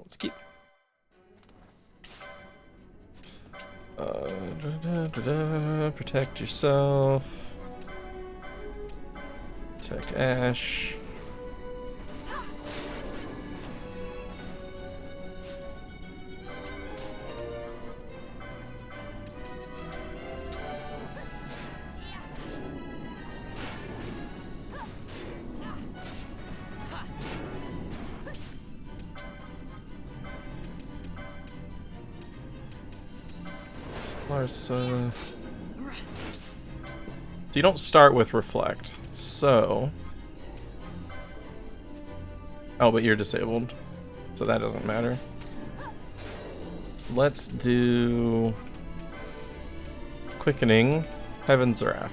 Let's keep. Protect yourself. Protect Ash. So you don't start with reflect, so... Oh, but you're disabled, so that doesn't matter. Let's do... Quickening, Heaven's Wrath.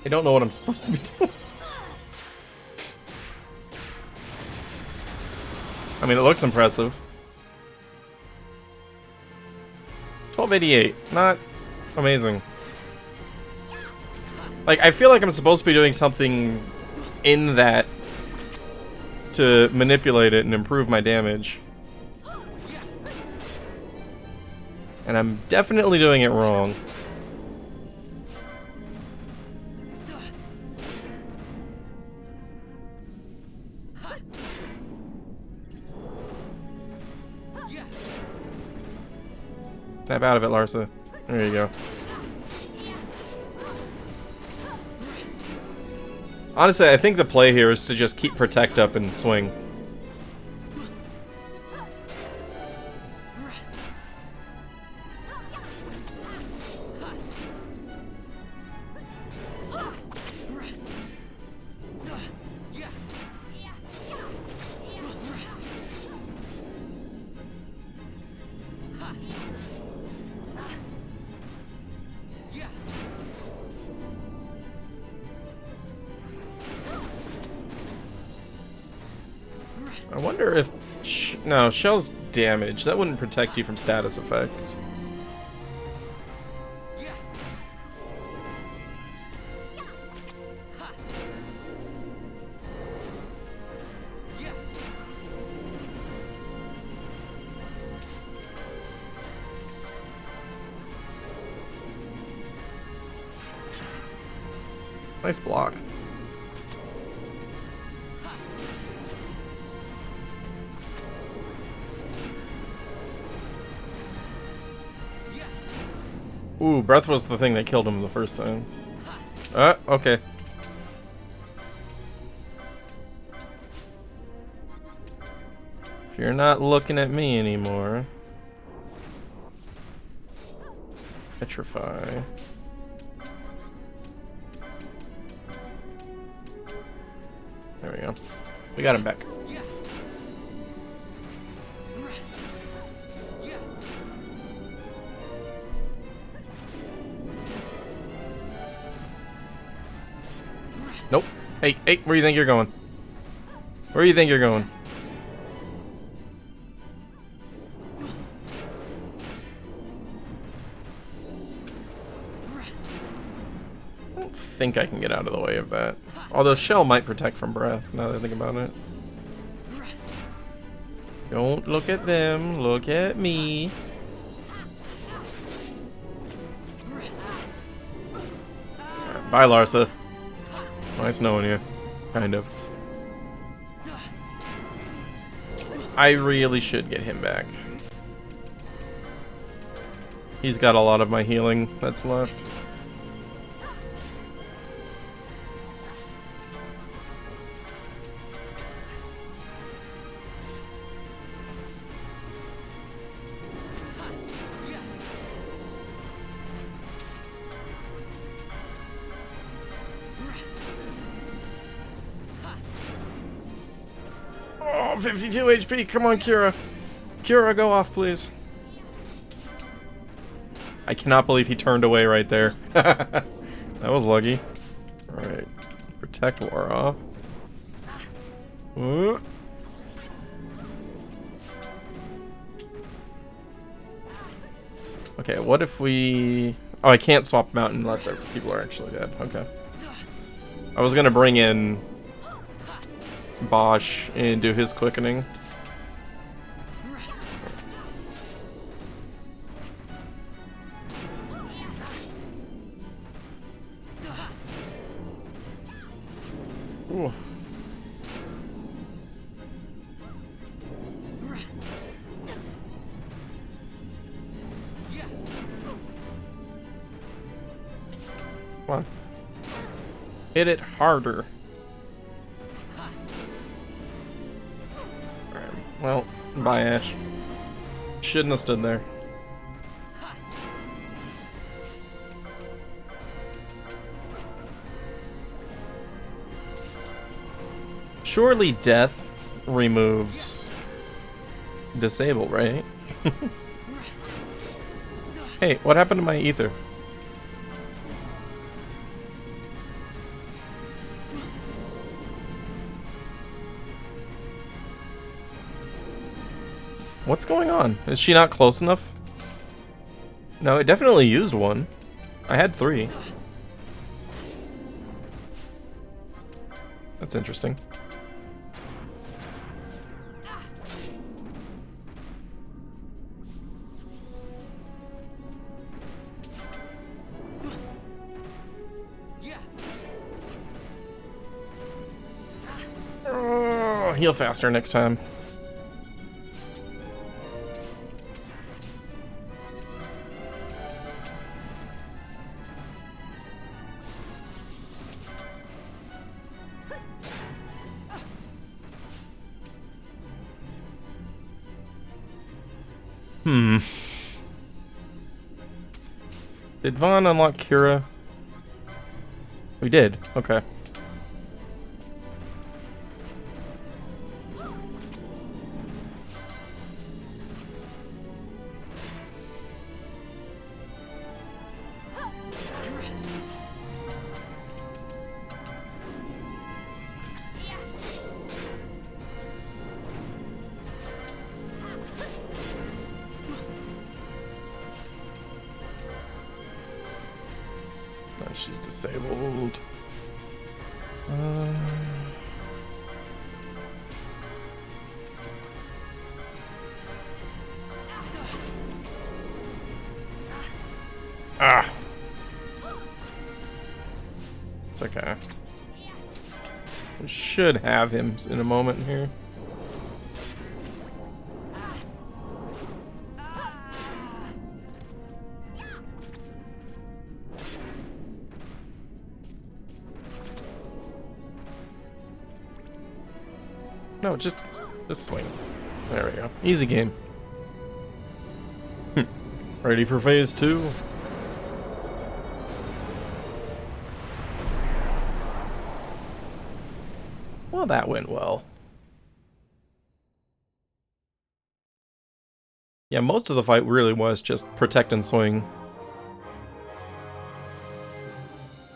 I don't know what I'm supposed to be doing. I mean, it looks impressive. 1288, not amazing. Like, I feel like I'm supposed to be doing something in that to manipulate it and improve my damage. And I'm definitely doing it wrong. Snap out of it, Larsa. There you go. Honestly, I think the play here is to just keep Protect up and swing. I wonder if... no, Shell's damage. That wouldn't protect you from status effects. Nice block. Ooh, breath was the thing that killed him the first time. Okay. If you're not looking at me anymore. Petrify. There we go. We got him back. Nope. Hey, where do you think you're going? Where do you think you're going? I don't think I can get out of the way of that. Although Shell might protect from breath, now that I think about it. Don't look at them, look at me. Right, bye, Larsa. Nice knowing you. Kind of. I really should get him back. He's got a lot of my healing that's left. 52 HP. Come on, Kira. Kira, go off, please. I cannot believe he turned away right there. That was lucky. Alright. Protect war off. Okay, what if we... Oh, I can't swap them out unless people are actually dead. Okay. I was gonna bring in Bosch and do his quickening. Ooh. Come on. Hit it harder. Alright, well, bye, Ash. Shouldn't have stood there. Surely death removes disable, right? Hey, what happened to my ether? What's going on? Is she not close enough? No, it definitely used one. I had 3. That's interesting. Oh, heal faster next time. Did Vaughn unlock Kira? We did. Okay. She's disabled. It's okay. We should have him in a moment here. No, just swing. There we go. Easy game. Ready for phase 2? Well, that went well. Yeah, most of the fight really was just protect and swing.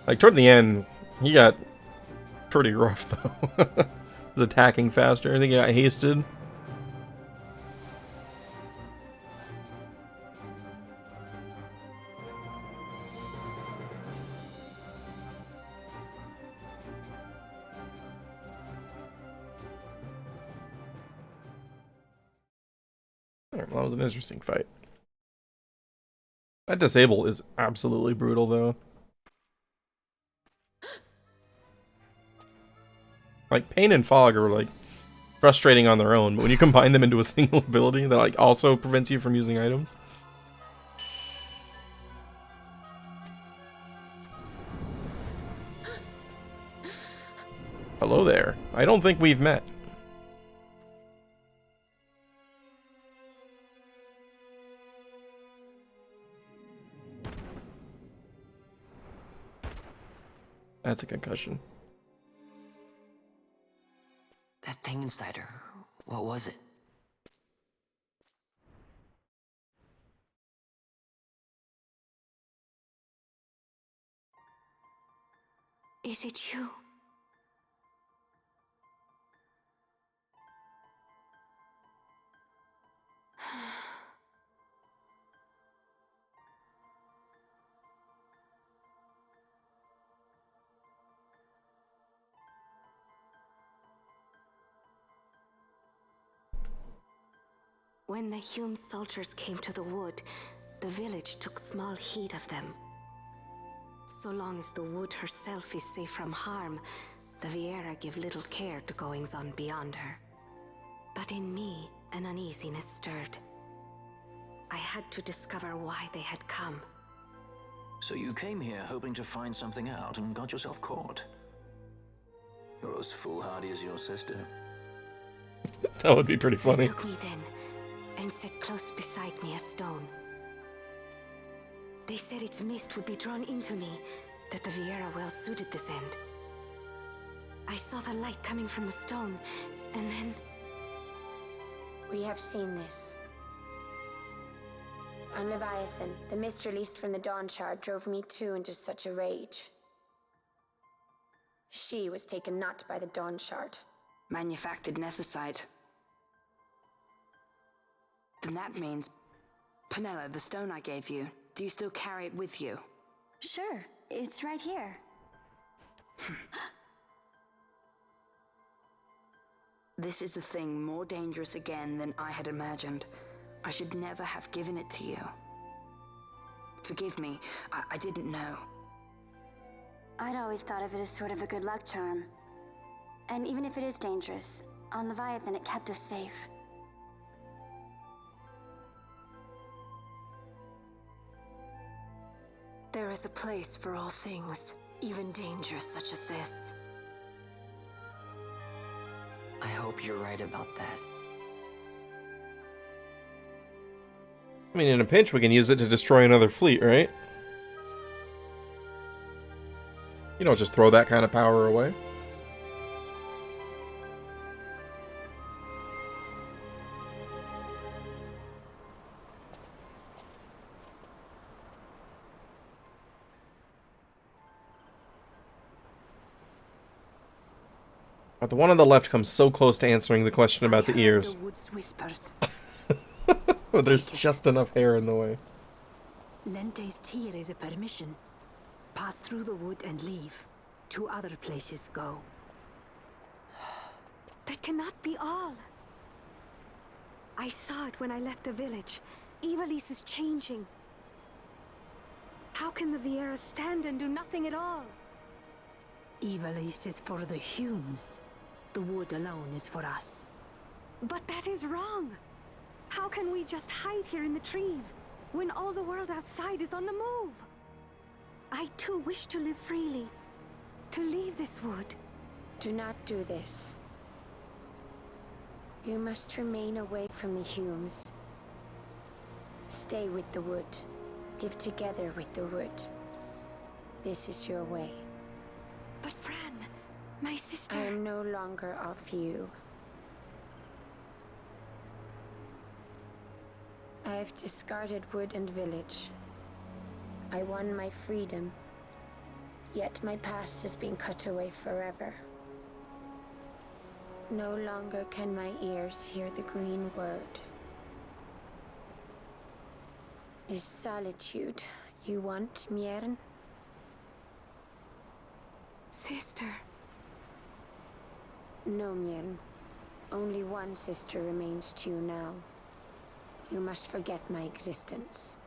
Like, toward the end, he got pretty rough, though. Was attacking faster. I think he got hasted. Alright, well, that was an interesting fight. That disable is absolutely brutal, though. Like, Pain and Fog are, like, frustrating on their own, but when you combine them into a single ability that, like, also prevents you from using items. Hello there. I don't think we've met. That's a concussion. That thing inside her. What was it? Is it you? When the Hume soldiers came to the wood, the village took small heed of them. So long as the wood herself is safe from harm, the Viera give little care to goings-on beyond her. But in me, an uneasiness stirred. I had to discover why they had come. So you came here hoping to find something out and got yourself caught. You're as foolhardy as your sister. That would be pretty funny. They took me then, and set close beside me a stone. They said its mist would be drawn into me, that the Viera well suited this end. I saw the light coming from the stone, and then... We have seen this. On Leviathan, the mist released from the Dawn Shard drove me too into such a rage. She was taken not by the Dawn Shard. Manufactured nethicite. Then that means... Penella, the stone I gave you, do you still carry it with you? Sure, it's right here. This is a thing more dangerous again than I had imagined. I should never have given it to you. Forgive me, I didn't know. I'd always thought of it as sort of a good luck charm. And even if it is dangerous, on Leviathan it kept us safe. There is a place for all things, even danger such as this. I hope you're right about that. I mean, in a pinch, we can use it to destroy another fleet, right? You don't just throw that kind of power away. But the one on the left comes so close to answering the question about the ears. The wood's whispers. Oh, there's just enough hair in the way. Lente's tear is a permission. Pass through the wood and leave. To other places go. That cannot be all. I saw it when I left the village. Ivalice is changing. How can the Viera stand and do nothing at all? Ivalice is for the Humes. The wood alone is for us. But that is wrong. How can we just hide here in the trees when all the world outside is on the move? I too wish to live freely, to leave this wood. Do not do this. You must remain away from the Humes. Stay with the wood. Live together with the wood. This is your way. But Fran, my sister... I am no longer of you. I have discarded wood and village. I won my freedom, yet my past has been cut away forever. No longer can my ears hear the green word. Is solitude you want, Mierin? Sister. No, Mierin. Only one sister remains to you now. You must forget my existence.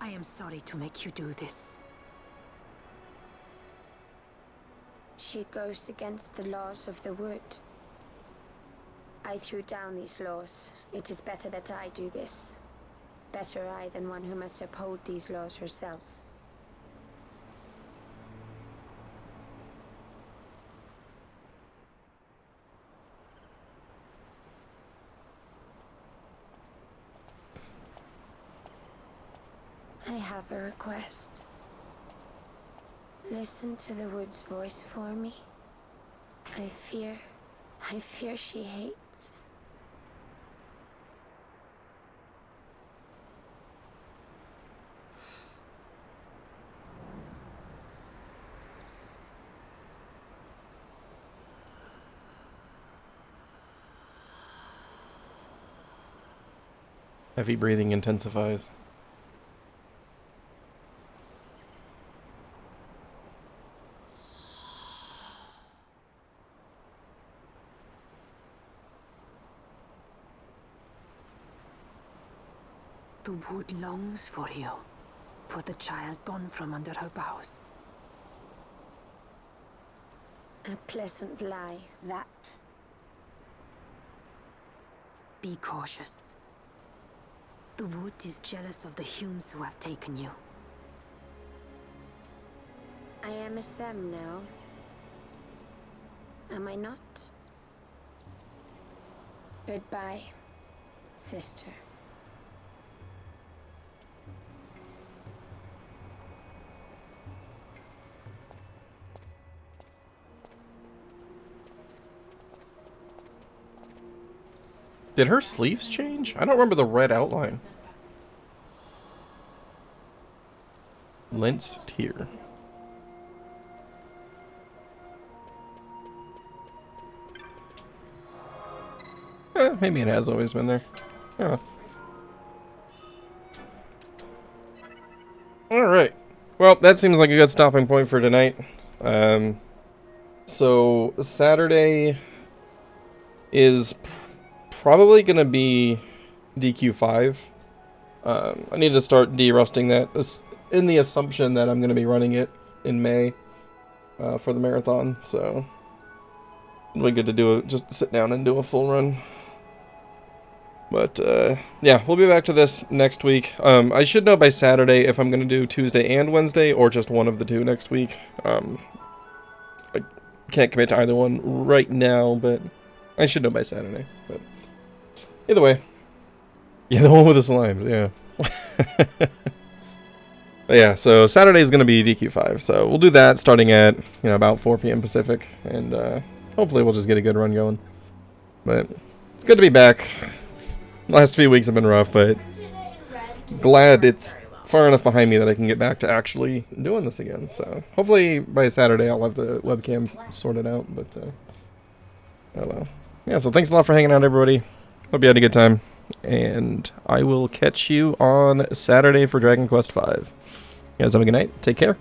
I am sorry to make you do this. She goes against the laws of the wood. I threw down these laws. It is better that I do this. Better I than one who must uphold these laws herself. I have a request. Listen to the wood's voice for me. I fear she hates. Heavy breathing intensifies. The wood longs for you, for the child gone from under her boughs. A pleasant lie, that. Be cautious. The wood is jealous of the Humes who have taken you. I am as them now. Am I not? Goodbye, sister. Did her sleeves change? I don't remember the red outline. Lent's Tear. Maybe it has always been there. Yeah. Alright. Well, that seems like a good stopping point for tonight. So, Saturday is probably going to be DQ5. I need to start de-rusting that in the assumption that I'm going to be running it in May for the marathon. So, it'll be good to do just sit down and do a full run. But, yeah, we'll be back to this next week. I should know by Saturday if I'm going to do Tuesday and Wednesday, or just one of the two next week. I can't commit to either one right now, but I should know by Saturday. But either way. Yeah, the one with the slimes, yeah. Yeah, so Saturday is going to be DQ5, so we'll do that starting at, about 4 p.m. Pacific, and hopefully we'll just get a good run going. But it's good to be back. Last few weeks have been rough, but glad it's far enough behind me that I can get back to actually doing this again. So hopefully by Saturday I'll have the webcam sorted out, but I don't know. Yeah, so thanks a lot for hanging out, everybody. Hope you had a good time, and I will catch you on Saturday for Dragon Quest V. You guys have a good night. Take care.